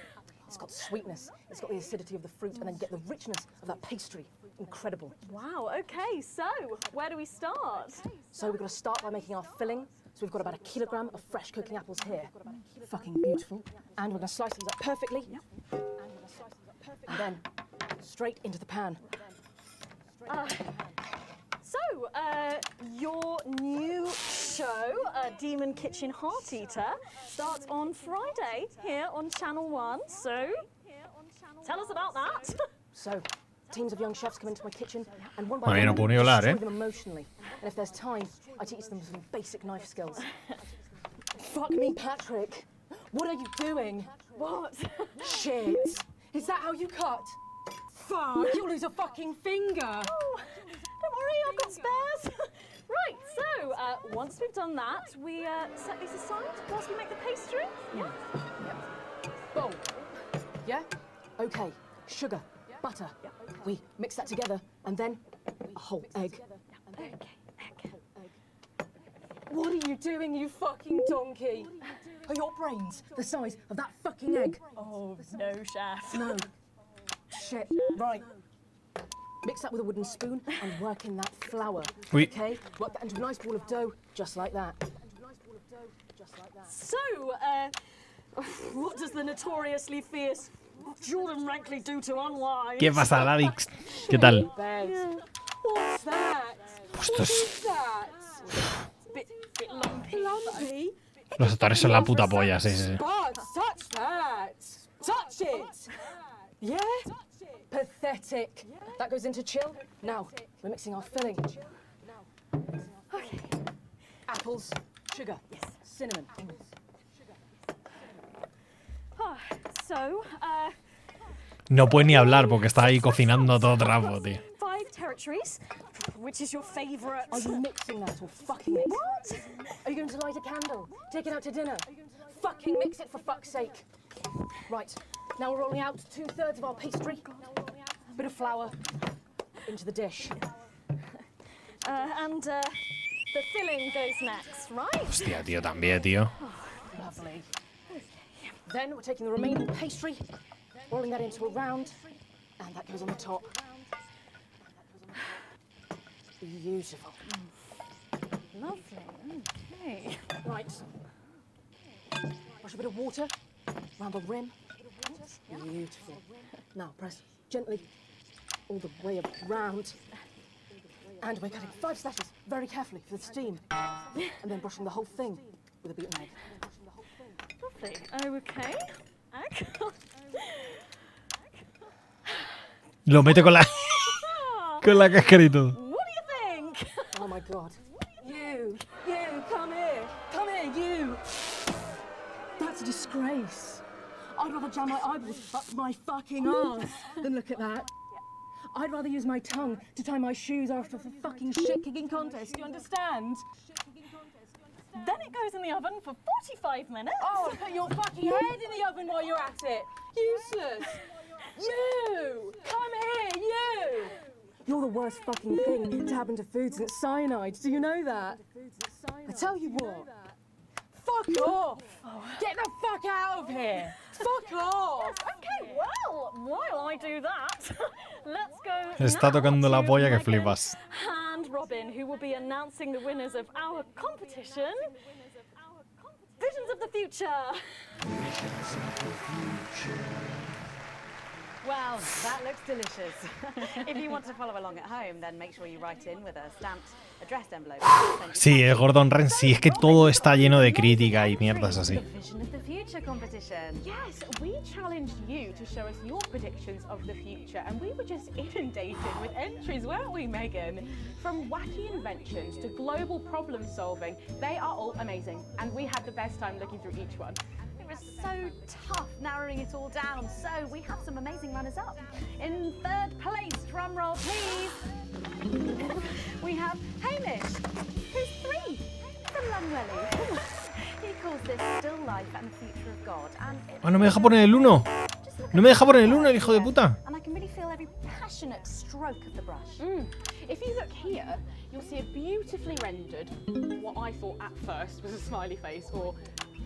It's got sweetness, it's got the acidity of the fruit, and then get the richness of that pastry. Incredible. Wow, okay, so where do we start? So we've got to start by making our filling. So we've got about 1 kilogram of fresh cooking apples here. Fucking beautiful. And we're going to slice these up perfectly. And then straight into the pan. Your new show, Demon Kitchen Heart Eater, starts on Friday here on Channel 1. So, tell us about that. So, teams of young chefs come into my kitchen, and one by Bueno, no one, puedo ni hablar, destroy them emotionally. And if there's time, I teach them some basic knife skills. Fuck me, Patrick. What are you doing? What? Shit. Is that how you cut? Fuck, you'll lose a fucking finger. Oh, don't worry, I've got spares. Right, so once we've done that, we set these aside whilst we make the pastry. Yeah. Bowl. Yeah? Okay. Sugar, butter. We mix that together, and then a whole egg. Okay, egg. What are you doing, you fucking donkey? Are your brains the size of that fucking egg? Oh, no, chef. No. Shit. Right. Mix that with a wooden spoon and work in that flour. Oui. Okay? Work that into a nice ball of dough, just like that. So, what does the notoriously fierce Jordan Rankley do to unwind? ¿Qué pasa, Alex? ¿Qué tal? What's that? Esto es... What's that? Bit lumpy. Lumpy? Los actores son la puta polla, sí, sí. Sparks, touch that! Touch it! Yeah? Pathetic. That goes into chill. Now, we're mixing our filling. Okay. Apples, sugar, yes, cinnamon. So, No puede ni hablar porque está ahí cocinando todo el rato, tío. 5 territories. Which is your favourite? Are you mixing that or fucking it? What? Are you going to light a candle? Take it out to dinner? Fucking mix it for fuck's sake. Right, now we're rolling out 2/3 of our pastry. Bit of flour into the dish. And the filling goes next, right? Hostia, tío, también, tío. Lovely. Then we're taking the remaining pastry rolling that into a round, and that goes on the top. Beautiful. Lovely. Okay. Right. Brush a bit of water around the rim. Beautiful. Now press gently all the way around. And we're cutting 5 slashes very carefully for the steam. And then brushing the whole thing with a beaten egg. Lovely. Okay. Lo mete con la cáscara y todo. What do you think? Oh my God. You, come here, you. That's a disgrace. I'd rather jam my eyeballs up my fucking arse than look at that. I'd rather use my tongue to tie my shoes after the fucking shit-kicking contest, you understand? Then it goes in the oven for 45 minutes. Oh, put your fucking head in the oven while you're at it. Useless. You! Come here, you! You're the worst fucking thing to happen to food since cyanide. Do you know that? I tell you what. Fuck off! Get the fuck out of here! Fuck off! Okay, well, while I do that, let's go. Está tocando la polla que flipas. And Robin, who will be announcing the winners of our competition. Visions of the Future. Well, that looks delicious. If you want to follow along at home, then make sure you write in with a stamped addressed envelope. Sí, es Gordon Ramsay. Es que todo está lleno de crítica y mierdas así. Vision of the Future competition. Yes, we challenged you to show us your predictions of the future, and we were just inundated with entries, weren't we, Megan? From wacky inventions to global problem solving, they are all amazing, and we had the best time looking through each one. It was so tough narrowing it all down, so we have some amazing runners-up. In 3rd place, drum roll please, we have Hamish, who's 3 from Lunwelly. He calls this still life and the future of God. Ah, no me deja poner el 1. No me deja poner el 1, el hijo de puta. And I can really feel every passionate stroke of the brush. If you look here, you'll see a beautifully rendered, what I thought at first was a smiley face or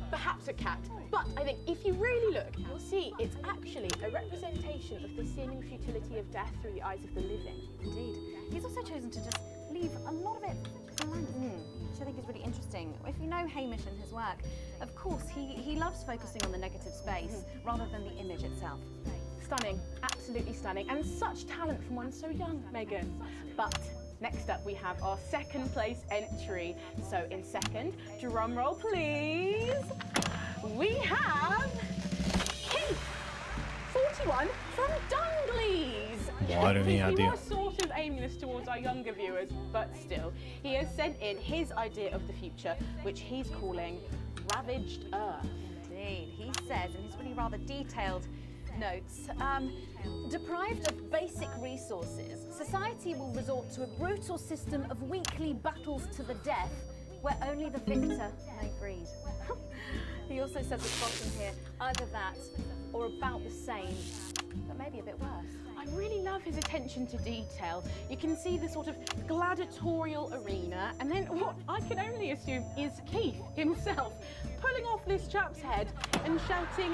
perhaps a cat. But I think if you really look, you'll see it's actually a representation of the seeming futility of death through the eyes of the living. Indeed. He's also chosen to just leave a lot of it blank, which I think is really interesting. If you know Hamish and his work, of course, he loves focusing on the negative space rather than the image itself. Stunning, absolutely stunning, and such talent from one so young, Megan. But next up we have our 2nd place entry. So in 2nd, drum roll please, we have Keith, 41 from Dungleys. Madre mía, We tío. were sort of aiming this towards our younger viewers, but still, he has sent in his idea of the future, which he's calling Ravaged Earth. Indeed, he says in his really rather detailed notes, deprived of basic resources, society will resort to a brutal system of weekly battles to the death, where only the victor may breed. He also says at the bottom here, either that or about the same, but maybe a bit worse. I really love his attention to detail. You can see the sort of gladiatorial arena, and then what I can only assume is Keith himself pulling off this chap's head and shouting,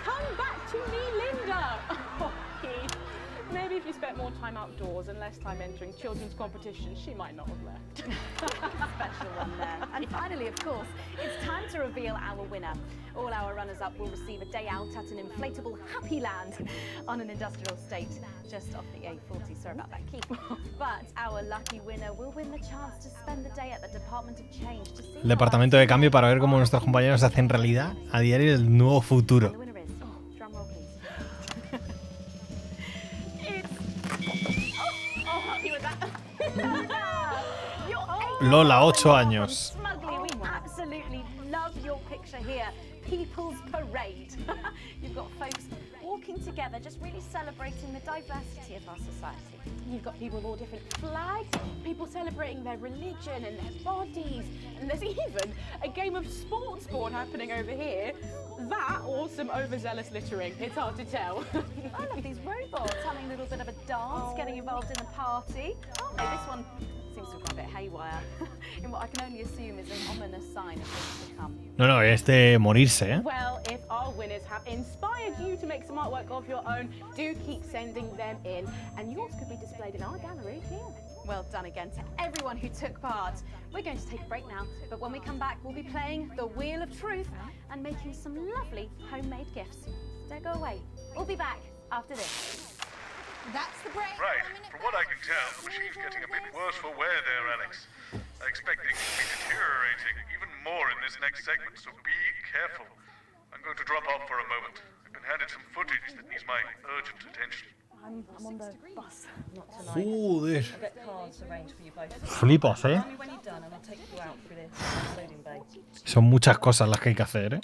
"Come back to me, Linda!" Oh, Keith. Maybe if you spent more time outdoors and less time entering children's competitions, she might not have left. Special one there. And finally, of course, it's time to reveal our winner. All our runners-up will receive a day out at an inflatable Happy Land on an industrial estate just off the A40. Sorry about that, Keith. But our lucky winner will win the chance to spend the day at the Department of Change to see El departamento de cambio para ver cómo nuestros compañeros hacen realidad a diario el nuevo futuro. drum roll, please. Lola, 8 años. Smugly, we absolutely love your picture here. People's Parade. You've got folks walking together, just really celebrating the diversity of our society. You've got people with all different flags, people celebrating their religion and their bodies, and there's even a game of sports board happening over here. That or some overzealous littering, it's hard to tell. I love these robots having a little bit of a dance, getting involved in the party. Oh, no, this one seems seems to have gone a bit haywire in what I can only assume is an ominous sign of things to come. No, es de morirse, ¿eh? Well, if our winners have inspired you to make some artwork of your own, do keep sending them in. And yours could be displayed in our gallery here. Well done again to everyone who took part. We're going to take a break now, but when we come back, we'll be playing the Wheel of Truth and making some lovely homemade gifts. Don't go away. We'll be back after this. That's the break. Right, from what I can tell, the machine's getting a bit worse for wear there, Alex. I expect things to be deteriorating even more in this next segment, so be careful. I'm going to drop off for a moment. I've been handed some footage that needs my urgent attention. I'm on the bus. Not tonight. Joder. I'll get cars arranged for you both. Flipas, ¿eh? Tell me when you're done and I'll take you out through the loading bay. Son muchas cosas las que hay que hacer, ¿eh?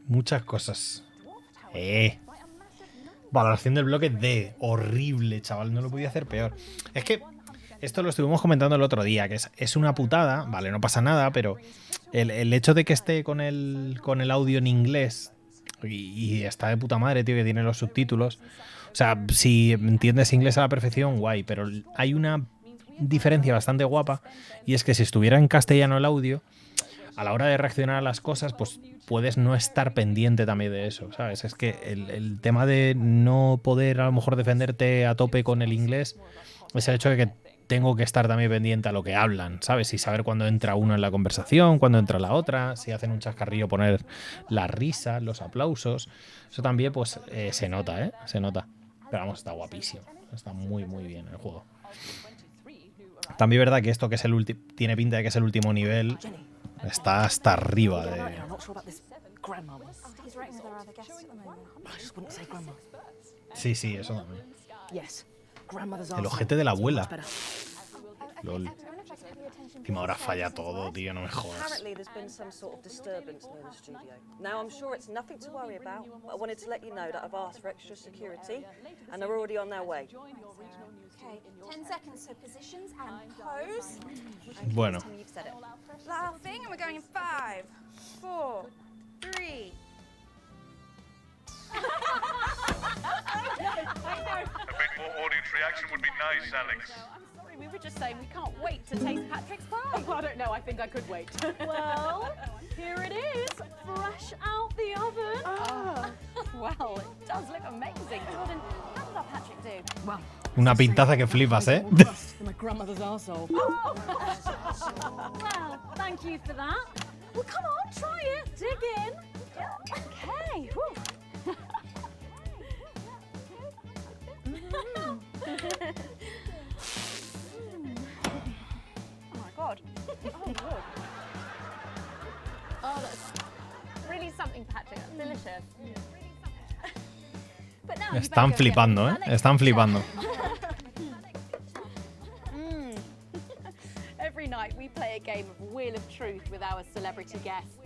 Muchas cosas. Valoración del bloque D. Horrible, chaval. No lo podía hacer peor. Es que esto lo estuvimos comentando el otro día, que es una putada. Vale, no pasa nada, pero el hecho de que esté con el audio en inglés y está de puta madre, tío, que tiene los subtítulos. O sea, si entiendes inglés a la perfección, guay. Pero hay una diferencia bastante guapa, y es que si estuviera en castellano el audio, a la hora de reaccionar a las cosas, pues puedes no estar pendiente también de eso, ¿sabes? Es que el tema de no poder a lo mejor defenderte a tope con el inglés es el hecho de que tengo que estar también pendiente a lo que hablan, ¿sabes? Y saber cuándo entra uno en la conversación, cuándo entra la otra, si hacen un chascarrillo poner las risas, los aplausos. Eso también pues se nota, ¿eh? Se nota. Pero vamos, está guapísimo. Está muy, muy bien el juego. También es verdad que esto que es el último, tiene pinta de que es el último nivel. Está hasta arriba de... Sí, sí, eso también. El ojete de la abuela. Lol. Encima ahora falla todo, tío, no me jodas. Apparently there's been some sort of disturbance near the studio. Now I'm sure it's nothing to worry about, but I wanted to let you know that I've asked for extra security and they're already on their way. Okay, 10 seconds, so positions and pose. Bueno. You've said it. Laughing, and we're going in 5, 4, 3. A bit more audience reaction would be nice, Alex. I'm sorry, we were just saying we can't wait to taste Patrick's pie. I don't know, I think I could wait. Well, here it is, fresh out the oven. Oh, well, it does look amazing. Jordan, how did our Patrick do? Well, una pintaza que flipas, ¿eh? My grandmother's arsehole. Well, thank you for that. Well, come on, try it. Dig in. Okay. Oh my god. Oh, Lord. Oh, that's really something, Patrick. That's delicious. But now Están flipando, ¿eh? Están flipando. Every night we play a game of Wheel of Truth with our celebrity guests.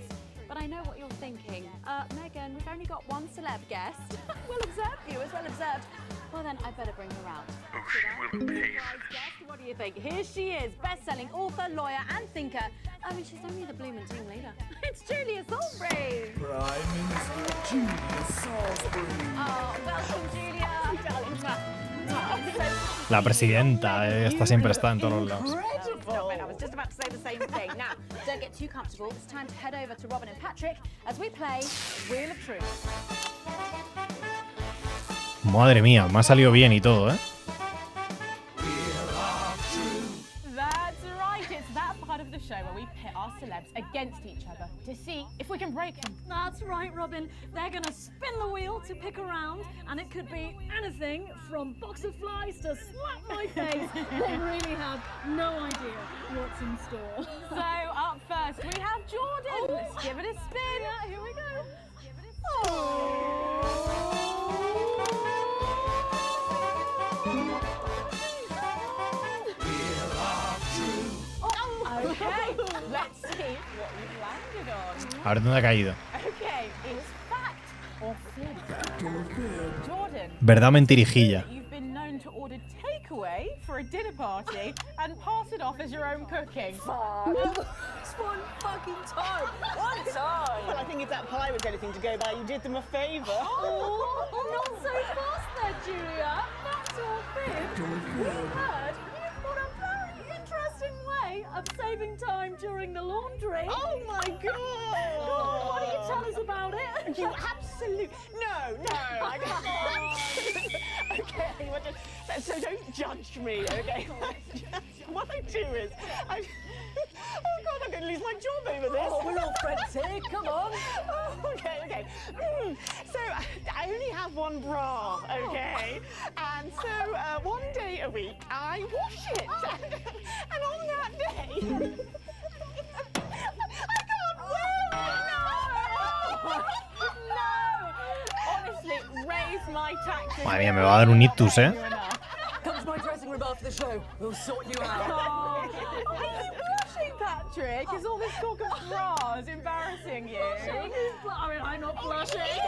But I know what you're thinking. Megan, we've only got one celeb guest. Well observed, viewers, well observed. Well then, I'd better bring her out. Oh, she will pay for this. What do you think? Here she is, best-selling author, lawyer and thinker. I mean, she's only the blooming team leader. It's Julia Salisbury. Prime Minister Julia Salisbury. Oh, welcome, Julia. La presidenta, esta siempre está en todos lados. Stop it, I was just about to say the same thing. Now, don't get too comfortable. It's time to head over to Robin and Patrick as we play Wheel of Truth. Madre mía, me ha salido bien y todo, ¿eh? That's right, it's that part of the show where we pit our celebs against each other to see if we can break them. That's right, Robin. They're going to spin the wheel to pick a round, and it could be anything from box of flies to slap my face. They really have no idea what's in store. So up first we have Jordan. Let's give it a spin. Yeah, here we go. Okay, let's see what we've landed on. A ver dónde ha caído. Okay, it's fact or flip. Jordan. Verdad o mentirijilla. You've been known to order takeaway for a dinner party and pass it off as your own cooking. It's one fucking time. One time. Well, I think if that pie was anything to go by, you did them a favour. Oh, not so fast there, Julia. Fact or fib? heard you've got a very interesting way of saving time during the laundry. Oh my God! Go on, why don't you tell us about it? You absolute no, I can't. Okay, so don't judge me, okay? What I do is, oh God, I'm going to lose my job over this. Oh, we're all friends here, come on. Oh, okay. So I only have one bra, okay? And so one day a week I wash it. And on that day, I can't wear it. No! Honestly, raise my taxes. Madre mía, me va a dar un ictus, ¿eh? Come to my dressing room after the show. We'll sort you out. Are you blushing, Patrick? Is all this talk of bras embarrassing you? I mean, I'm not blushing.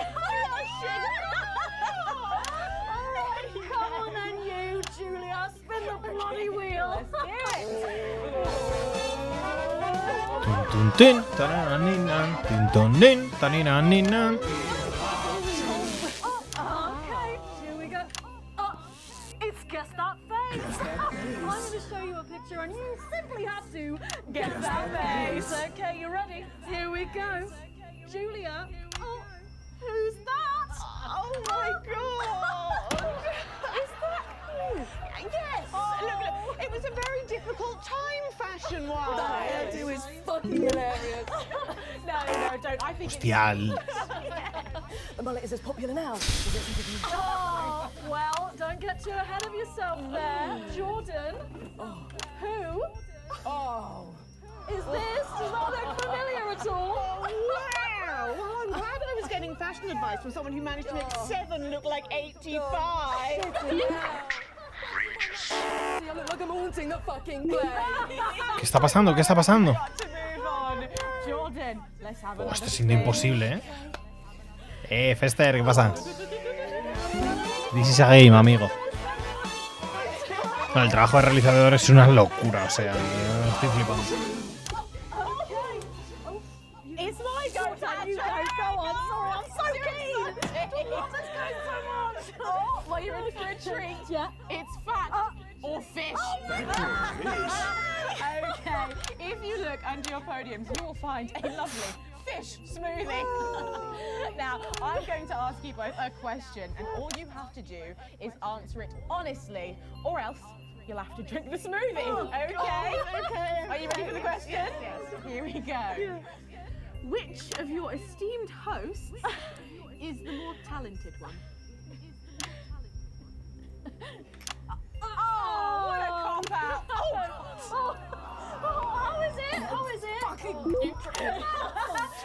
Come on then, you, Julia. Spin the bloody wheel. Let's do it. Tun, tun, tin, taraninan, tin, ton, nin, taninaninan. Okay, here we go. It's Guess That Face. I'm going to show you a picture and you simply have to guess that face. Okay, you ready? Here we go. Julia. Oh, who's that? Oh my God! Is that you? Yes! Look, it was a very difficult time fashion-wise. That hairdo is fucking hilarious. No, don't. I think Hostia. The mullet is as popular now. Oh, well, don't get too ahead of yourself there. Jordan, who is this? Does that look familiar at all? Wow! Well, I'm glad I was getting fashion advice from someone who managed to make 7 look like 85. See, I look like I'm haunting the fucking play. ¿Qué está pasando? ¿Qué está pasando? Jordan, let's have Oh, another esto es siendo imposible, ¿eh? Fester, ¿qué pasa? This is a game, amigo. Bueno, el trabajo de realizador es una locura, o sea, yo estoy flipando. It's my go, Patrick. Go on, sorry, I'm so keen. Let's go so much. Oh, well, you're in for a treat. Yeah. It's fat or fish. Okay, if you look under your podiums, you will find a lovely fish smoothie. Now, I'm going to ask you both a question, and all you have to do is answer it honestly, or else you'll have to drink the smoothie. Okay? Okay. Are you ready for the question? Yes. Here we go. Which of your esteemed hosts is the more talented one? Oh, what a cop-out. How is it? How is it? Fucking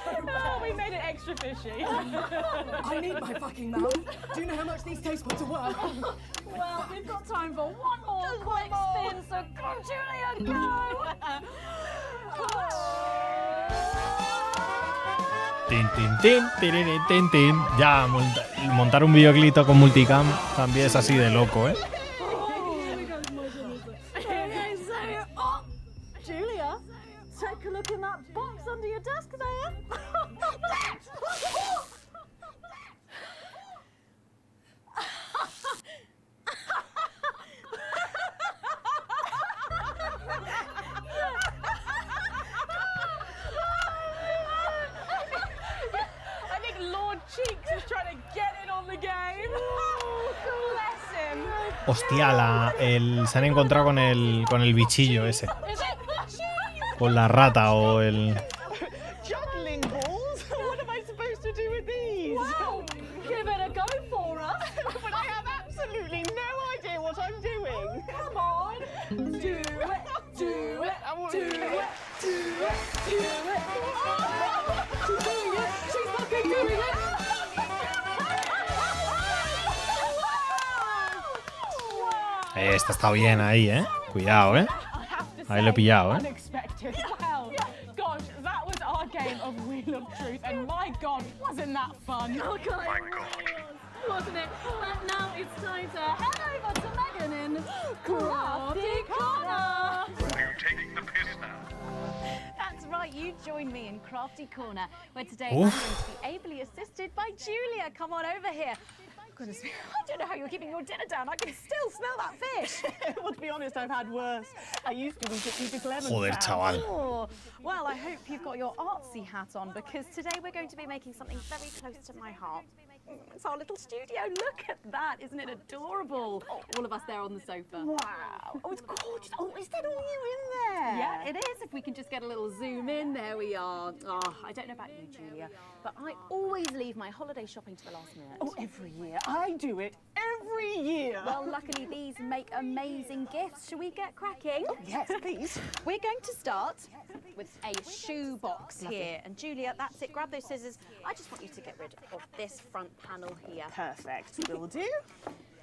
Oh, we made it extra fishy. I need my fucking mouth. Do you know how much these taste buds are worth? Well, we've got time for one more quick spin, so go, Julia, go! Tin, tin, tin, tiririn, tin, tin. Ya, montar un videoclip con multicam también es así de loco, ¿eh? Okay, so, Julia, take a look in that box under your desk there. I think Lord Cheeks is trying to get in on the game. Bless him. Hostia, se han encontrado con el bichillo ese. Con la rata o el... Juggling balls? What am I supposed to do with these? Wow, give it a go for us. But I have absolutely no idea what I'm doing. Come on, do it, do it, do it, do it, do it. Oh, she's doing it. She's fucking doing it. Esta está bien ahí, ¿eh? Cuidado, ¿eh? Ahí lo he pillado, ¿eh? Unexpected. Wow. Gosh, that was our game of Wheel of Truth, and my God, wasn't that fun? Okay. My God. Wasn't it? But now it's time to head over to Megan in Crafty Corner. Are you taking the piss now? That's right, you join me in Crafty Corner, where today I'm going to be ably assisted by Julia. Come on over here. Goodness me, I don't know how you're keeping your dinner down. I can still smell that fish. Well, to be honest, I've had worse. I used to eat a lemon. Joder, chaval. Oh, well, I hope you've got your artsy hat on because today we're going to be making something very close to my heart. It's our little studio. Look at that. Isn't it adorable? All of us there on the sofa. Wow. Oh, it's gorgeous. Oh, is that all you in there? Yeah, it is. If we can just get a little zoom in, there we are. Oh, I don't know about you, Julia, but I always leave my holiday shopping to the last minute. Oh, every year. I do it every year. Well, luckily these make amazing gifts. Shall we get cracking? Oh, yes, please. We're going to start with a shoe box here. And Julia, that's it. Grab those scissors. I just want you to get rid of this front panel here. Perfect. Will do.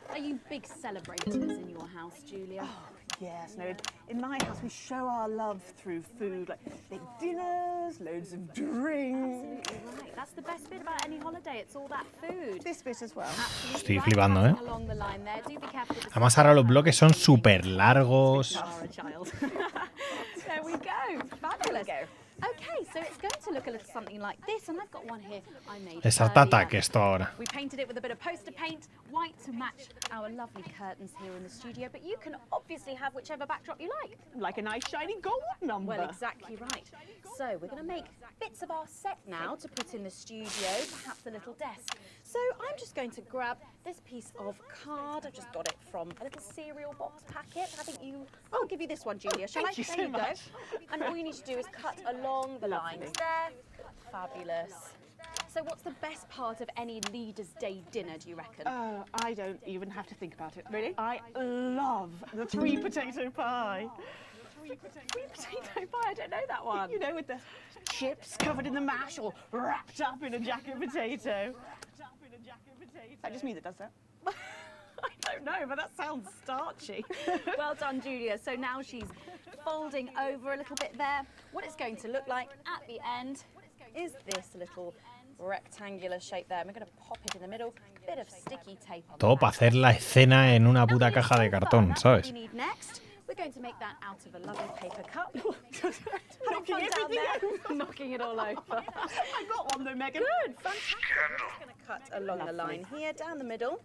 Are you big celebrators in your house, Julia? Oh, yes. No, in my house we show our love through food, like big dinners, loads of drinks. Absolutely right. That's the best bit about any holiday. It's all that food. This bit as well. Estoy flipando, ¿eh? Along the line there. Do be careful with the Además ahora los bloques son súper largos. There we go. Fabulous. Okay, so it's going to look a little something like this, and I've got one here I made Es art attack esto ahora. We painted it with a bit of poster paint, white to match our lovely curtains here in the studio, but you can obviously have whichever backdrop you like. Like a nice shiny gold number. Well, exactly right. So we're going to make bits of our set now to put in the studio, perhaps a little desk. So I'm just going to grab this piece of card. I've just got it from a little cereal box packet. I think I'll give you this one, Julia. Shall I? Thank you so much. And all you need to do is cut along the lines there. Fabulous. So what's the best part of any Leaders' Day dinner, do you reckon? I don't even have to think about it. Really? I love the 3 potato pie. 3 potato pie? I don't know that one. You know, with the chips covered in the mash or wrapped up in a jacket potato. Is that just me that does that? I don't know, but that sounds starchy. Well done, Julia. So now she's folding over a little bit there. What it's going to look like at the end is this little rectangular shape there. And we're going to pop it in the middle, a bit of sticky tape on Todo para hacer la escena en una puta caja de cartón, ¿sabes? we need next. We're going to make that out of a lovely paper cup. Knocking everything over. Knocking it all over. I got one though, Megan. Good, fantastic. Just going to cut along the line here, down the middle.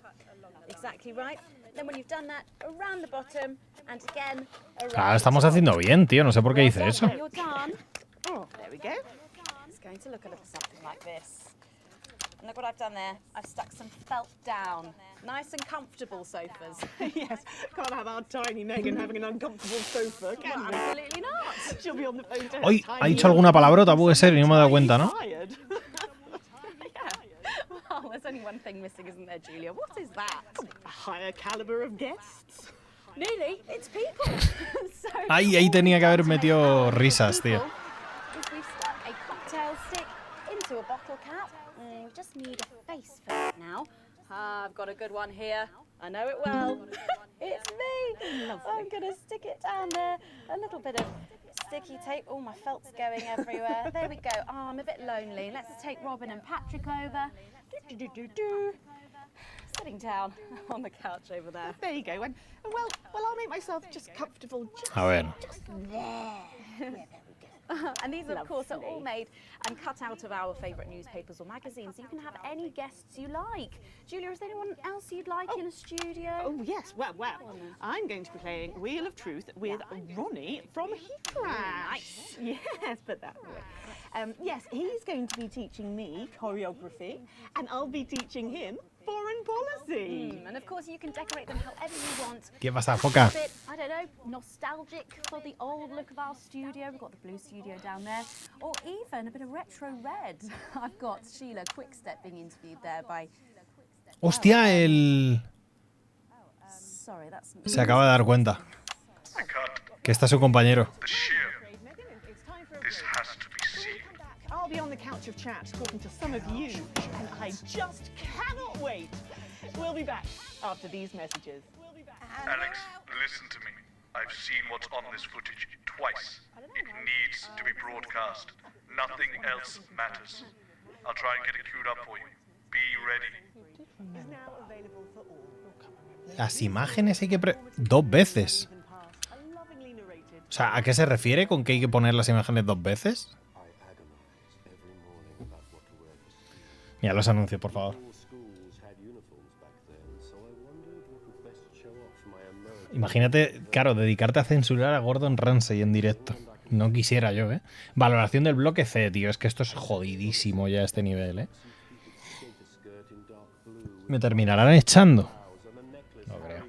Exactly right. Then when you've done that, around the bottom, and again, around. Claro, estamos haciendo bien, tío. No sé por qué hice eso. You're done. Oh, there we go. It's going to look a little something like this. And look what I've done there. I've stuck some felt down. Nice and comfortable sofas. Yes, can't have our tiny Megan having an uncomfortable sofa, can we? Absolutely not. She'll be on the phone to her Hoy tiny ha dicho alguna palabrota, puede ser, y no me he dado cuenta, ¿no? tired. Well, there's only one thing missing, isn't there, Julia? What is that? A higher caliber of guests. Nearly, it's people. So Ahí tenía que haber metido risas, tío. we've stuck a cocktail stick into a bottle cap. We just need a face for it now. I've got a good one here. I know it well. It's me. I'm going to stick it down there. A little bit of sticky tape. Oh, my felt's going everywhere. There we go. Oh, I'm a bit lonely. Let's take Robin and Patrick over. Sitting down on the couch over there. There you go. And well, I'll make myself just comfortable. A ver. Just there. And these, of course, are all made and cut out of our favourite newspapers or magazines. So you can have any guests you like. Julia, is there anyone else you'd like in a studio? Oh, yes. Well, I'm going to be playing Wheel of Truth with Ronnie from Heathrash. Nice. Yes, put that away. Yes, he's going to be teaching me choreography, and I'll be teaching him foreign policy. And of course, you can decorate them however you want. ¿Qué pasa, foca? A bit, I don't know, nostalgic for the old look of our studio. We've got the blue studio down there. Or even a bit of retro red. I've got Sheila Quickstep being interviewed there by... Hostia, el... Sorry, that's... Se acaba de dar cuenta. Que está su compañero. This has to be seen. I'll be on the couch of chat talking to some of you, and I just cannot wait. We'll be back after these messages. Alex, listen to me. I've seen what's on this footage twice. It needs to be broadcast. Nothing else matters. I'll try and get it queued up for you. Be ready. Las imágenes hay que... Dos veces. O sea, ¿a qué se refiere con que hay que poner las imágenes dos veces? Mira los anuncios, por favor. Imagínate, claro, dedicarte a censurar a Gordon Ramsay en directo. No quisiera yo, ¿eh? Valoración del bloque C, tío. Es que esto es jodidísimo ya a este nivel, ¿eh? ¿Me terminarán echando? No creo.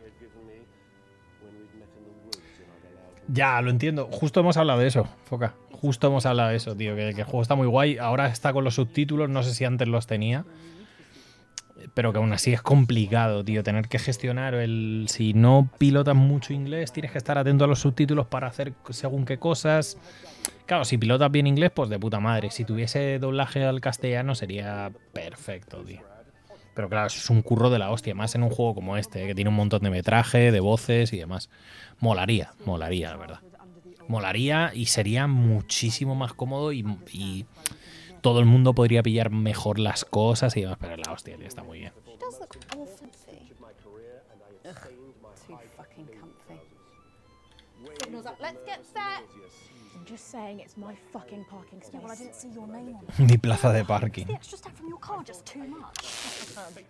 Ya, lo entiendo. Justo hemos hablado de eso, Foca. Justo hemos hablado de eso, tío. Que el juego está muy guay. Ahora está con los subtítulos. No sé si antes los tenía. Pero que aún así es complicado, tío. Tener que gestionar el... Si no pilotas mucho inglés, tienes que estar atento a los subtítulos para hacer según qué cosas. Claro, si pilotas bien inglés, pues de puta madre. Si tuviese doblaje al castellano sería perfecto, tío. Pero claro, eso es un curro de la hostia. Más en un juego como este, que tiene un montón de metraje, de voces y demás. Molaría, la verdad. Molaría y sería muchísimo más cómodo y todo el mundo podría pillar mejor las cosas y demás. Pero la hostia, tío, está muy bien. Let's get set. I'm just saying it's my fucking parking space. Yeah, well, I didn't see your name on it. Mi plaza de parking. The extra step from your car just too much.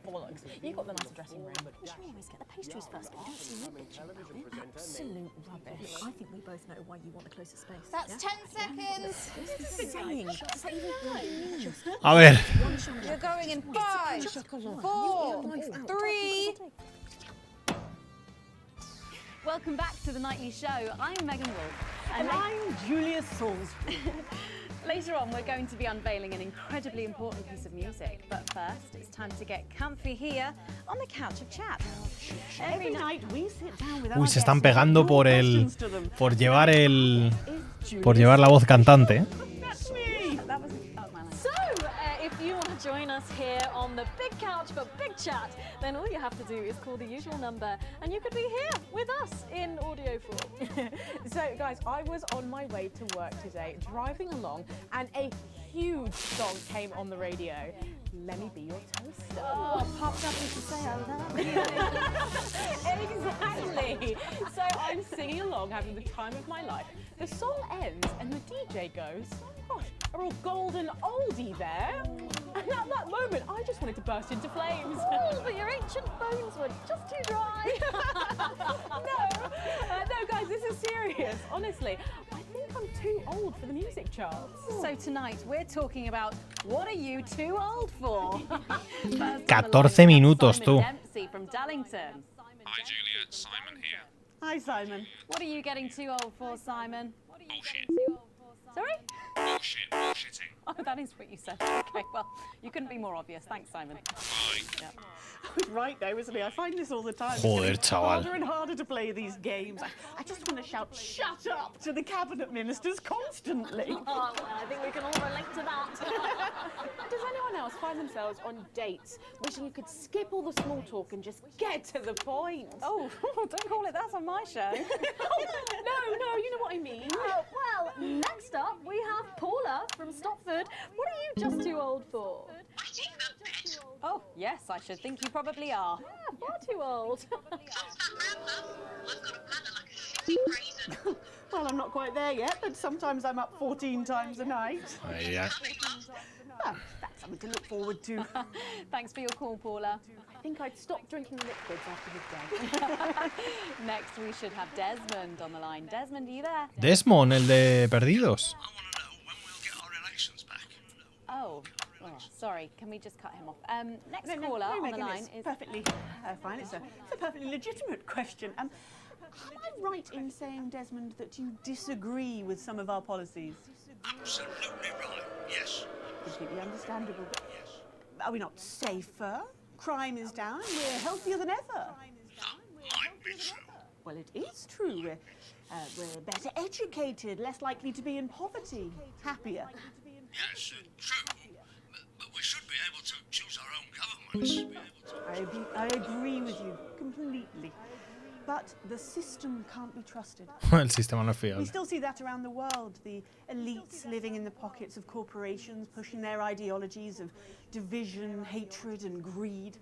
Bollocks. You got the nicer dressing room. You should always get the pastries first, but you don't see me bitching about it. Absolute rubbish. I think we both know why you want the closer space. That's 10 seconds. A ver. You're going in 5, 4, 3. Welcome back to the Nightly Show. I'm Megan Wolf. And I'm Julia Salisbury. Later on, we're going to be unveiling an incredibly important piece of music. But first, it's time to get comfy here on the couch of chat. Every night we sit down with Uy, se están pegando por llevar la voz cantante, ¿eh? If you want to join us here on the big couch for big chat, then all you have to do is call the usual number and you could be here with us in audio form. So, guys, I was on my way to work today, driving along, and a huge song came on the radio. Let me be your toaster. Oh, popped up to say I love you. Exactly. So I'm singing along, having the time of my life. The song ends and the DJ goes, gosh, are all golden oldie there? And at that moment, I just wanted to burst into flames. Oh, but your ancient bones were just too dry. No, guys, this is serious. Honestly, I think I'm too old for the music charts. So tonight, we're talking about what are you too old for? 14 minutos, tú. From Dallington. Hi, Julia. Simon here. Hi, Simon. What are you getting too old for, Simon? Bullshit. Sorry? Bullshit. Bullshitting. Oh, that is what you said. Okay, well, you couldn't be more obvious. Thanks, Simon. Bye. Yeah. Right though, isn't he? I find this all the time. Joder, It's chaval. harder and harder to play these games. I just want to shout, shut up, to the cabinet ministers constantly. Oh, well, I think we can all relate to that. Does anyone else find themselves on dates wishing you could skip all the small talk and just get to the point? Oh, don't call it that on my show. No, you know what I mean. Well, next up, we have Paula from Stopford. What are you just too old for? Oh, yes, I should think you probably are. Yeah, far too old. Well, I'm not quite there yet, but sometimes I'm up 14 times a night. Yeah. Well, that's something to look forward to. Thanks for your call, Paula. I think I'd stop drinking liquids after this day. Next, we should have Desmond on the line. Desmond, are you there? Desmond, el de Perdidos. Oh, sorry. Can we just cut him off? Next caller on the Megan, line it's is... perfectly fine. It's a perfectly legitimate question. Am I right in saying, Desmond, that you disagree with some of our policies? Absolutely right. Yes. Completely understandable. But are we not safer? Crime is down. We're healthier than ever. That might be true. Well, it is true. We're better educated, less likely to be in poverty, happier. Yes, true. But we should be able to choose our own governments. I agree with you completely. But the system can't be trusted. El sistema no es We fiable. still see that around the world. The elites living in the pockets of corporations, pushing their ideologies of division, hatred and greed.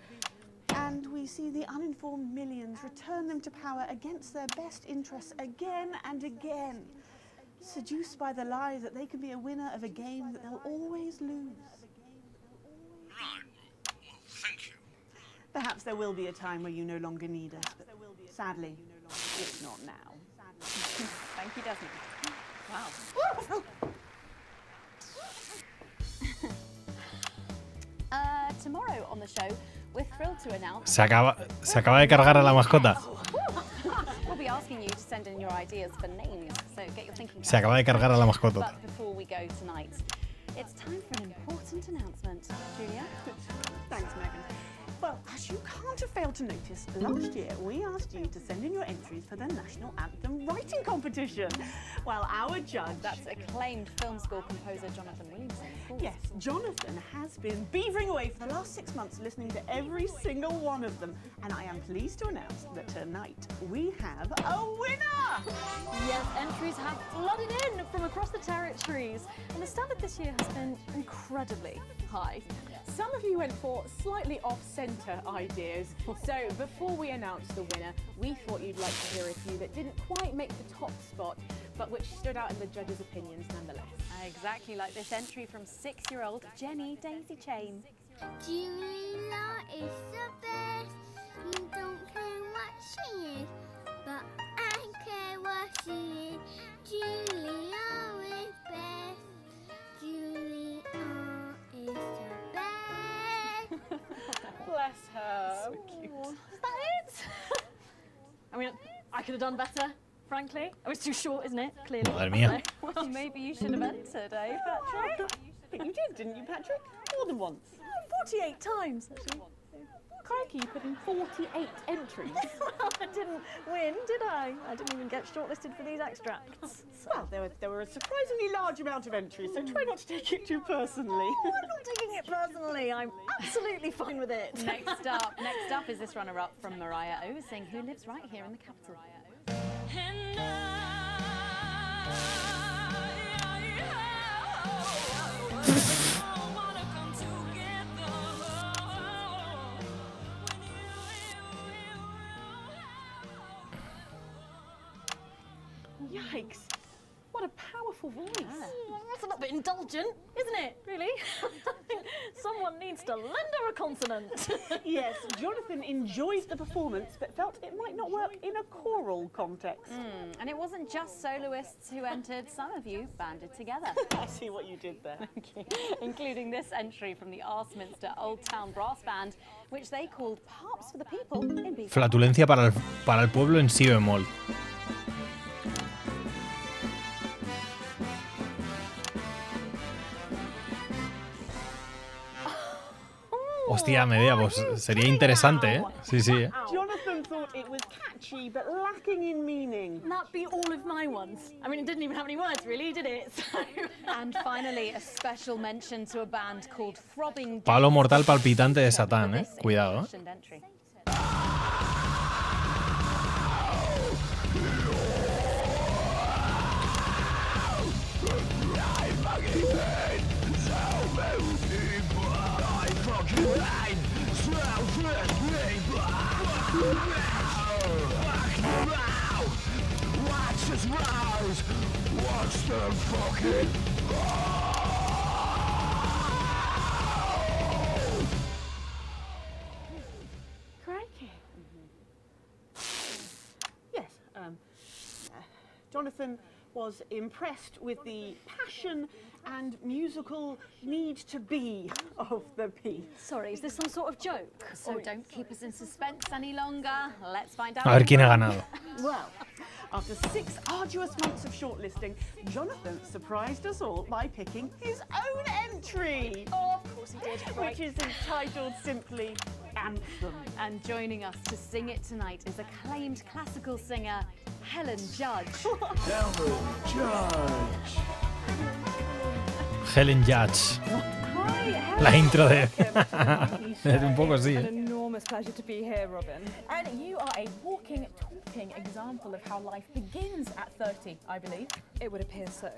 And we see the uninformed millions return them to power against their best interests again and again, seduced by the lie that they can be a winner of a game that they'll always lose. Right. Well, thank you. Perhaps there will be a time where you no longer need us, but Sadly, it's not now. Thank you, Desmond. Wow. Tomorrow on the show, we're thrilled to announce. Se acaba de cargar a la mascota. We'll be asking you to send in your ideas for names, so get your thinking. Se acaba de cargar a la mascota. But before we go tonight, it's time for an important announcement. Julia? Thanks, Megan. Well, as you can't have failed to notice, last year we asked you to send in your entries for the National Anthem Writing Competition. Well, our judge... That's acclaimed film score composer Jonathan Williamson, of course. Yes, Jonathan has been beavering away for the last 6 months listening to every single one of them. And I am pleased to announce that tonight we have a winner! Yes, entries have flooded in from across the territories. And the standard this year has been incredibly high. Some of you went for slightly off-centre ideas. So before we announce the winner, we thought you'd like to hear a few that didn't quite make the top spot, but which stood out in the judges' opinions nonetheless. Exactly like this entry from 6-year-old Jenny Daisy Chain. Julia is the best. You don't care what she is, but I care what she is. Julia is best. Julia is the best. Bless her. So cute. Is that it? I mean, I could have done better, frankly. It was too short, isn't it? Clearly. Madre mía. Well, maybe you should have entered, eh, Patrick? But you did, didn't you, Patrick? More than once. 48 times, actually. Crikey, you put in 48 entries. Well, I didn't win, did I? I didn't even get shortlisted for these extracts. So. Well, there were a surprisingly large amount of entries, so try not to take it too personally. Oh, I'm not taking it personally. I'm absolutely fine with it. Next up is this runner-up from Mariah Oosing, who lives right here in the capital. Yikes. What a powerful voice. That's a little bit indulgent, isn't it, really? Someone needs to lend her a consonant. Yes, Jonathan enjoyed the performance, but felt it might not work in a choral context. And it wasn't just soloists who entered. Some of you banded together. I see what you did there. Including this entry from the Arsminster Old Town Brass Band, which they called Harps for the People in B. Flatulencia para el pueblo en si bemol. Hostia, Medea, pues sería interesante, ¿eh? Sí, sí, ¿eh? Jonathan thought it was catchy, but lacking in meaning. That'd be all of my ones. I mean, it didn't even have any words, really, did it? So... And finally, a special mention to a band called Throbbing... Palo mortal palpitante de Satán, ¿eh? Cuidado, ¿eh? Crikey. Yes, Jonathan was impressed with the passion and musical need to be of the piece. Sorry, is this some sort of joke? So don't keep us in suspense any longer. Let's find out. A ver quién ha ganado. Well, after 6 arduous months of shortlisting, Jonathan surprised us all by picking his own entry. Oh, of course he did. Which is entitled simply Anthem. And joining us to sing it tonight is acclaimed classical singer Helen Judge. Helen Judge. La intro de... Es un poco así, An ¿eh? enormous pleasure to be here, Robin. And you are a walking, talking example of how life begins at 30, I believe. It would appear so.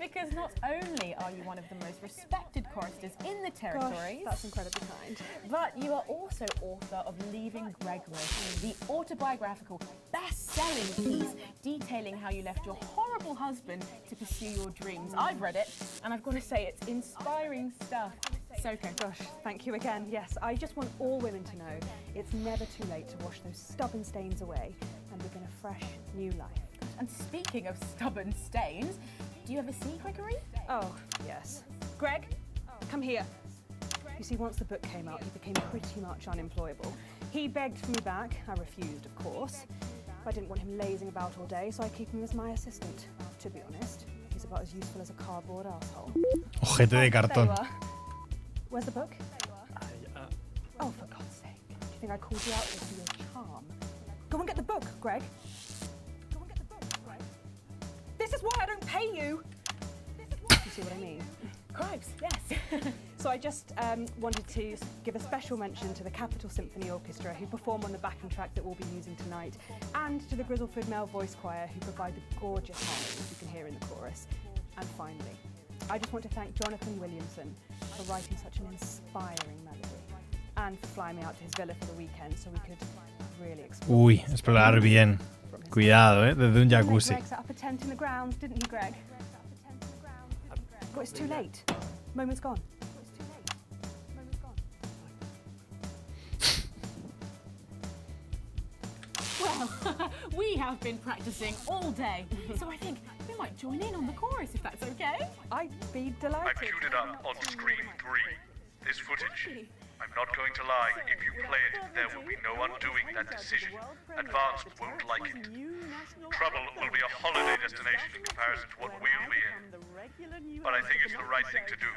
Because not only are you one of the most respected choristers in the territories, Gosh, that's incredibly kind. but you are also author of Leaving Gregory, the autobiographical, best-selling piece detailing how you left your horrible husband to pursue your dreams. I've read it, and I've got to say it's inspiring stuff. It's okay. Gosh, thank you again. Yes, I just want all women to know it's never too late to wash those stubborn stains away and begin a fresh, new life. And speaking of stubborn stains, do you ever see Gregory? Oh, yes. Greg, come here. You see, once the book came out, he became pretty much unemployable. He begged for me back. I refused, of course. I didn't want him lazing about all day, so I keep him as my assistant. To be honest, he's about as useful as a cardboard asshole. Ojete de cartón. Where's the book? Oh, for God's sake. Do you think I called you out here for your charm? Go and get the book, Greg. Go and get the book, Greg. This is why I don't pay you. You see what I mean? Cripes, yes. So I just wanted to give a special mention to the Capitol Symphony Orchestra, who perform on the backing track that we'll be using tonight, and to the Grizzleford Male Voice Choir, who provide the gorgeous harmonies you can hear in the chorus. And finally, I just want to thank Jonathan Williamson for writing such an inspiring melody, and for flying me out to his villa for the weekend so we could really explore. Uy, explorar bien. Cuidado, desde un jacuzzi. Greg set up a tent in the grounds, didn't he, Greg? But it's too late. Moment's gone. Well, we have been practicing all day, so I think we might join in on the chorus if that's okay. I'd be delighted. I queued it up on screen 3. This footage, I'm not going to lie, if you play it, there will be no undoing that decision. Advanced won't like it. Trouble will be a holiday destination in comparison to what we'll be in. But I think it's the right thing to do.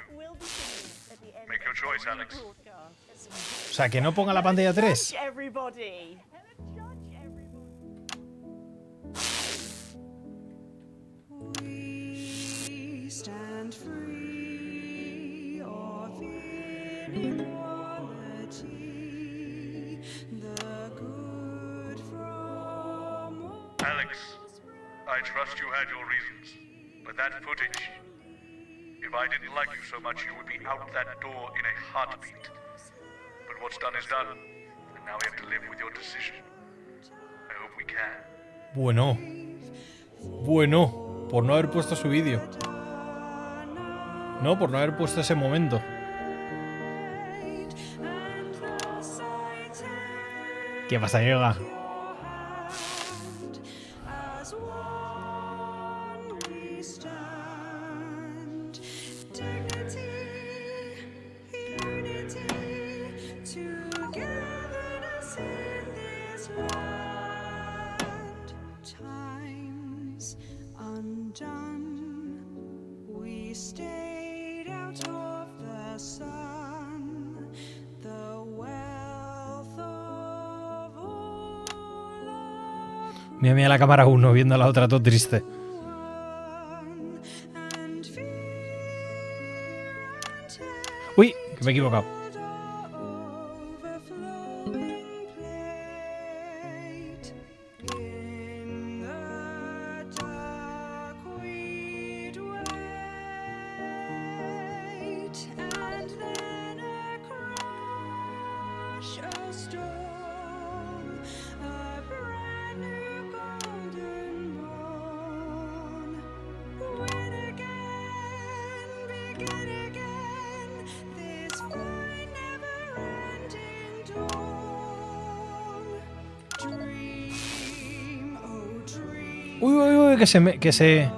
Make your choice, Alex. O sea, que no ponga la pantalla 3. Everybody. We stand free of inequality, the good from all. Alex, I trust you had your reasons, but that footage, if I didn't like you so much, you would be out that door in a heartbeat. But what's done is done, and now we have to live with your decision. I hope we can. Bueno, por no haber puesto su vídeo. No, por no haber puesto ese momento. ¿Qué pasa, Yoga? Mira la cámara 1 viendo a la otra todo triste. Uy, que me he equivocado. Uy, que se...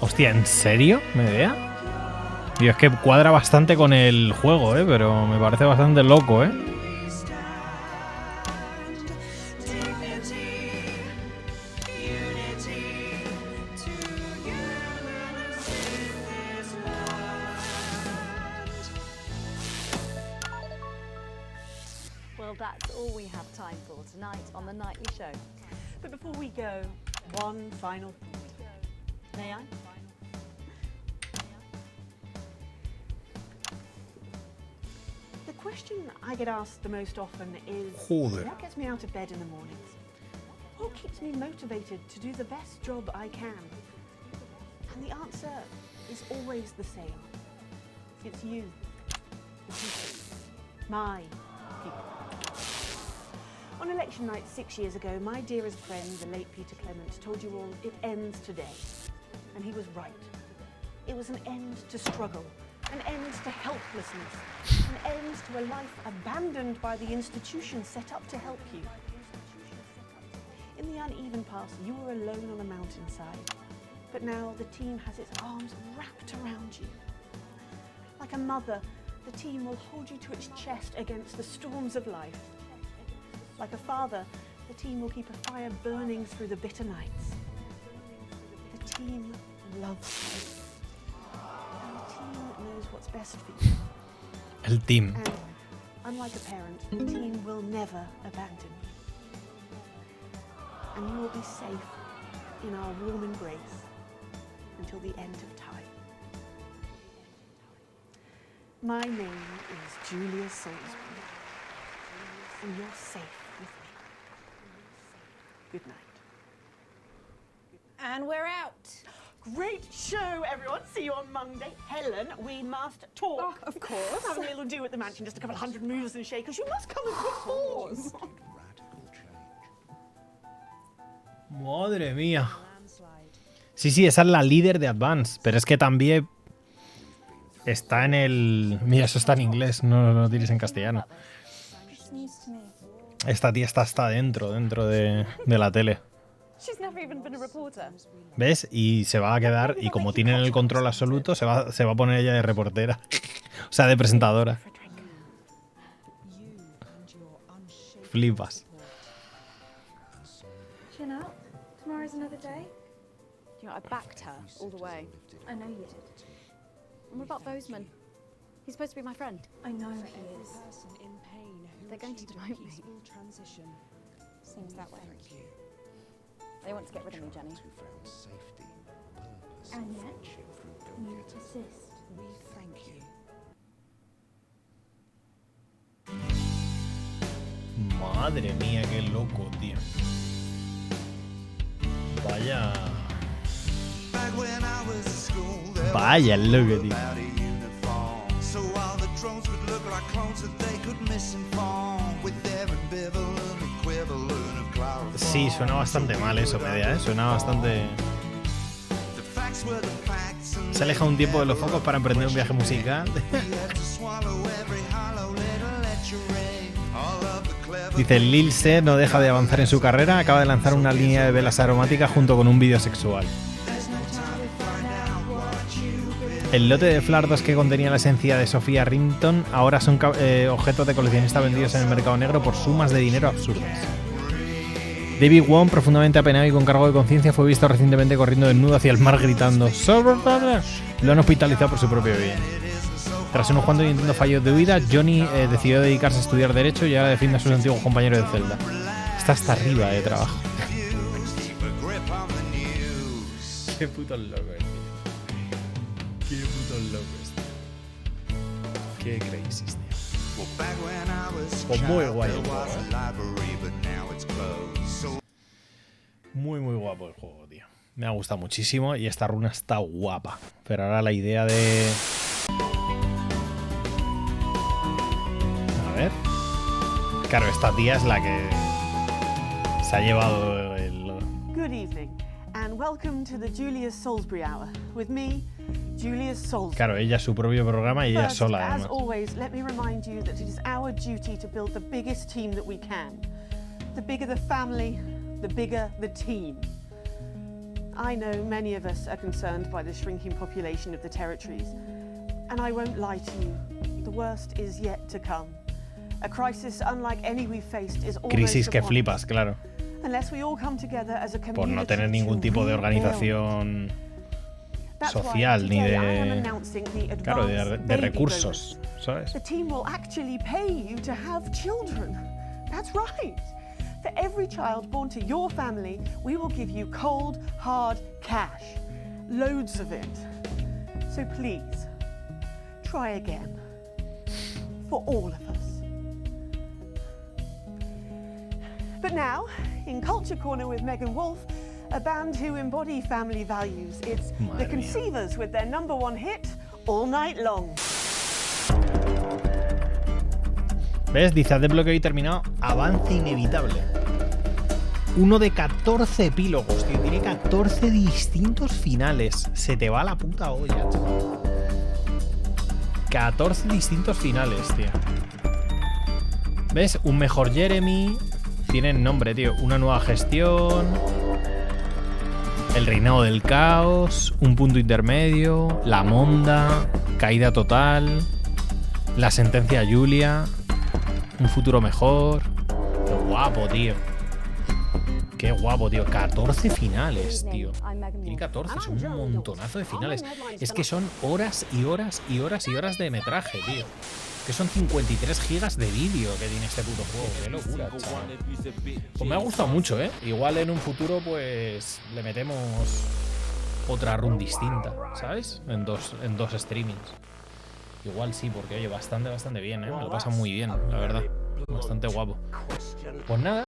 Hostia, ¿en serio? ¿Medea? Tío, es que cuadra bastante con el juego, pero me parece bastante loco, Well, that's all we have time for tonight on the Nightly Show. But before we go, one final thought. May I? The question I get asked the most often is, Joder. what gets me out of bed in the mornings? What keeps me motivated to do the best job I can? And the answer is always the same. It's you, the people, my people. On election night 6 years ago, my dearest friend, the late Peter Clement, told you all it ends today. And he was right. It was an end to struggle, an end to helplessness, an end to a life abandoned by the institutions set up to help you. In the uneven past, you were alone on a mountainside, but now the team has its arms wrapped around you. Like a mother, the team will hold you to its chest against the storms of life. Like a father, the team will keep a fire burning through the bitter nights. The team loves you. And the team knows what's best for you. El team. And unlike a parent, the team will never abandon you. And you will be safe in our warm embrace until the end of time. My name is Julia Salisbury, and you're safe with me. Good night. And we're out. Great show, everyone. See you on Monday. Helen, we must talk. Oh, of course. Have a little do at the mansion, just a couple of 100 movers and shakers. You must come and perform. Madre mía. Sí, sí, esa es la líder de Advance, pero es que también está en el... Mira, eso está en inglés, no lo tires en castellano. Esta tía está dentro de la tele. She's never even been a reporter. ¿Ves? Y se va a quedar, y como tienen el control absoluto, se va a poner ella de reportera. O sea, de presentadora. Flipas. Chin up. Tomorrow's another day. You know, I backed her all the way. I know you did. And what about Bozeman? He's supposed to be my friend. I know he is. They're going to demote me. Seems that way. They want to get rid of me, Jenny. And yet, you persist. We thank you. Madre mía, qué loco, tío. Vaya. Vaya loco, tío. Sí, suena bastante mal eso, media, ¿eh? Suena bastante... Se aleja un tiempo de los focos para emprender un viaje musical. Dice, Lil C no deja de avanzar en su carrera, acaba de lanzar una línea de velas aromáticas junto con un vídeo sexual. El lote de flardos que contenía la esencia de Sofía Rington ahora son objetos de coleccionista vendidos en el mercado negro por sumas de dinero absurdas. David Wong, profundamente apenado y con cargo de conciencia, fue visto recientemente corriendo desnudo hacia el mar gritando "¡Salvador!". Lo han hospitalizado por su propio bien. Tras unos cuantos intentos fallos de huida, Johnny decidió dedicarse a estudiar Derecho y ahora defiende a sus antiguos compañeros de celda. Está hasta arriba de trabajo. Qué puto loco, tío. Qué puto loco, tío. Qué crazy, tío. Pues muy guay el juego, Muy, muy guapo el juego, tío. Me ha gustado muchísimo y esta runa está guapa. Pero ahora la idea de... A ver. Claro, esta tía es la que se ha llevado el... Good evening, and welcome to the Julia Salisbury Hour. With me, Julia Salisbury. Claro, ella es su propio programa y ella First, sola, as además. always, let me remind you that it is our duty to build the biggest team that we can. The bigger the family, the bigger the team. I know many of us are concerned by the shrinking population of the territories. And I won't lie to you, the worst is yet to come. A crisis unlike any we've faced is almost Crisis que upon us. flipas, claro. Unless we all come together as a Por community no tener ningún tipo de organización social ni de... Claro, de recursos, ¿sabes? The team will actually pay you to have children. That's right. For every child born to your family, we will give you cold, hard cash. Loads of it. So please, try again. For all of us. But now, in Culture Corner with Megan Wolf, a band who embody family values. It's The Conceivers with their #1 hit, All Night Long. ¿Ves? Dice, haz de bloqueo y terminado. Avance inevitable. Uno de 14 epílogos, tío. Tiene 14 distintos finales. Se te va la puta olla, chaval. 14 distintos finales, tío. ¿Ves? Un mejor Jeremy. Tienen nombre, tío. Una nueva gestión. El reinado del caos. Un punto intermedio. La monda. Caída total. La sentencia a Julia. Un futuro mejor. Qué guapo, tío. Qué guapo, tío. 14 finales, tío. Tiene 14, son un montonazo de finales. Es que son horas y horas y horas y horas de metraje, tío. Que son 53 gigas de vídeo que tiene este puto juego. Qué locura, chaval. Pues me ha gustado mucho, ¿eh? Igual en un futuro, pues, le metemos otra run distinta, ¿sabes? En dos streamings. Igual sí, porque, oye, bastante bien, ¿eh? Me lo pasa muy bien, la verdad. Bastante guapo. Pues nada.